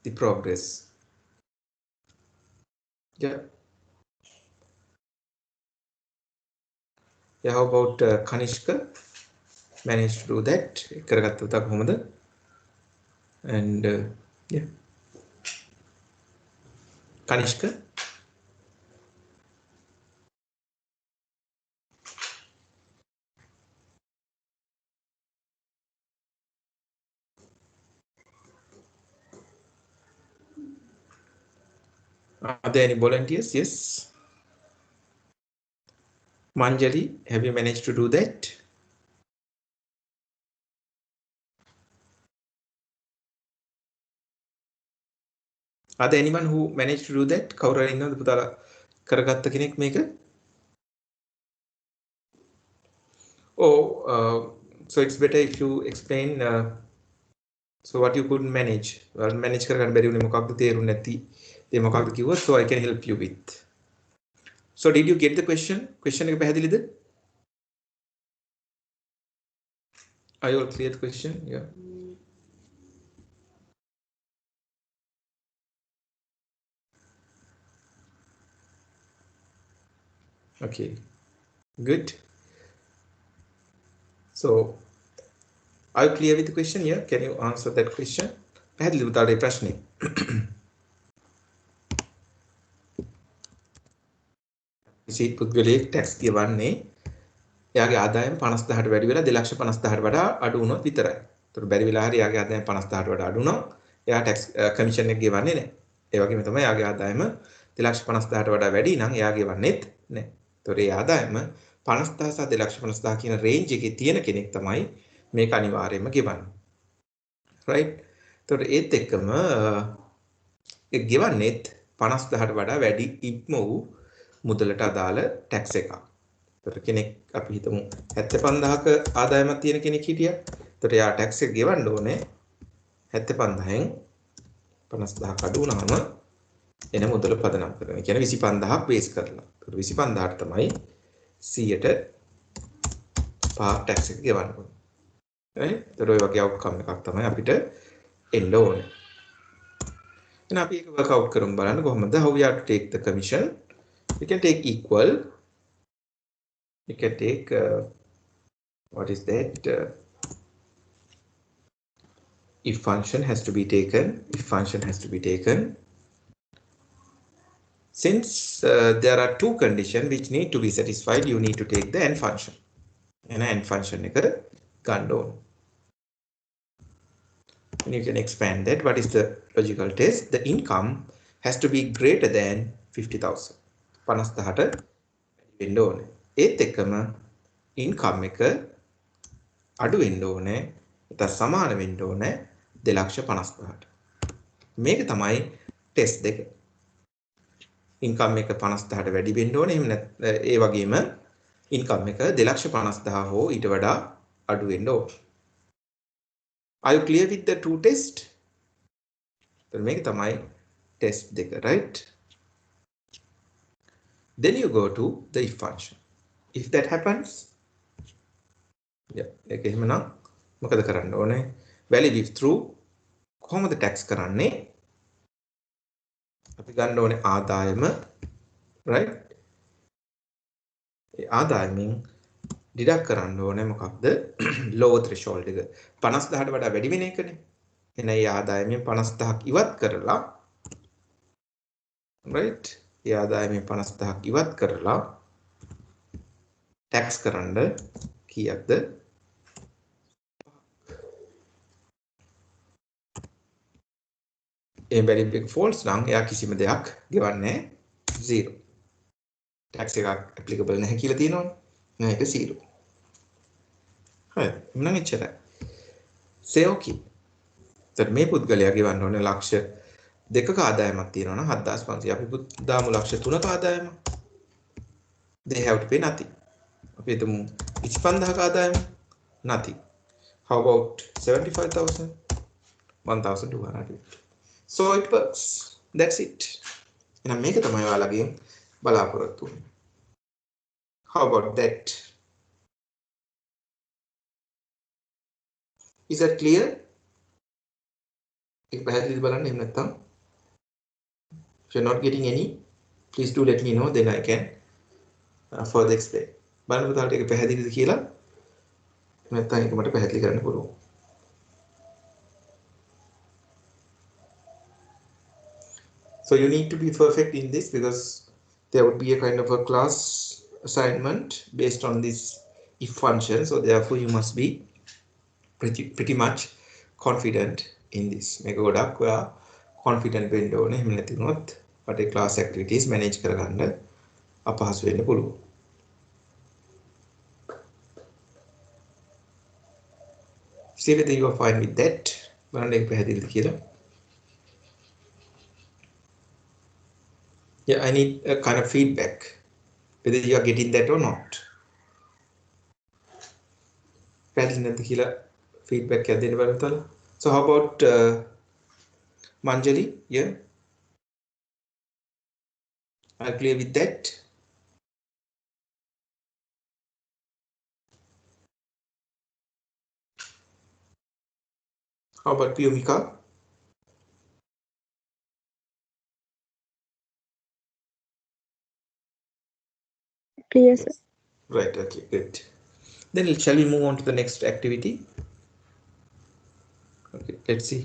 the progress? Yeah. Yeah. How about Kanishka? Managed to do that? කරගත්තා කොහොමද? And yeah. Kanishka. Are there any volunteers? Yes. Manjali, have you managed to do that? Are there anyone who managed to do that? කවුරු හරි ඉන්නවද පුතාලා කරගත්ත කෙනෙක් මේක? Oh, so it's better if you explain so what you couldn't manage. Well, manage කරගන්න බැරි වුණේ මොකක්ද තේරුන්නේ නැති. ඒ මොකක්ද කිව්වොත් so I can help you with. So did you get the question? Question එක පැහැදිලිද? Are you all clear the question? Yeah. Okay. Good. So are you clear with the question? Yeah. Can you answer that question? පැහැදිලිද පුතාට ඒ ප්‍රශ්නේ? විශේෂ පුද්ගලයෙක් tax ගෙවන්නේ එයාගේ ආදායම 50000ට වැඩි වෙලා 250000ට වඩා අඩු වුණොත් විතරයි. ඒතර බැරි වෙලා හරි එයාගේ ආදායම 50000ට වඩා අඩු වුණොත් එයා ටැක්ස් කමිෂන් එක ගෙවන්නේ නැහැ. ඒ වගේම තමයි එයාගේ ආදායම 250000ට වඩා වැඩි නම් එයා ගෙවන්නේත් නැහැ. ඒතර ඒ ආදායම 50000 සහ 250000 කියන රේන්ජ් එකේ තියෙන කෙනෙක් තමයි මේක අනිවාර්යයෙන්ම ගෙවන්නේ. right? ඒතර ඒත් එක්කම ඒ ගෙවන්නේත් 50000ට වඩා වැඩි ඉක්ම වූ මුදලට අදාළ ටැක්ස් එකක්. ඒතර කෙනෙක් අපි හිතමු 75000ක ආදායමක් තියෙන කෙනෙක් හිටියා. ඒතර එයා ටැක්ස් එක ගෙවන්න ඕනේ 75000න් 50000ක් අඩු වුණාම එන මුදල පදනම් කරගෙන. ඒ කියන්නේ 25000ක් බේස් කරලා. ඒතර 25000ට තමයි 100ට ටැක්ස් එක ගෙවන්න ඕනේ. right? ඒතර ඔය වගේ අවුට්කම් එකක් තමයි අපිට එන්න ඕනේ. එහෙනම් අපි ඒක work out කරමු බලන්න කොහොමද how we have to take the commission. We can take equal. You can take what is that? If function has to be taken. If function has to be taken. Since there are two conditions which need to be satisfied, you need to take the AND function. And AND function එක ගන්න ඕන. And you can expand that. What is the logical test? The income has to be greater than 50,000. 50,000ට වෙන්න ඕනේ. ඒත් එක්කම income එක අඩු වෙන්න ඕනේ. නැත්නම් සමාන වෙන්න ඕනේ 2,50,000ට. මේක තමයි ටෙස්ට් දෙක. income එක 50,000ට වැඩි වෙන්න ඕනේ. එහෙම නැත්නම් ඒ වගේම income එක 2,50,000 හෝ ඊට වඩා අඩු වෙන්න ඕනේ. Are you clear with the two test? then මේක තමයි test දෙක, right? Then you go to the if function. If that happens, yeah, ඒක එහෙමනම් මොකද කරන්න ඕනේ? valid if true කොහොමද tax කරන්නේ? අපි ගන්න ඕනේ ආදායම, right? ඒ ආදායමෙන් ඩිඩක්ට් කරන්න ඕනේ මොකක්ද? lower threshold එක 50000ට වඩා වැඩි වෙන එකනේ. එහෙනම් ඒ ආදායමෙන් 50000ක් ඉවත් කරලා, right? ඒ ආදායමෙන් 50000ක් ඉවත් කරලා tax කරන්න කීයක්ද? ඒ value එක false නම් එයා කිසිම දෙයක් ගෙවන්නේ 0. tax එකක් applicable නැහැ කියලා තියෙනවනේ. නෑ ඒක 0. හරි. මම එච්චරයි. say okay. දැන් මේ පුද්ගලයා ගෙවන්න ඕනේ ලක්ෂ 2ක ආදායමක් තියෙනවා නම් 7500. අපි දාමු ලක්ෂ 3ක ආදායම. They have to pay nothing. අපි හිතමු 25000ක ආදායම nothing. How about 75,000? 1,200. So it works. That's it. එහෙනම් මේක තමයි ඔයාලගේ බලාපොරොත්තු වෙන්නේ. How about that? Is that clear? ඒක පැහැදිලිද බලන්න එහෙම නැත්නම් if you're not getting any please do let me know then I can further explain. බලන්න පුතාලට ඒක පැහැදිලිද කියලා නැත්නම් ඒක මට පැහැදිලි කරන්න පුළුවන්. So you need to be perfect in this because there would be a kind of a class assignment based on this if function. So therefore you must be pretty much confident in this. මේක ගොඩක් ඔයා confident වෙන්න ඕනේ. එහෙම නැති වුණොත් අපේ class activities manage කරගන්න අපහසු වෙන්න පුළුවන්. See whether you are fine with that. බලන්න ඒක පැහැදිලිද කියලා. Yeah, I need a kind of feedback whether you are getting that or not. Feedback at the end. So how about Manjali? Yeah, are you clear with that? How about Piyumika? Clear, sir. Right, okay, good. Then shall we move on to the next activity? Okay, let's see.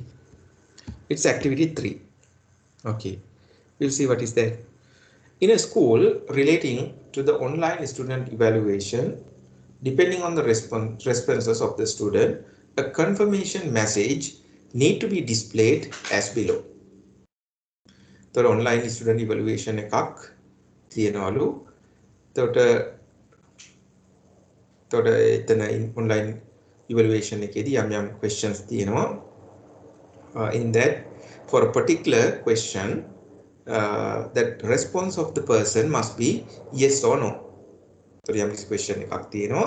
It's activity 3. Okay, we'll see what is there. In a school relating to the online student evaluation, depending on the responses of the student, a confirmation message need to be displayed as below. The online student evaluation එකක් තියනවලු. තොට එතන online evaluation එකේදී යම් questions තියෙනවා. In that, for a particular question, that response of the person must be yes or no. So යම් question එකක් තියෙනවා.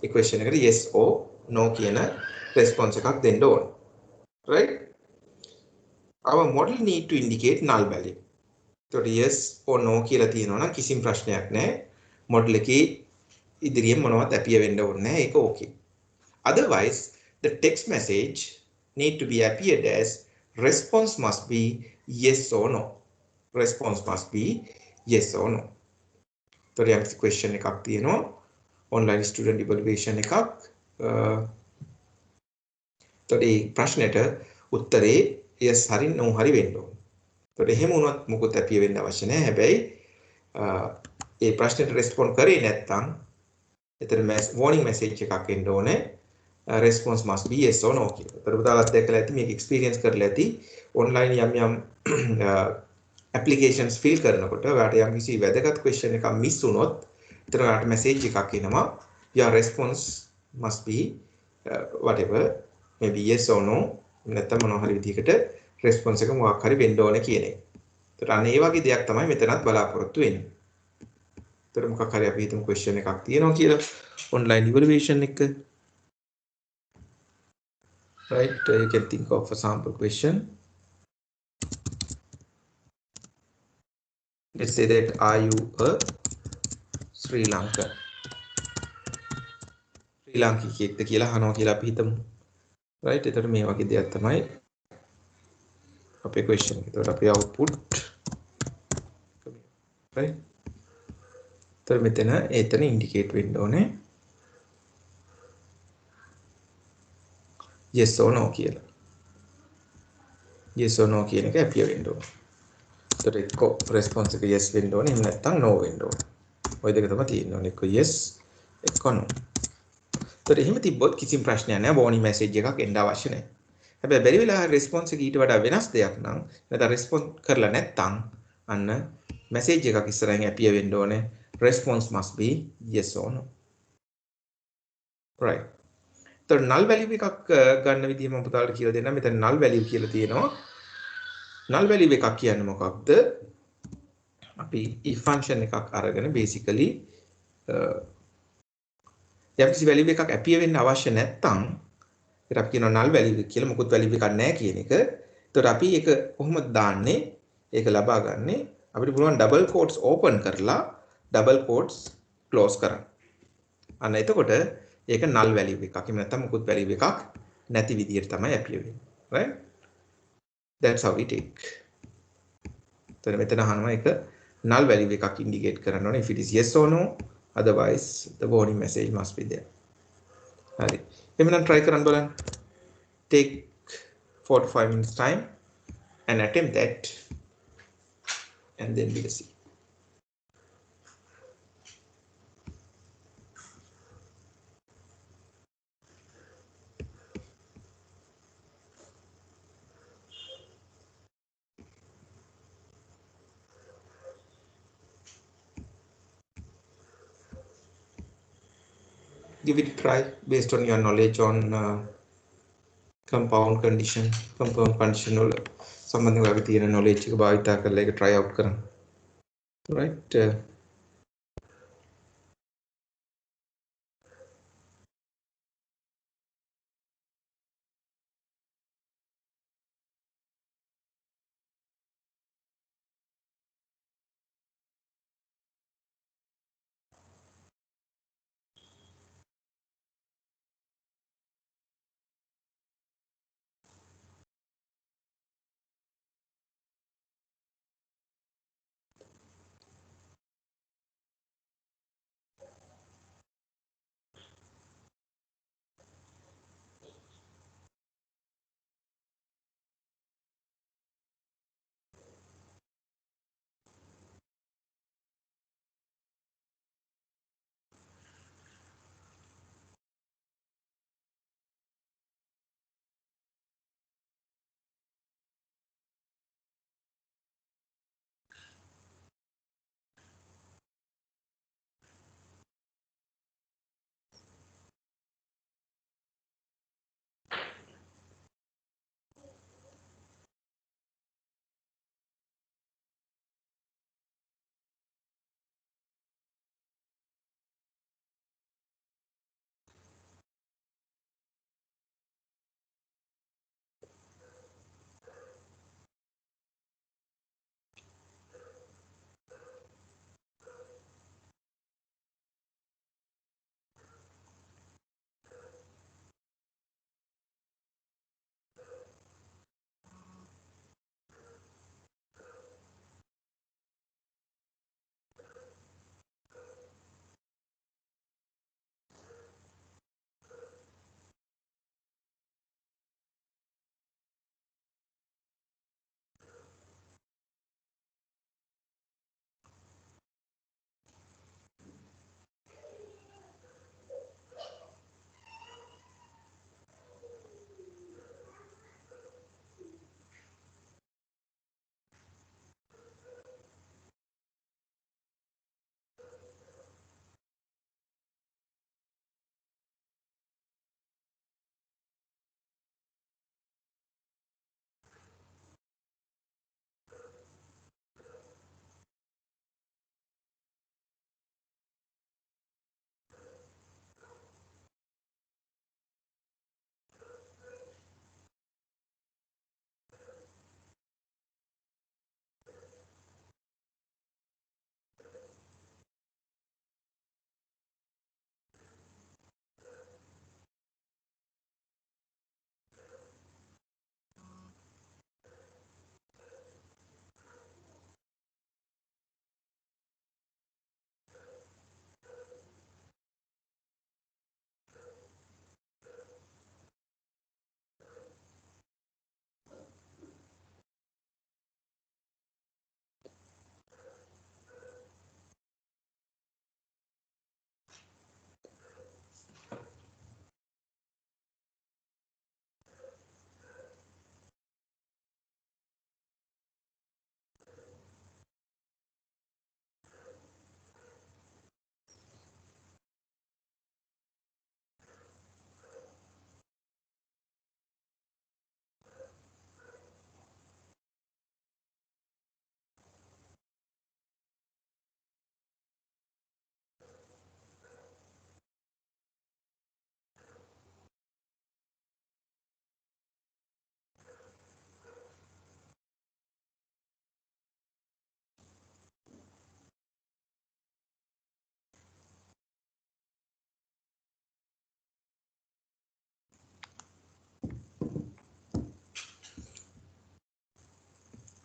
ඒ question එකට yes or no කියන response එකක් දෙන්න ඕන. Right? Our model need to indicate null value. So yes or no කියලා තියෙනවා නම් කිසිම ප්‍රශ්නයක් නැහැ. model එකේ ඉදිරියෙන් මොනවත් appear වෙන්න ඕනේ නැහැ. ඒක okay. Otherwise, the text message need to be appeared as response must be yes or no. Response must be yes or no. So the question එකක් තියෙනවා online student evaluation එකක්. So the ප්‍රශ්නෙට උත්තරේ yes හරි no හරි වෙන්න ඕනේ. So එහෙම වුණොත් මොකද appear වෙන්න අවශ්‍ය නැහැ. හැබැයි ඒ ප්‍රශ්නෙට respond කරේ නැත්නම් එතන warning message එකක් එන්න ඕනේ. Response must be yes or no කියලා. ඒතර පුතාලත් දැකලා ඇති මේක experience කරලා ඇති online යම් applications fill කරනකොට ඔයාලට යම් කිසි වැදගත් question එකක් miss වුණොත් එතන ඔයාලට message එකක් එනවා your response must be whatever maybe yes or no නැත්නම් මොනවා හරි විදිහකට response එක මොකක් හරි වෙන්න ඕනේ කියන එක. ඒතර අන්න ඒ වගේ දෙයක් තමයි මෙතනත් බලාපොරොත්තු වෙන්නේ. ඒතර මොකක් හරි අපි හිතමු question එකක් තියෙනවා කියලා online evaluation එක. Right, you can think of a sample question. Let's say that are you a Sri Lankan? Sri Lankan කියක්ද කියලා අහනවා කියලා අපි හිතමු. Right, එතකොට මේ වගේ දෙයක් තමයි අපේ question එක. එතකොට අපේ output right. එතකොට මෙතන indicate වෙන්න ඕනේ yes or no කියලා. yes or no කියන එක appear වෙන්න ඕනේ. එතකොට එක්ක response එක yes වෙන්න ඕනේ එහෙම නැත්නම් no වෙන්න ඕනේ. ඔය දෙක තමයි තියෙන්නේ. එක්ක yes එක්ක no. එතකොට එහෙම තිබ්බොත් කිසිම ප්‍රශ්නයක් නැහැ. warning message එකක් එන්න අවශ්‍ය නැහැ. හැබැයි බැරි වෙලා response එක ඊට වඩා වෙනස් දෙයක් නම් නැත්නම් respond කරලා නැත්නම් අන්න message එකක් ඉස්සරහින් appear වෙන්න ඕනේ. response must be yes or no. right. So null value එකක් ගන්න විදිහ මම පුතාලට කියලා දෙන්නම්. මෙතන null value කියලා තියෙනවා. null value එකක් කියන්නේ මොකක්ද? අපි if function එකක් අරගෙන basically යම්කිසි value එකක් appear වෙන්න අවශ්‍ය නැත්නම් ඒකට අපි කියනවා null value කියලා. මොකුත් value එකක් නැහැ කියන එක. ඒතකොට අපි ඒක කොහොමද දාන්නේ? ඒක ලබා ගන්නේ අපිට පුළුවන් double quotes open කරලා double quotes close කරන්න. අන්න එතකොට ඒක null value එකක්. එහෙම නැත්නම් මොකුත් value එකක් නැති විදිහට තමයි appear වෙන්නේ. right? That's how we take. එතන මෙතන අහනවා එක null value එකක් indicate කරන්න ඕනේ if it is yes or no, otherwise the warning message must be there. හරි. එහෙනම් try කරන්න බලන්න. Take 4 to 5 minutes time and attempt that, and then we'll see. Give it a try based on your knowledge on compound condition වල සම්බන්ධව ඔයාලගේ තියෙන knowledge එක භාවිතා කරලා ඒක try out කරන්න. Right.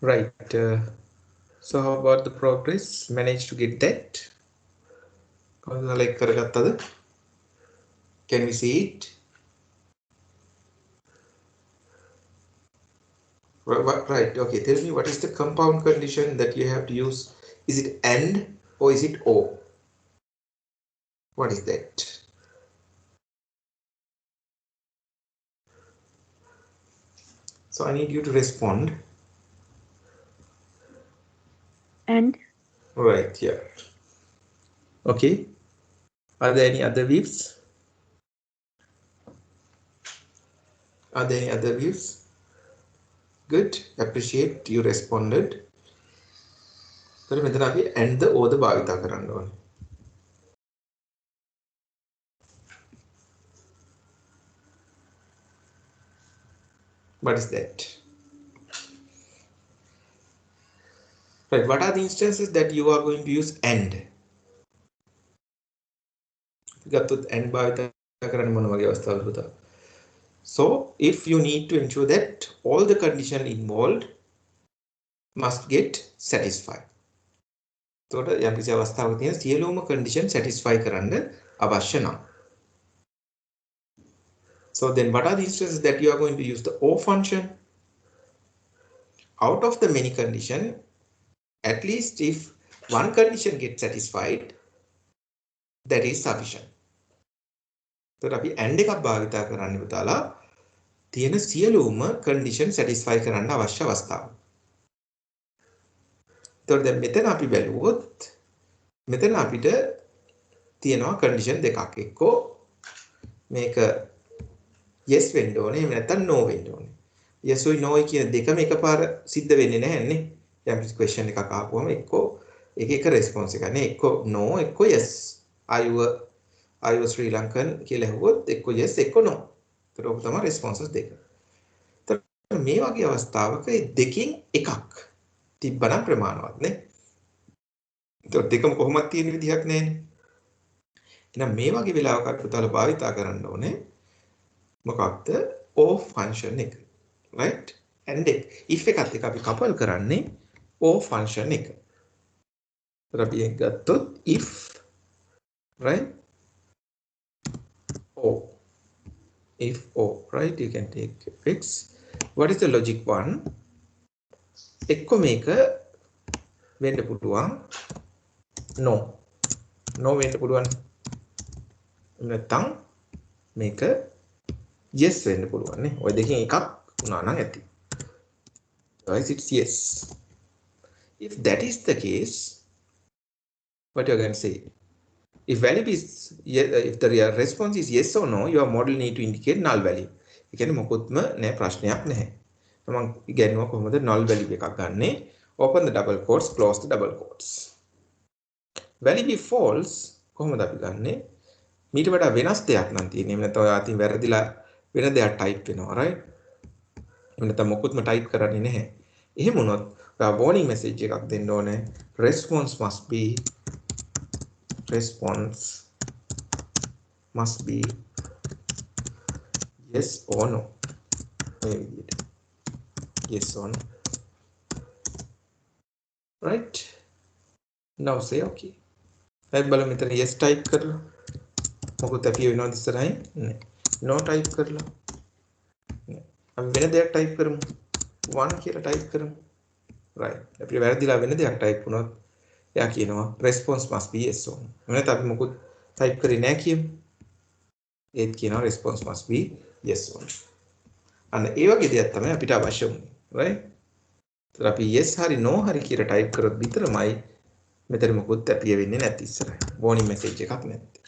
Right. So how about the progress? Managed to get that? Can we see it? Right. Okay. Tell me, what is the compound condition that you have to use? Is it AND or is it OR? What is that? So I need you to respond. And Right. Yeah. Okay. Are there any other views? Are there any other views? Good. Appreciate you responded. එතකොට මෙතන අපි and the or the භාවිතා කරන්න ඕනේ. What is that? Right. What are the instances that you are going to use and? ගත්තොත් and භාවිතා කරන්න මොන වගේ අවස්ථාවලද පුතා? So if you need to ensure that all the condition involved must get satisfied. එතකොට යම් කිසි අවස්ථාවක තියෙන සියලුම condition satisfy කරන්න අවශ්‍ය නම්. So then what are the instances that you are going to use the or function? Out of the many condition, at least if one condition gets satisfied, that is sufficient. එතකොට අපි and එකක් භාවිතා කරන්න පුතාලා තියෙන සියලුම condition satisfy කරන්න අවශ්‍ය අවස්ථාව. එතකොට දැන් මෙතන අපි බැලුවොත් මෙතන අපිට තියෙනවා condition දෙකක්. එක්කෝ මේක yes වෙන්න ඕනේ, එහෙම නැත්නම් no වෙන්න ඕනේ. yes or no කියන දෙකම එකපාර සිද්ධ වෙන්නේ නැහැනේ. යම් question එකක් ආපුවම එක්කෝ එක එක response එකක් නේ. එක්කෝ no, එක්කෝ yes. Are you Sri Lankan කියලා ඇහුවොත් එක්කෝ yes එක්කෝ no. ඒතර ඔක තමයි responses දෙක. ඒතර මේ වගේ අවස්ථාවක මේ දෙකෙන් එකක් තිබ්බනම් ප්‍රමාණවත් නේ. ඒතර දෙකම කොහොමද තියෙන විදිහක් නැහැනේ. එහෙනම් මේ වගේ වෙලාවක අපි පුතාලා භාවිතා කරන්න ඕනේ මොකක්ද? or function එක. right? and if එකත් එක අපි couple කරන්නේ or function එක. ඒතර අපි එක ගත්තොත් if right or if or right, you can take x. What is the logic one? එක්ක මේක වෙන්න පුළුවන් no වෙන්න පුළුවන් නැත්නම් මේක yes වෙන්න පුළුවන් නේ. ඔය දෙකෙන් එකක් වුණා නම් ඇති. Guys, it's yes. If that is the case, what you are going to say? If value is yes, if the response is yes or no, your model need to indicate null value. ඒ කියන්නේ මොකොත්ම නෑ, ප්‍රශ්නයක් නැහැ. මම ඉගෙනුවා කොහොමද null value එකක් ගන්නෙ. Open the double quotes, close the double quotes. Value be false කොහොමද අපි ගන්නෙ? මීට වඩා වෙනස් දෙයක් නම් තියෙන්නේ. එහෙම නැත්නම් ඔයා අතින් වැරදිලා වෙන දෙයක් ටයිප් වෙනවා, right? එහෙම නැත්නම් මොකොත්ම ටයිප් කරන්නේ නැහැ. එහෙම වුණොත් ඔයා warning message එකක් දෙන්න ඕනේ. Response must be yes or no. මේ විදිහට. Yes or no. Right? Now say okay. දැන් බලමු මෙතන yes type කරලා. මොකද අපි වෙනවද ඉස්සරහින්? නෑ. no type කරලා. නෑ. අපි වෙන දෙයක් type කරමු. 1 කියලා type කරමු. right. අපි වැරදිලා වෙන දෙයක් type වුණොත් එයා කියනවා response must be yes or no. එහෙනම් අපි මොකද type කරේ නෑ කියමු. ඒත් කියනවා response must be yes or no. අන්න ඒ වගේ දෙයක් තමයි අපිට අවශ්‍ය වුනේ. right? ඒතර අපි yes හරි no හරි කියලා type කරොත් විතරමයි මෙතන මොකොත් ඇපිය වෙන්නේ නැති ඉස්සරහ. warning message එකක් නැති.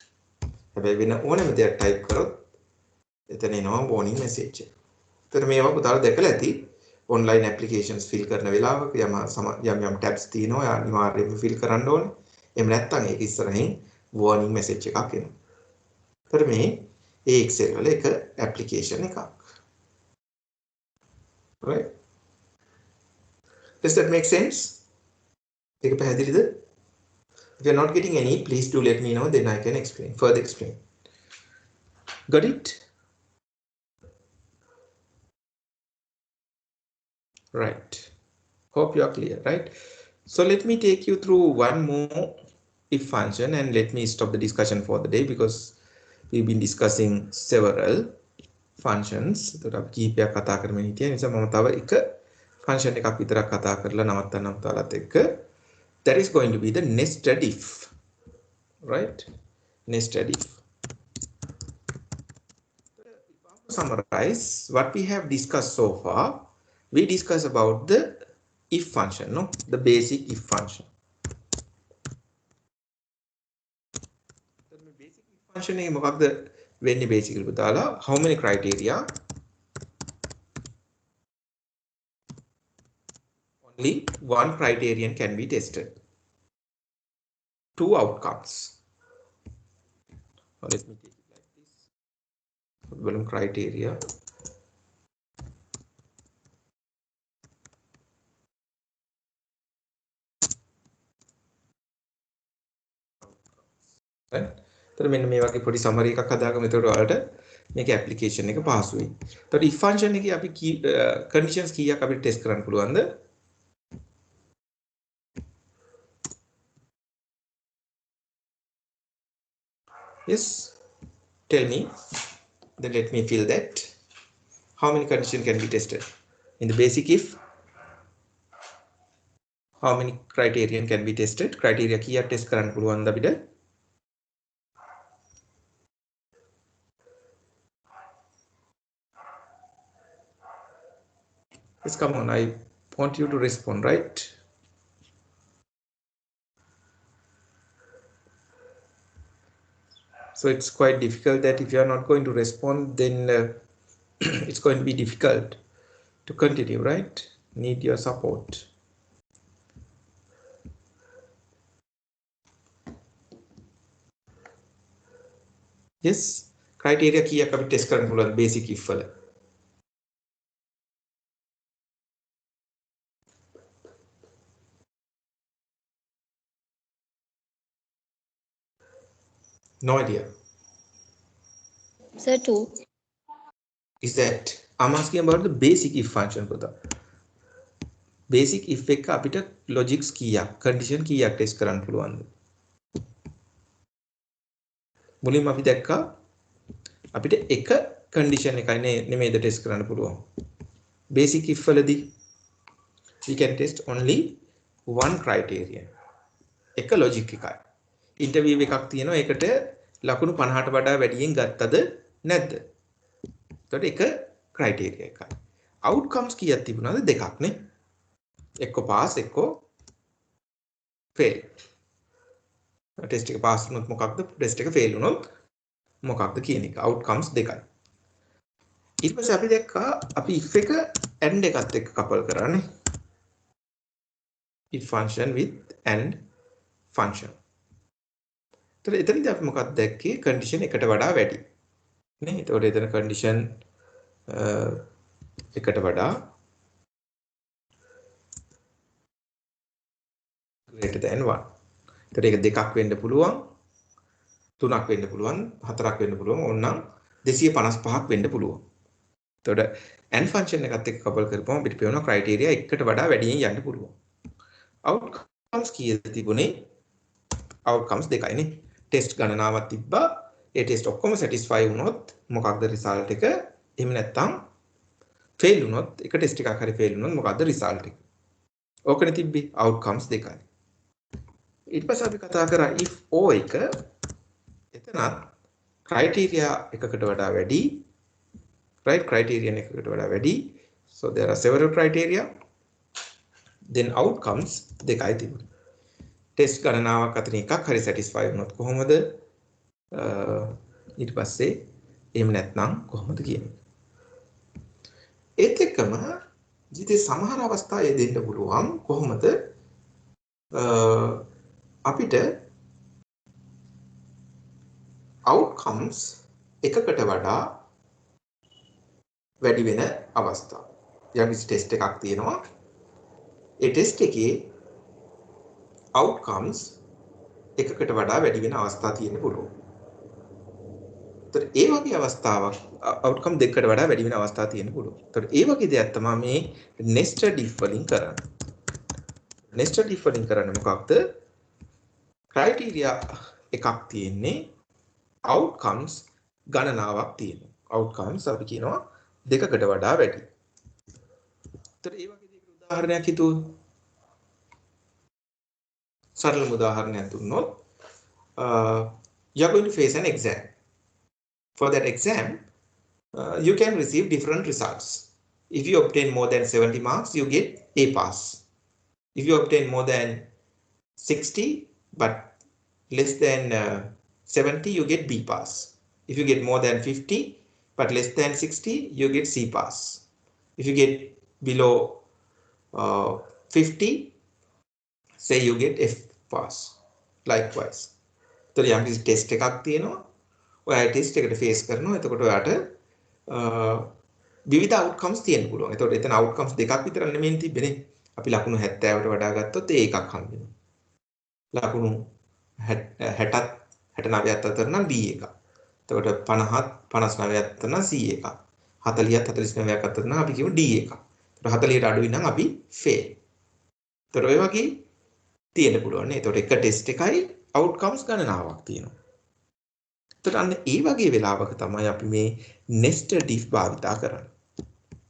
හැබැයි වෙන ඕනෑම දෙයක් type කරොත් එතන එනවා warning message එක. ඒතර මේවා පුතාලා දැකලා ඇති. online applications fill කරන වෙලාවක යම් tabs තියෙනවා. ඒ අනිවාර්යයෙන්ම fill කරන්න ඕනේ. එහෙම නැත්නම් ඒක ඉස්සරහින් warning message එකක් එනවා. ඒතර මේ Excel වල එක application එකක්. right? Does that make sense? ඒක පැහැදිලිද? If you're not getting any, please do let me know, then I can further explain. Got it? Right. Hope you are clear, right? So let me take you through one more if function and let me stop the discussion for the day because we've been discussing several functions. Function that is going to be the nested if, right? Nested if. To summarize what we have discussed so far, we discussed about the if function, no? The basic if function. The basic if function is when basically how many criteria? Only one criterion can be tested. Two outcomes. Now let me take it like this. Volume criteria. Right? So මෙන්න මේ වගේ පොඩි summary එකක් හදාගමු. එතකොට ඔයාලට මේක application එක පහසු වෙයි. එතකොට if function එකේ අපි conditions කීයක් අපිට test කරන්න පුළුවන්ද? Yes, tell me. Then let me fill that. How many conditions can be tested? In the basic if, how many criterion can be tested? Criteria කීයක් test කරන්න පුළුවන්ද අපිට? Yes, come on, I want you to respond, right? So it's quite difficult that if you are not going to respond, then it's going to be difficult to continue, right? Need your support. Yes, criteria කීයක් අපි test කරන්න පුළුවන් basic if වල? No idea. Sir, 2. Is that I'm asking about the basic if function පුතා. Basic if එක අපිට logics කීයක් condition කීයක් test කරන්න පුළුවන්ද? මුලින්ම අපි දැක්කා අපිට එක condition එකයි නෙමෙයිද test කරන්න පුළුවන්. Basic if වලදී we can test only one criterion. එක logic එකයි. Interview එකක් තියෙනවා ඒකට ලකුණු 50ට වඩා වැඩියෙන් ගත්තද නැද්ද? එතකොට එක criteria එකයි. Outcomes කීයක් තිබුණාද? දෙකක් නේ. එක්ක pass එක්ක fail. ටෙස්ට් එක pass වුණොත් මොකක්ද? ටෙස්ට් එක fail වුණොත් මොකක්ද කියන එක. Outcomes දෙකයි. ඊට පස්සේ අපි දැක්කා අපි if එක and එකත් එක්ක couple කරානේ. If function with and function. එතකොට එතනදී අපි මොකක්ද දැක්කේ? condition එකට වඩා වැඩි. නේ? එතකොට එතන condition එකට වඩා greater than 1. එතකොට ඒක දෙකක් වෙන්න පුළුවන්, තුනක් වෙන්න පුළුවන්, හතරක් වෙන්න පුළුවන්, ඕනනම් 255ක් වෙන්න පුළුවන්. එතකොට and function එකත් එක්ක couple කරපුවම අපිට පේනවා criteria එකකට වඩා වැඩියෙන් යන්න පුළුවන්. outcomes කීයද තිබුණේ? outcomes දෙකයිනේ. test ගණනාවක් තිබ්බා. ඒ test ඔක්කොම satisfy වුණොත් මොකක්ද result එක? එහෙම නැත්නම් fail වුණොත් එක test එකක් හරි fail වුණොත් මොකක්ද result එක? ඕකනේ තිබ්බේ outcomes දෙකයි. ඊට පස්සේ අපි කතා කරා if o එක එතනත් criteria එකකට වඩා වැඩි, right? criterion එකකට වඩා වැඩි. So there are several criteria. Then outcomes දෙකයි තිබුණේ. test ගණනාවක් අතරින් එකක් හරි satisfy වුණොත් කොහොමද? ඊට පස්සේ එහෙම නැත්නම් කොහොමද කියන්නේ? ඒත් එක්කම ජීවිතේ සමහර අවස්ථා ඒ දෙන්න පුළුවන් කොහොමද අපිට outcomes එකකට වඩා වැඩි වෙන අවස්ථා. යම්කිසි ටෙස්ට් එකක් තියෙනවා. ඒ ටෙස්ට් එකේ outcomes එකකට වඩා වැඩි වෙන අවස්ථා තියෙන්න පුළුවන්. ඒතර ඒ වගේ අවස්ථාවක් outcome දෙකකට වඩා වැඩි වෙන අවස්ථා තියෙන්න පුළුවන්. ඒතර ඒ වගේ දෙයක් තමයි මේ nested if වලින් කරන්නේ. nested if වලින් කරන්නේ මොකක්ද? criteria එකක් තියෙන්නේ outcomes ගණනාවක් තියෙනවා. outcomes අපි කියනවා දෙකකට වඩා වැඩි. ඒතර ඒ වගේ දෙයකට උදාහරණයක් හිතුවොත් සරලම උදාහරණයක් දුන්නොත් you are going to face an exam. For that exam you can receive different results. If you obtain more than 70 marks, you get A pass. If you obtain more than 60 but less than 70, you get B pass. If you get more than 50 but less than 60, you get C pass. If you get below 50, say you get F pass. Likewise. So යම් කිසි test එකක් තියෙනවා. ඔයා test එකට face කරනවා. එතකොට ඔයාට විවිධ outcomes තියෙන්න පුළුවන්. එතකොට එතන outcomes දෙකක් විතර නෙමෙයි තිබෙන්නේ. අපි ලකුණු 70ට වඩා ගත්තොත් ඒ එකක් හම්බ වෙනවා. ලකුණු 60ත් 69ත් අතර නම් B එකක්. එතකොට 50ත් 59ත් අතර නම් C එකක්. 40ත් 49ක් අතර නම් අපි කියමු D එකක්. එතකොට 40ට අඩුයි නම් අපි fail. එතකොට ඔය වගේ තියෙන්න පුළුවන් නේ. එතකොට එක ටෙස්ට් එකයි outcomes ගණනාවක් තියෙනවා. එතකොට අන්න ඒ වගේ වෙලාවක තමයි අපි මේ nested if භාවිතා කරන්නේ.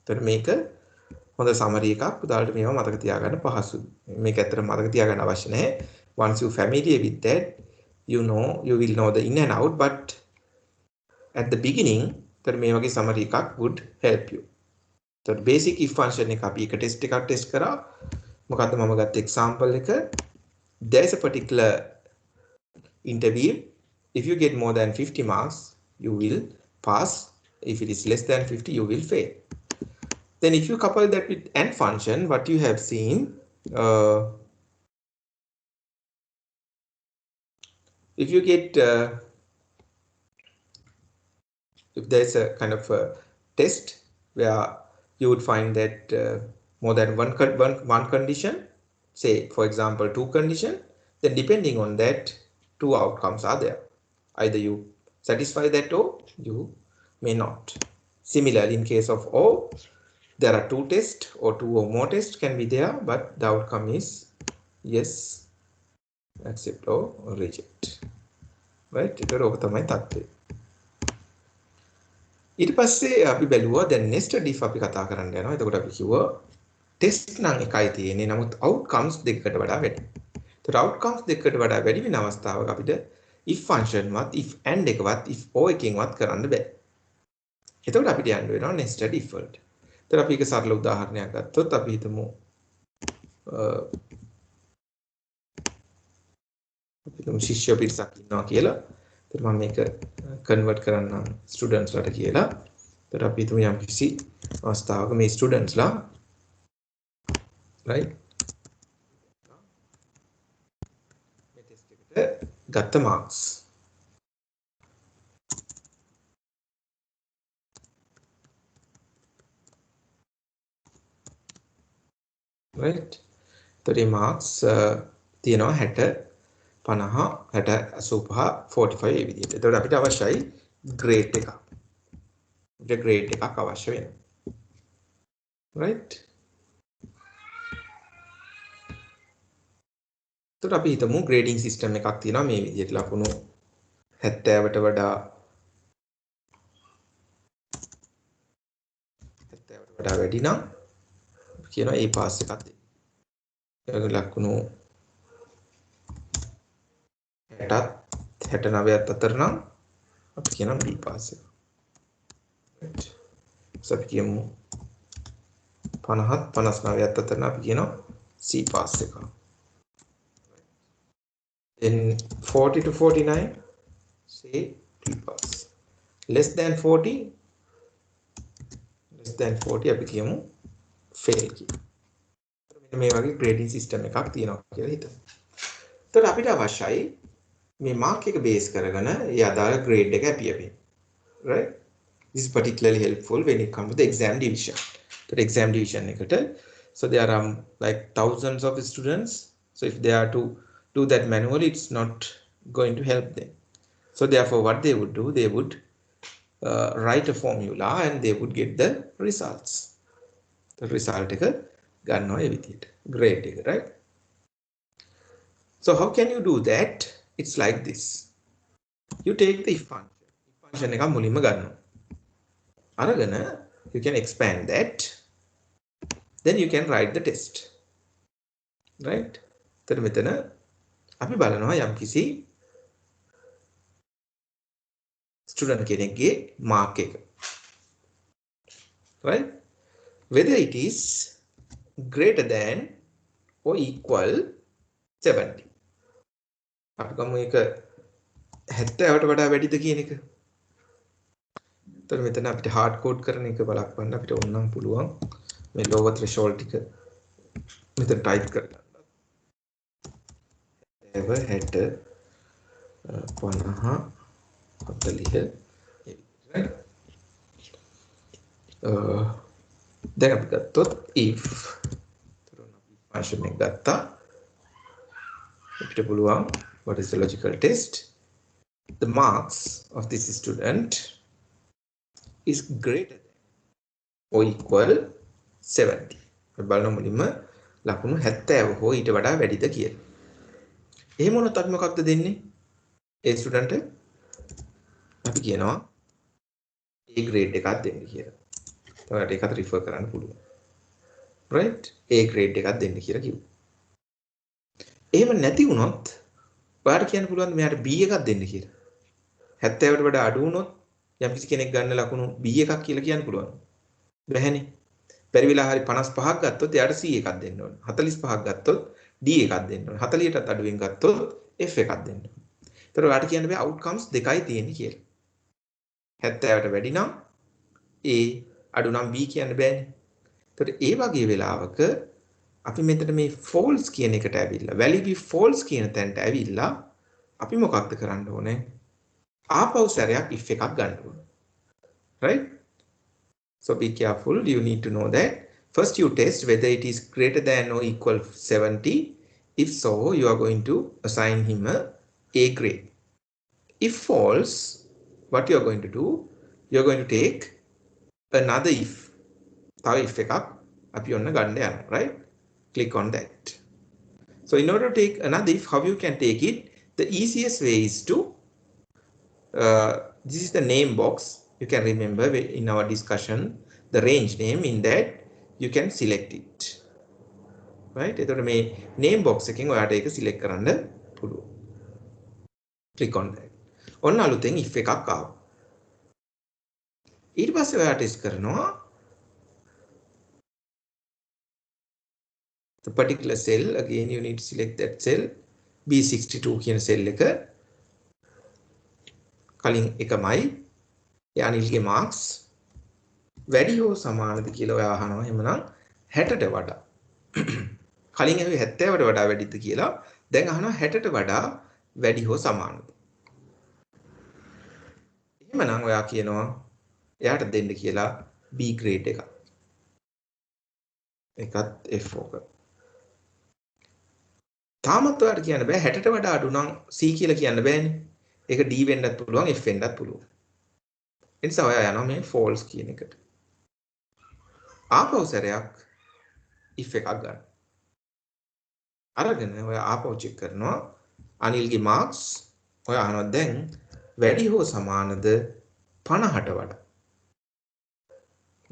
එතකොට මේක හොඳ සමරි එකක්. උදාහරණට මේවා මතක තියාගන්න පහසුයි. මේක ඇත්තට මතක තියාගන්න අවශ්‍ය නැහැ. Once you familiar with that, you will know the in and out, but at the beginning, එතකොට මේ වගේ සමරි එකක් would help you. එතකොට basic if function එක අපි එක ටෙස්ට් එකක් ටෙස්ට් කරා. මොකද්ද මම ගත්ත example එක? There is a particular interview. If you get more than 50 marks, you will pass. If it is less than 50, you will fail. Then if you couple that with AND function, what you have seen, if you get, if there's a kind of a test where you would find that more than one condition, say for example 2 condition, then depending on that, 2 outcomes are there. Either you satisfy that or you may not. Similarly, in case of O, there are 2 tests or 2 or more tests can be there, but the outcome is yes, accept or reject. Right? ඒක රෝග තමයි තත්ත්වය. ඊට පස්සේ අපි බැලුවා දැන් nested if අපි කතා කරන්න යනවා. එතකොට අපි කිව්වා test නම් එකයි තියෙන්නේ. නමුත් outcomes දෙකකට වඩා වැඩි. ඒතර outcomes දෙකකට වඩා වැඩි වෙන අවස්ථාවක අපිට if function වත් if and එකවත් if or එකකින්වත් කරන්න බෑ. එතකොට අපිට යන්න වෙනවා nested if වලට. එතකොට අපි එක සරල උදාහරණයක් ගත්තොත් අපි හිතමු ශිෂ්‍ය පිරිසක් ඉන්නවා කියලා. එතකොට මම මේක කන්වර්ට් කරන්නම් ස්ටුඩන්ට්ස් ලට කියලා. එතකොට අපි හිතමු යම් කිසි අවස්ථාවක මේ ස්ටුඩන්ට්ස් ලා right මේ ටෙස්ට් එකට ගත්ත marks right. එතකොට මේ marks තියෙනවා 60 50 60 85 45 ඒ විදිහට. එතකොට අපිට අවශ්‍යයි grade එකක්. අපිට grade එකක් අවශ්‍ය වෙනවා. right. එතකොට අපි හිතමු grading system එකක් තියෙනවා මේ විදිහට ලකුණු 70ට වඩා වැඩි නම් කියනවා A pass එකක් දෙන්න. ඒක ලකුණු 60ත් 69ත් අතර නම් අපි කියනවා B pass එක. අපි කියමු 50ත් 59ත් අතර නම් අපි කියනවා C pass එක. Then 40 to 49, say D pass. Less than 40, අපි කියමු fail කියලා. මේ වගේ grading system එකක් තියෙනවා කියලා හිතමු. එතකොට අපිට අවශ්‍යයි මේ mark එක base කරගෙන ඒ අදාළ grade එක අපියවෙන්න. Right? This is particularly helpful when it comes to the exam division. The exam division එකට so there are like thousands of students. So if they are to do that manually, it's not going to help them. So therefore what they would do, they would write a formula and they would get the results. The result එක ගන්නවා ඒ විදිහට grade එක, right? So how can you do that? It's like this. You take the if function. If function එක මුලින්ම ගන්නවා. අරගෙන you can expand that. Then you can write the test. Right? එතන මෙතන අපි බලනවා යම්කිසි student කෙනෙක්ගේ mark එක. Right? Whether it is greater than or equal 70. අපි ගමු එක 70ට වඩා වැඩිද කියන එක. එතකොට මෙතන අපිට hard code කරන එක බලන්න අපිට ඕනනම් පුළුවන් මේ lower threshold ටික මෙතන type කරගන්න. ever had 50 40 right. දැන් අපි ගත්තොත් if function එක ගත්තා අපිට පුළුවන් what is the logical test? The marks of this student is greater than or equal 70. අපි බලමු මුලින්ම ලකුණු 70 හෝ ඊට වඩා වැඩිද කියලා. එහෙම වුණොත් අපි මොකක්ද දෙන්නේ? ඒ ස්ටුඩන්ට් අපි කියනවා A grade එකක් දෙන්න කියලා. ඔයාලට ඒකට රිෆර් කරන්න පුළුවන්. right? A grade එකක් දෙන්න කියලා කිව්වා. එහෙම නැති වුණොත් ඔයාලට කියන්න පුළුවන් මෙයාට B එකක් දෙන්න කියලා. 70ට වඩා අඩු වුණොත් යම්කිසි කෙනෙක් ගන්න ලකුණු B එකක් කියලා කියන්න පුළුවන්. බැහැනේ. බැරි වෙලා හරි 55ක් ගත්තොත් එයාට C එකක් දෙන්න ඕන. 45ක් ගත්තොත් D එකක් දෙන්න ඕන. 40ටත් අඩුවෙන් ගත්තොත් F එකක් දෙන්න ඕන. ඒතර ඔයාලට කියන්න බෑ outcomes දෙකයි තියෙන්නේ කියලා. 70ට වැඩි නම් A අඩු නම් B කියන්න බෑනේ. ඒතර ඒ වගේ වෙලාවක අපි මෙතන මේ false කියන එකට ඇවිල්ලා value be false කියන තැනට ඇවිල්ලා අපි මොකක්ද කරන්න ඕනේ? ආපහු සැරයක් if එකක් ගන්න ඕනේ. right? So be careful. You need to know that first you test whether it is greater than or equal 70. If so, you are going to assign him a grade. If false, what you are going to do? You are going to take another if. තව if එකක් අපි ඔන්න ගන්න යනවා, right? Click on that. So in order to take another if, how you can take it? The easiest way is to this is the name box. You can remember in our discussion the range name. In that you can select it, right? එතකොට මේ name box එකෙන් ඔයාට ඒක select කරන්න පුළුවන්. Click on that. ඔන්න අලුතෙන් if එකක් ආවා. ඊට පස්සේ ඔයා ටෙස්ට් කරනවා the particular cell. Again you need to select that cell B62 කියන cell එක කලින් එකමයි යනිල්ගේ marks වැඩි හෝ සමානද කියලා ඔයා අහනවා. එහෙමනම් 60ට වඩා කලින් ඇහුවේ 70ට වඩා වැඩිද කියලා. දැන් අහනවා 60ට වඩා වැඩි හෝ සමානද. එහෙමනම් ඔයා කියනවා එයාට දෙන්න කියලා B grade එකක්. ඒකත් F4ක. තාමත් ඔයාට කියන්න බෑ 60ට වඩා අඩු නම් C කියලා කියන්න බෑනේ. ඒක D වෙන්නත් පුළුවන් F වෙන්නත් පුළුවන්. ඒ නිසා ඔයා යනවා මේ false කියන එකට. ආපහු සැරයක් if එකක් ගන්න. අරගෙන ඔයා ආපහු චෙක් කරනවා අනිල්ගේ marks ඔයා අහනවා දැන් වැඩි හෝ සමානද 50ට වඩා.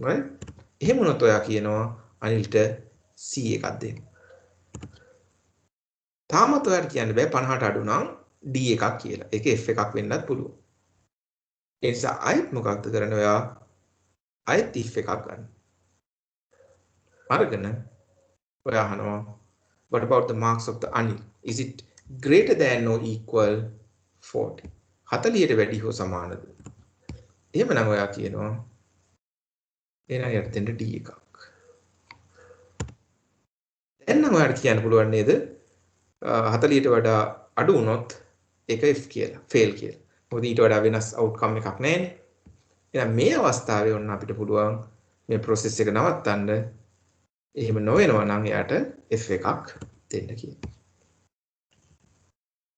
right? එහෙම වුණොත් ඔයා කියනවා අනිල්ට C එකක් දෙන්න. තාමත් ඔයාට කියන්න බෑ 50ට අඩු නම් D එකක් කියලා. ඒක F එකක් වෙන්නත් පුළුවන්. ඒ නිසා අයත් මොකක්ද කරන්නේ ඔයා අයත් if එකක් ගන්න. අරගෙන ඔයා අහනවා what about the marks of the Anil? Is it greater than or equal 40? 40ට වැඩි හෝ සමානද? එහෙමනම් ඔයා කියනවා එහෙනම් යට දෙන්න D එකක්. දැන් නම් ඔයාට කියන්න පුළුවන් නේද 40ට වඩා අඩු වුණොත් ඒක F කියලා, fail කියලා. මොකද ඊට වඩා වෙනස් outcome එකක් නැහැනේ. එහෙනම් මේ අවස්ථාවේ ඔන්න අපිට පුළුවන් මේ process එක නවත්තන්න. එහෙම නොවෙනවා නම් එයාට F එකක් දෙන්න කියලා.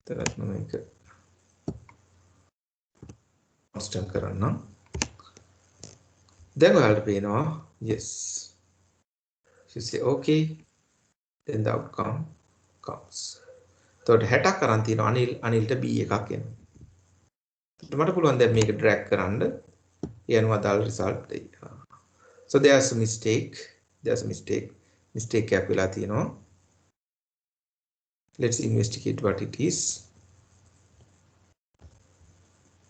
තරත් මම ඒක constant කරන්නම්. දැන් ඔයාලට පේනවා yes. If you say okay, then the outcome comes. එතකොට 60ක් අරන් තියෙනවා අනිල්ට B එකක් එනවා. මට පුළුවන් දැන් මේක drag කරන්න. ඒ අනුව අදාළ result එයි. So there's a mistake. Mistake එකක් වෙලා තියෙනවා. Let's investigate what it is.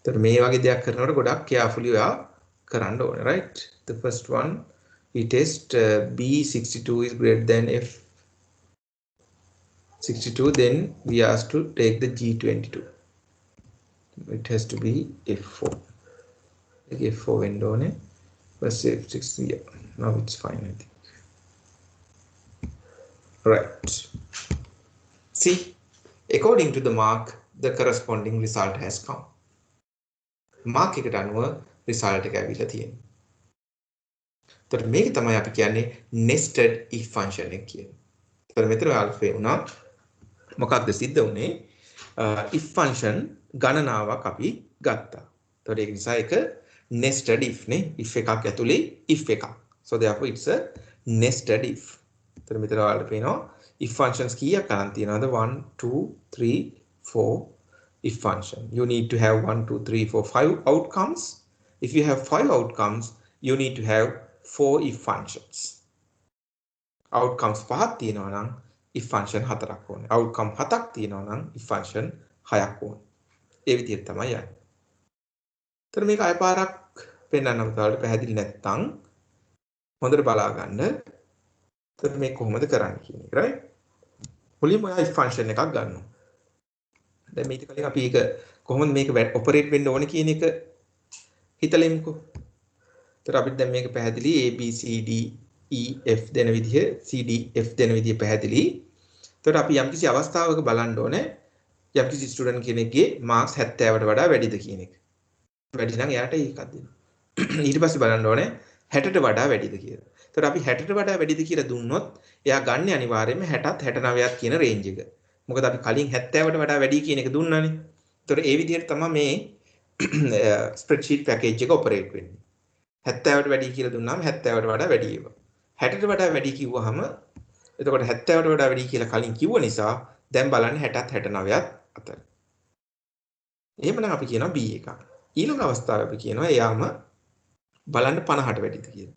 එතකොට මේ වගේ දෙයක් කරනකොට ගොඩක් carefully ඔයා කරන්න ඕනේ, right? The first one we test B62 is greater than F62, then we asked to take the G22. It has to be F4. Like F4 window on it. Let's say F6. Yeah, now it's fine, I think. Right. See, according to the mark, the corresponding result has come. Mark එකට අනුව result එක ඇවිල්ලා තියෙනවා. එතකොට මේක තමයි අපි කියන්නේ nested if function එක කියන්නේ. එතකොට මෙතන alpha වුණා. මොකක්ද සිද්ධ වුනේ? if function ගණනාවක් අපි ගත්තා. එතකොට ඒක නිසා ඒක nested if නේ. if එකක් ඇතුලේ if එකක්. So therefore it's a nested if. එතකොට මෙතන ඔයාලට පේනවා if functions කීයක් අරන් තියෙනවද? 1 2 3 4 if function. You need to have 1 2 3 4 5 outcomes. If you have 5 outcomes, you need to have 4 if functions. Outcomes 5ක් තියෙනවා නම් if function 4ක් ඕනේ. Outcome 7ක් තියෙනවා නම් if function 6ක් ඕනේ. ඒ විදිහට තමයි යන්නේ. ඒතර මේක අය පාරක් පෙන්වන්නම් ඔයාලට පැහැදිලි නැත්නම් හොඳට බලා ගන්න. ඒතර මේක කොහොමද කරන්නේ කියන එක, right? මුලින්ම ඔයා if function එකක් ගන්නවා. දැන් මේක කලින් අපි ඒක කොහොමද මේක ඔපරේට් වෙන්න ඕනේ කියන එක හිතලෙමුකෝ. ඒතර අපිට දැන් මේක පැහැදිලි A B C D E F දෙන විදිහ C D F දෙන විදිහ පැහැදිලි. ඒතර අපි යම්කිසි අවස්ථාවක බලන්න ඕනේ යම්කිසි ස්ටුඩන්ට් කෙනෙක්ගේ මාක්ස් 70ට වඩා වැඩිද කියන එක. වැඩි නම් එයාට ඒකක් දෙන්න. ඊට පස්සේ බලන්න ඕනේ 60ට වඩා වැඩිද කියලා. ඒතර අපි 60ට වඩා වැඩිද කියලා දුන්නොත් එයා ගන්න අනිවාර්යයෙන්ම 60ත් 69ත් කියන රේන්ජ් එක. මොකද අපි කලින් 70ට වඩා වැඩි කියන එක දුන්නානේ. ඒතර ඒ විදිහට තමයි මේ ස්ප්‍රෙඩ්ෂීට් පැකේජ් එක ඔපරේට් වෙන්නේ. 70ට වැඩි කියලා දුන්නාම 70ට වඩා වැඩි ඒවා. 60ට වඩා වැඩි කිව්වහම එතකොට 70ට වඩා වැඩි කියලා කලින් කිව්ව නිසා දැන් බලන්න 60ත් 69ත් අතර. එහෙමනම් අපි කියනවා B එක. ඊළඟ අවස්ථාවේ අපි කියනවා එයාම බලන්න 50ට වැඩිද කියලා.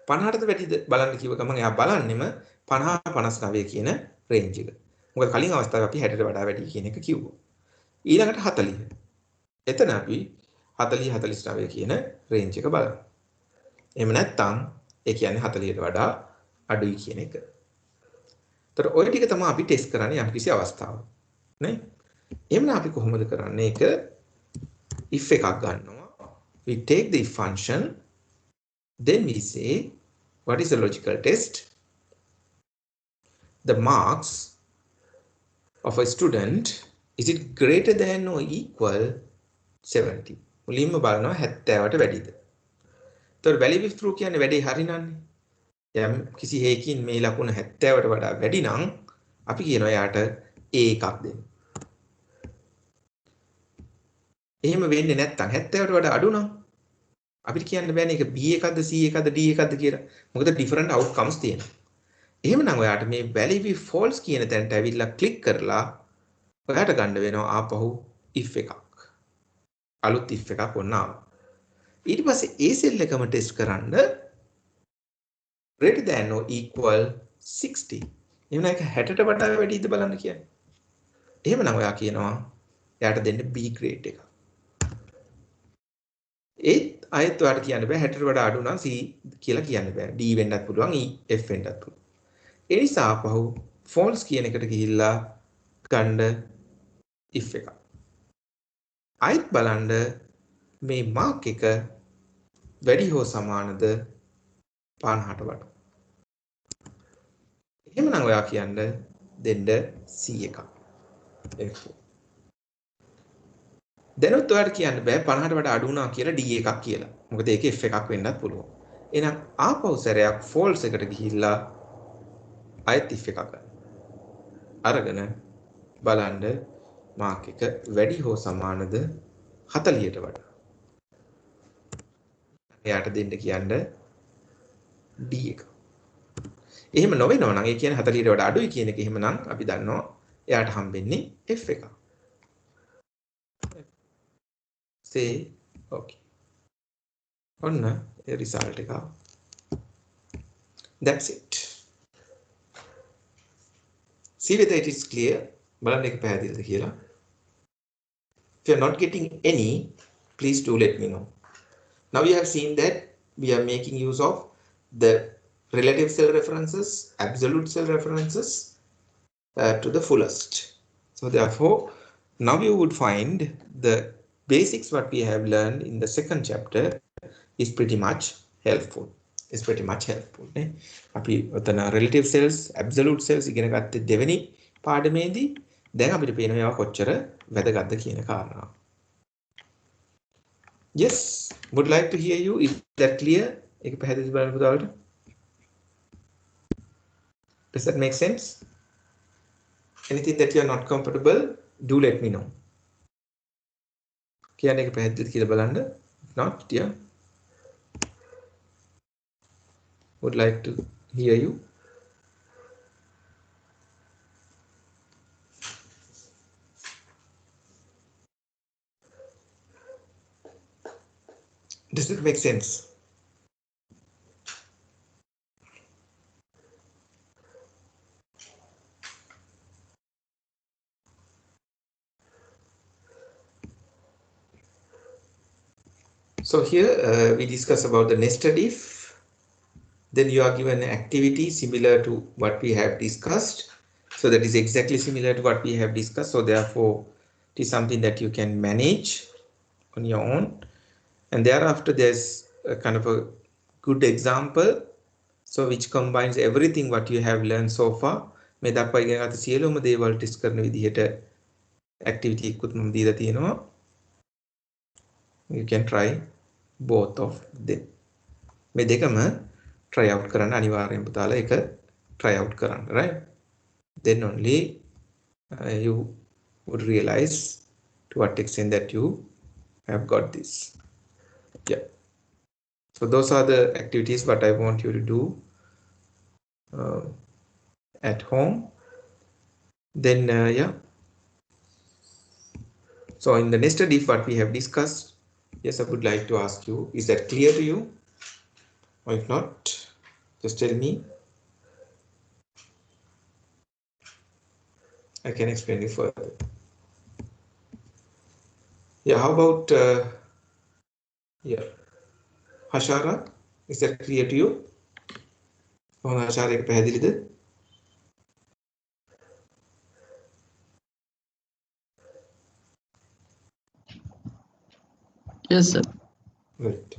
50ට වැඩිද බලන්න කිව්ව ගමන් එයා බලන්නෙම 50 59 කියන රේන්ජ් එක. මොකද කලින් අවස්ථාවේ අපි 60ට වඩා වැඩි කියන එක කිව්වා. ඊළඟට 40. එතන අපි 40 49 කියන රේන්ජ් එක බලමු. එහෙම නැත්නම් ඒ කියන්නේ 40ට වඩා අඩුයි කියන එක. ඒතර ඔය ටික තමයි අපි ටෙස්ට් කරන්නේ යම්කිසි අවස්ථාවක. නේ? එහෙනම් අපි කොහොමද කරන්නේ? ඒක if එකක් ගන්නවා. We take the if function, then we say what is the logical test? The marks of a student, is it greater than or equal 70? මුලින්ම බලනවා 70ට වැඩිද. ඒතර value if true කියන්නේ වැඩේ හරිනන්නේ. යම් කිසි හේකින් මේ ලකුණ 70ට වඩා වැඩි නම් අපි කියනවා යාට A එකක් දෙන්න. එහෙම වෙන්නේ නැත්නම් 70ට වඩා අඩු නම් අපිට කියන්න බෑනේ ඒක B එකක්ද C එකක්ද D එකක්ද කියලා. මොකද different outcomes තියෙනවා. එහෙමනම් ඔයාට මේ value if false කියන තැනට ඇවිල්ලා click කරලා ඔයාට ගන්න වෙනවා ආපහු if එකක්. අලුත් if එකක් ඔන්න ආවා. ඊට පස්සේ ඒ සෙල් එකම ටෙස්ට් කරන්න greater than or equal 60. එහෙනම් ඒක 60ට වඩා වැඩිද බලන්න කියන්නේ. එහෙමනම් ඔයා කියනවා එයාට දෙන්න B grade එක. ඒත් අයත් ඔයාට කියන්න බෑ 60ට වඩා අඩු නම් C කියලා කියන්න බෑ. D වෙන්නත් පුළුවන් F වෙන්නත් පුළුවන්. ඒ නිසා ආපහු false කියන එකට ගිහිල්ලා ගන්න if එක. අයත් බලන්න මේ mark එක වැඩි හෝ සමානද 50ට වඩා. එහෙමනම් ඔයා කියන්න දෙන්න C එකක්. F4. දැනුත් ඔයාලට කියන්න බෑ 50ට වඩා අඩු වුණා කියලා D එකක් කියලා. මොකද ඒක F එකක් වෙන්නත් පුළුවන්. එහෙනම් ආපහු සැරයක් false එකට ගිහිල්ලා ආයෙත් if එකක් ගන්න. අරගෙන බලන්න mark එක වැඩි හෝ සමානද 40ට වඩා. එයාට දෙන්න කියන්න D එක. එහෙම නොවෙනවා නම් ඒ කියන්නේ 40ට වඩා අඩුයි කියන එක එහෙමනම් අපි දන්නවා එයාට හම්බෙන්නේ F එක. say okay. ඔන්න ඒ result එක. That's it. See whether it is clear. බලන්න එක පැහැදිලිද කියලා. If you are not getting any, please do let me know. Now you have seen that we are making use of the relative cell references, absolute cell references to the fullest. So therefore, now you would find the basics what we have learned in the second chapter is pretty much helpful. Is pretty much helpful. අපි ඔතන relative cells, absolute cells ඉගෙන ගත්තේ දෙවෙනි පාඩමේදී. දැන් අපිට පේනවා ඒවා කොච්චර වැදගත්ද කියන කාරණාව. Yes, would like to hear you. Is that clear? ඒක පැහැදිලි බලන්න පුතාලට. Does that make sense? Anything that you are not comfortable, do let me know. කියන්නේ ඒක පැහැදිලිද කියලා බලන්න. If not, yeah. Would like to hear you. Does it make sense? So here we discuss about the nested if. Then you are given an activity similar to what we have discussed. So that is exactly similar to what we have discussed. So therefore, it is something that you can manage on your own. And thereafter, there's a kind of a good example. So which combines everything what you have learned so far. මේ දක්වා ඉගෙන ගන්න සියලුම දේවල් test කරන විදිහට activity එකකුත් මම දීලා තියෙනවා. You can try both of them. මේ දෙකම try out කරන්න අනිවාර්යෙන් පුතාලා එක try out කරන්න, right? Then only you would realize to what extent that you have got this. Yeah. So those are the activities what I want you to do at home. Then yeah. So in the nested if what we have discussed, yes, I would like to ask you, is that clear to you? Or if not, just tell me. I can explain it further. Yeah, how about yeah, Hashara? Is that clear to you? Oh, Hashara, ek පැහැදිලිද? Yes, sir. Right.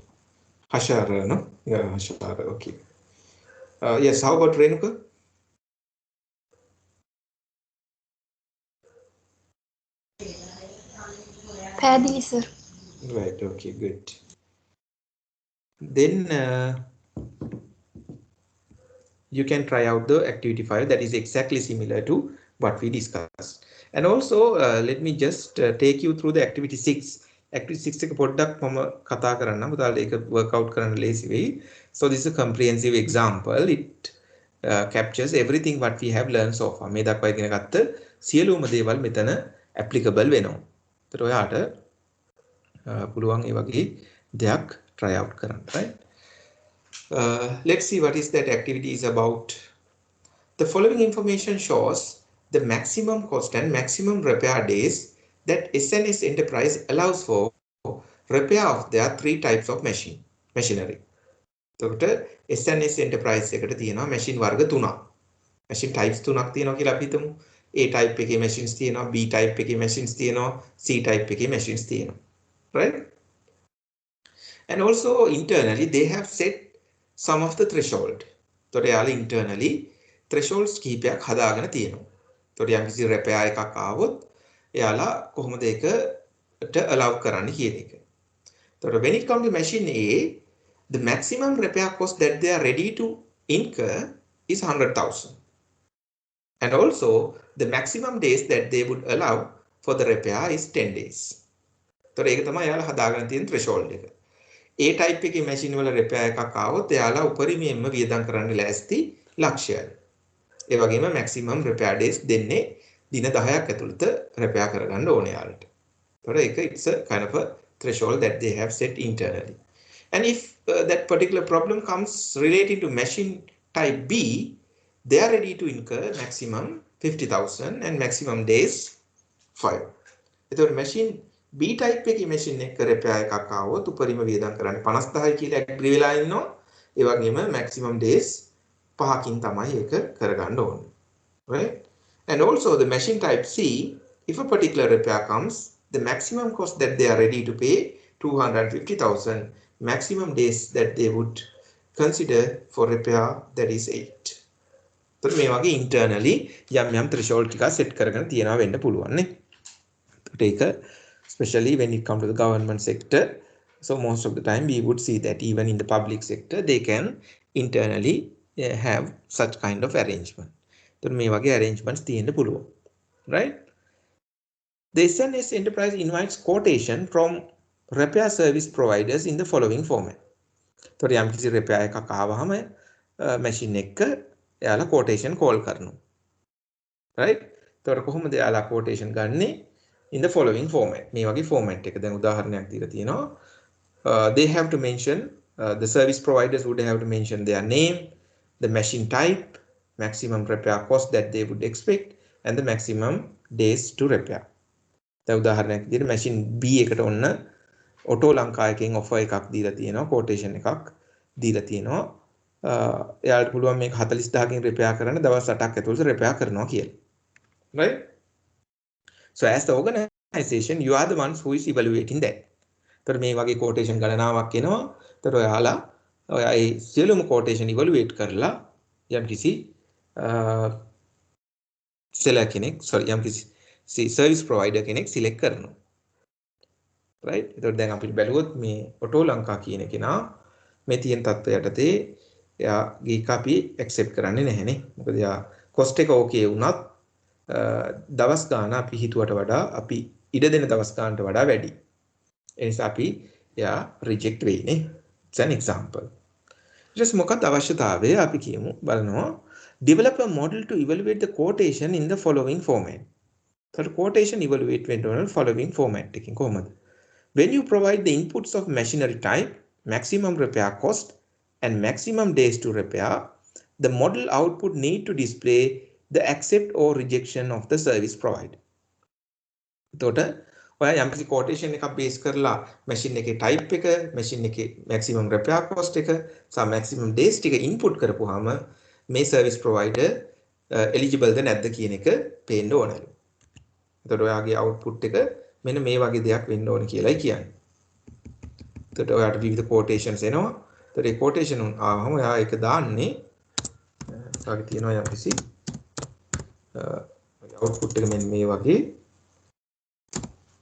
Hashara, no? Yeah, Hashara, okay. Yes, how about Renuka? පැහැදිලි sir. Right, okay, good. Then you can try out the activity file that is exactly similar to what we discussed. And also, let me just take you through the activity 6. Activity 6 එක පොඩ්ඩක් මම කතා කරන්නම්. පුතාලා ඒක work out කරන්න ලේසි වෙයි. So this is a comprehensive example. It captures everything what we have learned so far. මේ දක්වා ඉගෙන ගත්ත සියලුම දේවල් මෙතන applicable වෙනවා. ඒතර ඔයාට පුළුවන් ඒ වගේ දෙයක් try out කරන්න, right? Let's see what is that activity is about. The following information shows the maximum cost and maximum repair days that SNS Enterprise allows for repair of their 3 types of machinery. එතකොට SNS Enterprise එකට තියෙනවා machine වර්ග 3ක්. machine types 3ක් තියෙනවා කියලා අපි හිතමු. A type එකේ machines තියෙනවා, B type එකේ machines තියෙනවා, C type එකේ machines තියෙනවා. Right? And also internally they have set some of the threshold. එතකොට යාළුවා internally thresholds කීපයක් හදාගෙන තියෙනවා. එතකොට යම් කිසි repair එකක් ආවොත් එයාලා කොහොමද ඒකට allow කරන්න කියන එක. එතකොට when it comes to machine A, the maximum repair cost that they are ready to incur is 100,000. And also the maximum days that they would allow for the repair is 10 days. එතකොට ඒක තමයි එයාලා හදාගෙන තියෙන threshold එක. A type එකේ machine වල repair එකක් ආවොත් එයාලා උපරිමයෙන්ම වියදම් කරන්න ලෑස්ති ලක්ෂයයි. ඒ වගේම maximum repair days දෙන්නේ දින 10ක් ඇතුළත repair කරගන්න ඕනේ යාලට. ඒතකොට it's a kind of a threshold that they have set internally. And if that particular problem comes relating to machine type B, they are ready to incur maximum 50,000 and maximum days 5. එතකොට machine B type එකේ machine එක repair එකක් ආවොත් උපරිම වියදම් කරන්නේ 50,000 කියලා agree වෙලා ඉන්නවා. ඒ වගේම maximum days 5කින් තමයි ඒක කරගන්න ඕනේ. Right? And also the machine type C, if a particular repair comes, the maximum cost that they are ready to pay 250,000, maximum days that they would consider for repair that is 8. So මේ වගේ internally යම් threshold ටික set කරගෙන තියනවා වෙන්න පුළුවන් නේ. ඒක especially when it comes to the government sector, so most of the time we would see that even in the public sector they can internally have such kind of arrangement. So මේ වගේ arrangements තියෙන්න පුළුවන්. Right? The SNS enterprise invites quotation from repair service providers in the following format. So යම් කිසි repair එකක් ආවහම machine එක එයාලා quotation call කරනවා. Right? එතකොට කොහොමද එයාලා quotation ගන්නේ? In the following format. මේ වගේ format එක. දැන් උදාහරණයක් දීලා තියෙනවා. They have to mention the service providers would have to mention their name, the machine type, maximum repair cost that they would expect, and the maximum days to repair. දැන් උදාහරණයක් විදිහට machine B එකට ඔන්න auto Lanka එකෙන් offer එකක් දීලා තියෙනවා, quotation එකක් දීලා තියෙනවා. එයාලට පුළුවන් මේක 40000කින් repair කරන්න දවස් 8ක් ඇතුළත repair කරනවා කියලා. Right? So as the organization, you are the ones who is evaluating that. तर මේ වගේ quotation ගණනාවක් එනවා. तर ඔයාලා ඔයා ඒ සියලුම quotation evaluate කරලා යම්කිසි seller කෙනෙක් යම්කිසි service provider කෙනෙක් select කරනවා. Right? එතකොට දැන් අපිට බැලුවොත් මේ auto ලංකා කියන කෙනා මේ තියෙන තත්ත්වය යටතේ එයාගේ එක අපි accept කරන්නේ නැහැනේ. මොකද එයා cost එක okay වුණත් දවස් ගාන අපි හිතුවට වඩා අපි ඉඩ දෙන දවස් ගානට වඩා වැඩි. ඒ නිසා අපි එයා reject වෙන්නේ. It's an example. ඊට මොකක්ද අවශ්‍යතාවය අපි කියමු බලනවා. Develop a model to evaluate the quotation in the following format. So quotation evaluate වෙන්න following format එකකින් කොහොමද? When you provide the inputs of machinery type, maximum repair cost and maximum days to repair, the model output need to display the accept or rejection of the service provider. එතකොට ඔයා යම්කිසි quotation එකක් base කරලා machine එකේ type එක, machine එකේ maximum repair cost එක, සහ maximum days ටික input කරපුවාම මේ service provider eligible ද නැද්ද කියන එක පේන්න ඕනලු. එතකොට ඔයාගේ output එක මෙන්න මේ වගේ දෙයක් වෙන්න ඕන කියලායි කියන්නේ. එතකොට ඔයාට විවිධ quotations එනවා. එතකොට මේ quotation ආවම ඔයා ඒක දාන්නේ ඔයාගේ තියෙනවා යම්කිසි output එක මෙන්න මේ වගේ.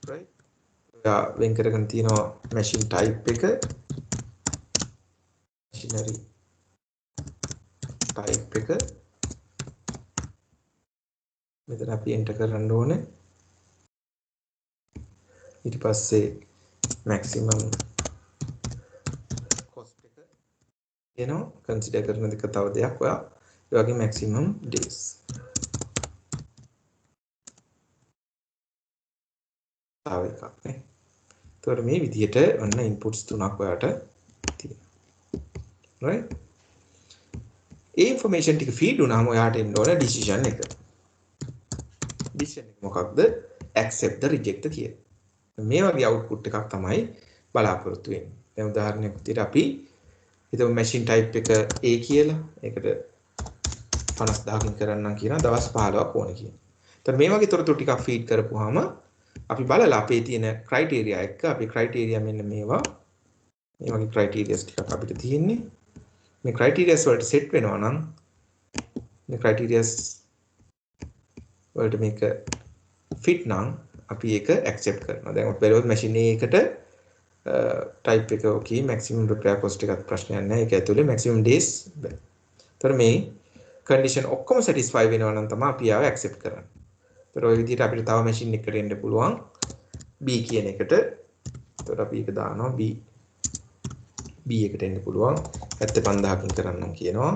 Right? ඔයා වෙන් කරගෙන තියෙනවා machine type එක, machinery type එක. මෙතන අපි enter කරන්න ඕනේ. ඊට පස්සේ maximum cost එක එනවා. consider කරන දෙක තව දෙයක් ඔයා ඒ වගේ maximum days. තව එකක් නේ. එතකොට මේ විදිහට ඔන්න inputs තුනක් ඔයාට තියෙනවා. Right? ඒ information ටික feed වුණාම ඔයාට එන්න ඕන decision එක. decision එක මොකක්ද? accept the reject කියලා. මේ වගේ output එකක් තමයි බලාපොරොත්තු වෙන්නේ. දැන් උදාහරණයක් විදිහට අපි හිතමු machine type එක A කියලා. ඒකට 50000කින් කරන්නම් කියනවා දවස් 15ක් ඕන කියනවා. එතකොට මේ වගේ තොරතුරු ටිකක් feed කරපුවාම අපි බලලා අපේ තියෙන criteria එක අපි criteria මෙන්න මේවා මේ වගේ criteria ටිකක් අපිට තියෙන්නේ. මේ criteria වලට set වෙනවා නම් මේ criteria වලට මේක fit නම් අපි ඒක accept කරනවා. දැන් ඔය බලවත් machine එකකට type එක okay, maximum repair cost එකත් ප්‍රශ්නයක් නැහැ. ඒක ඇතුලේ maximum days බෑ. ඒතර මේ condition ඔක්කොම satisfy වෙනවා නම් තමයි අපි ආව accept කරන්නේ. ඒතර ඔය විදිහට අපිට තව machine එකකට එන්න පුළුවන් B කියන එකට. ඒතර අපි ඒක දානවා B එකට එන්න පුළුවන් 75000කින් කරන්නම් කියනවා.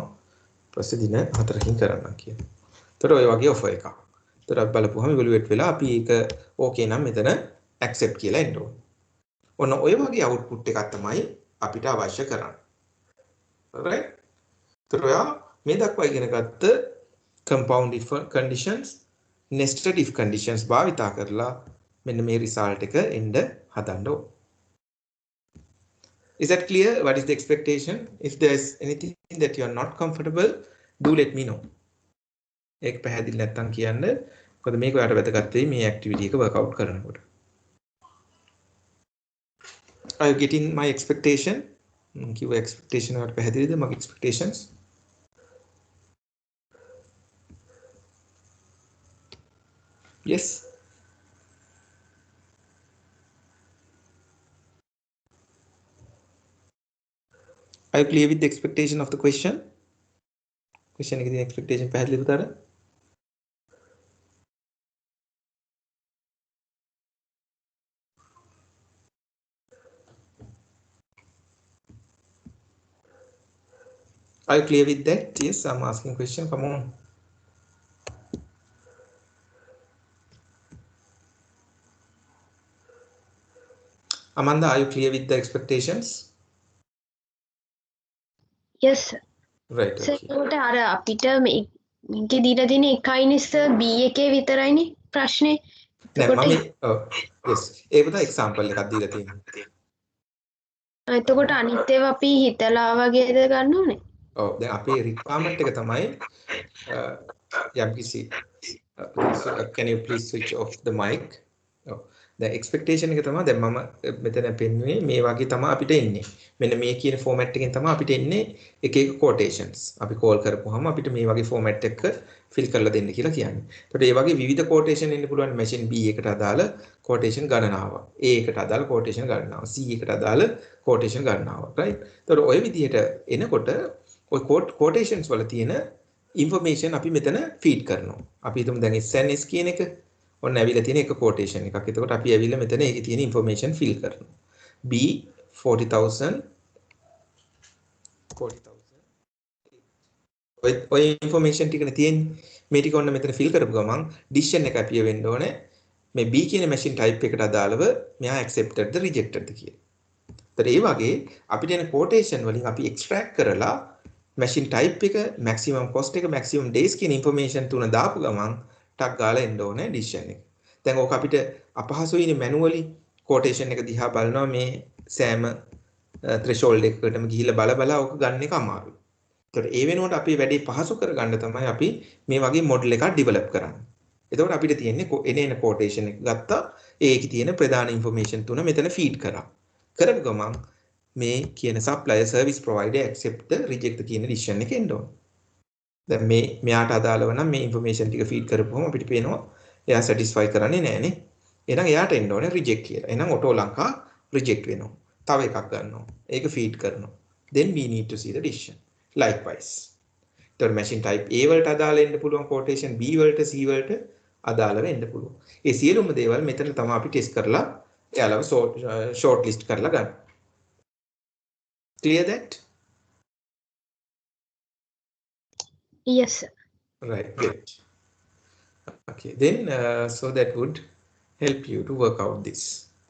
ඊපස්සේ දින 4කින් කරන්නම් කියනවා. ඒතර ඔය වගේ offer එකක්. ඒතර අපි බලපුවහම evaluate වෙලා අපි ඒක okay නම් මෙතන accept කියලා එන්න ඕනේ. ඔන්න ඔය වගේ output එකක් තමයි අපිට අවශ්‍ය කරන්නේ. right? ඒතර ඔයා මේ දක්වා ඉගෙන ගත්ත compound if conditions, nested if conditions භාවිතා කරලා මෙන්න මේ result එක එන්න හදන්න ඕනේ. Is that clear? What is the expectation? If there's anything that you are not comfortable, do let me know. ඒක පැහැදිලි නැත්නම් කියන්න. මොකද මේක ඔයාලට වැදගත් වෙයි මේ activity එක work out කරනකොට. Are you getting my expectation? කිව්ව expectation වලට පැහැදිලිද මගේ expectations? Yes. Are you clear with the expectation of the question? Question එකේ expectation පැහැදිලිද උතර? Are you clear with that? Yes, I'm asking question. Come on. Amanda, are you clear with the expectations? yes sir. Right. Sir Okay. ඒකට අර අපිට මේකේ දීලා තියෙන එකයිනේ sir B එකේ විතරයිනේ ප්‍රශ්නේ. නෑ එතකොට මම yes ඒක තමයි example එකක් දීලා තියෙන්නේ. එතකොට අනිත් ඒවා අපි හිතලා වගේද ගන්න ඕනේ? ඔව් දැන් අපේ requirement එක තමයි යම්කිසි can you please switch off the mic? ඔව් දැන් expectation එක තමයි දැන් මම මෙතන පෙන්වුවේ මේ වගේ තමයි අපිට එන්නේ. මෙන්න මේ කියන format එකෙන් තමයි අපිට එන්නේ එක එක quotations. අපි call කරපුවාම අපිට මේ වගේ format එකක fill කරලා දෙන්න කියලා කියන්නේ. එතකොට මේ වගේ විවිධ quotation එන්න පුළුවන් machine B එකට අදාළ quotation ගණනාව. A එකට අදාළ quotation ගණනාව. C එකට අදාළ quotation ගණනාව. right? එතකොට ওই විදිහට එනකොට ওই quotations වල තියෙන information අපි මෙතන feed කරනවා. අපි හිතමු දැන් SNS කියන එක ඔන්න ඇවිල්ලා තියෙන එක quotation එකක්. එතකොට අපි ඇවිල්ලා මෙතන ඒකේ තියෙන information fill කරනවා. B 40,000 ඔය information ටිකනේ තියෙන්නේ. මේ ටික ඔන්න මෙතන fill කරපු ගමන් decision එක අපිය වෙන්න ඕනේ. මේ B කියන machine type එකට අදාළව මෙයා accepted ද rejected ද කියලා. ඒතර ඒ වගේ අපිට එන quotation වලින් අපි extract කරලා machine type එක maximum cost එක maximum days කියන information තුන දාපු ගමන් ටක් ගාලා එන්න ඕනේ decision එක. දැන් ඕක අපිට අපහසුයිනේ manually quotation එක දිහා බලනවා මේ සෑම threshold එකකටම ගිහිල්ලා බල ඕක ගන්න එක අමාරුයි. ඒතකොට ඒ වෙනුවට අපි වැඩේ පහසු කරගන්න තමයි අපි මේ වගේ model එකක් develop කරන්නේ. එතකොට අපිට තියෙන්නේ එන quotation එක ගත්තා ඒකේ තියෙන ප්‍රධාන information තුන මෙතන feed කරා. කරපු ගමන් මේ කියන supplier service provider accept the reject the කියන decision එක එන්න ඕනේ. දැන් මේ මෙයාට අදාළව නම් මේ information ටික feed කරපුවම අපිට පේනවා එයා satisfy කරන්නේ නැහනේ. එහෙනම් එයාට එන්න ඕනේ reject කියලා. එහෙනම් auto ලංකා reject වෙනවා. තව එකක් ගන්නවා. ඒක feed කරනවා. Then we need to see the decision. Likewise. ඒතර machine type A වලට අදාළ එන්න පුළුවන් quotation B වලට C වලට අදාළව එන්න පුළුවන්. ඒ සියලුම දේවල් මෙතන තමයි අපි test කරලා එයාලව short list කරලා ගන්න. Clear that? yes sir. Right, good. Okay, then so that would help you to work out this.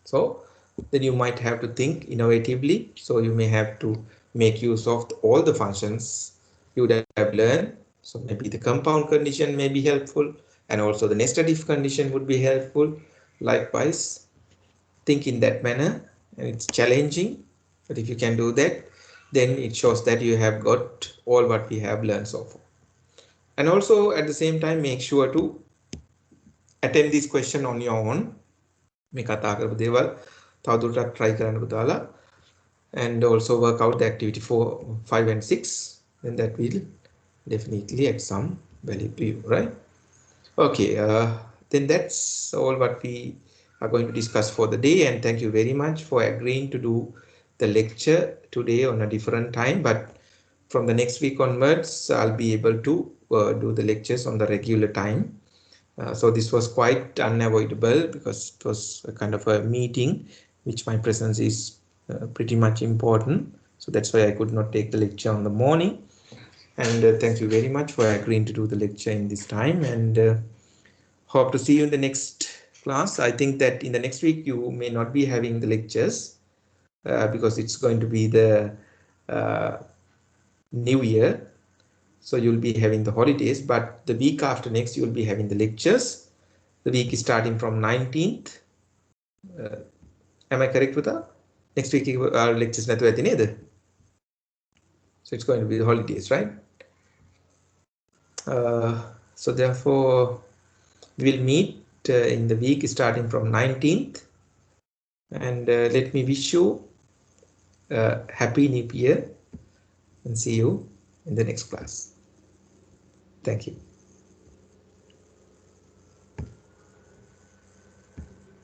So then you might have to think innovatively. So you may have to make use of all the functions you would have learned. So maybe the compound condition may be helpful, and also the nested if condition would be helpful. Likewise, think in that manner, and it's challenging, but if you can do that, then it shows that you have got all what we have learned so far. And also at the same time, make sure to attempt this question on your own. මේ කතා කරපු දේවල් තවදුරටත් try කරන්න පුතාලා, and also work out the activity 4, 5 and 6. Then that will definitely add some value to you, right? Okay, then that's all what we are going to discuss for the day, and thank you very much for agreeing to do the lecture today on a different time. But from the next week onwards, I'll be able to do the lectures on the regular time. So this was quite unavoidable because it was a kind of a meeting which my presence is pretty much important. So that's why I could not take the lecture on the morning. And thank you very much for agreeing to do the lecture in this time. And Hope to see you in the next class. I think that in the next week you may not be having the lectures because it's going to be the New Year. So you'll be having the holidays, but the week after next you'll be having the lectures. The week is starting from 19th. Am I correct with that? Next week our lectures not either. So it's going to be the holidays, right? So therefore we will meet in the week starting from 19th, and let me wish you happy New Year and see you in the next class. Thank you.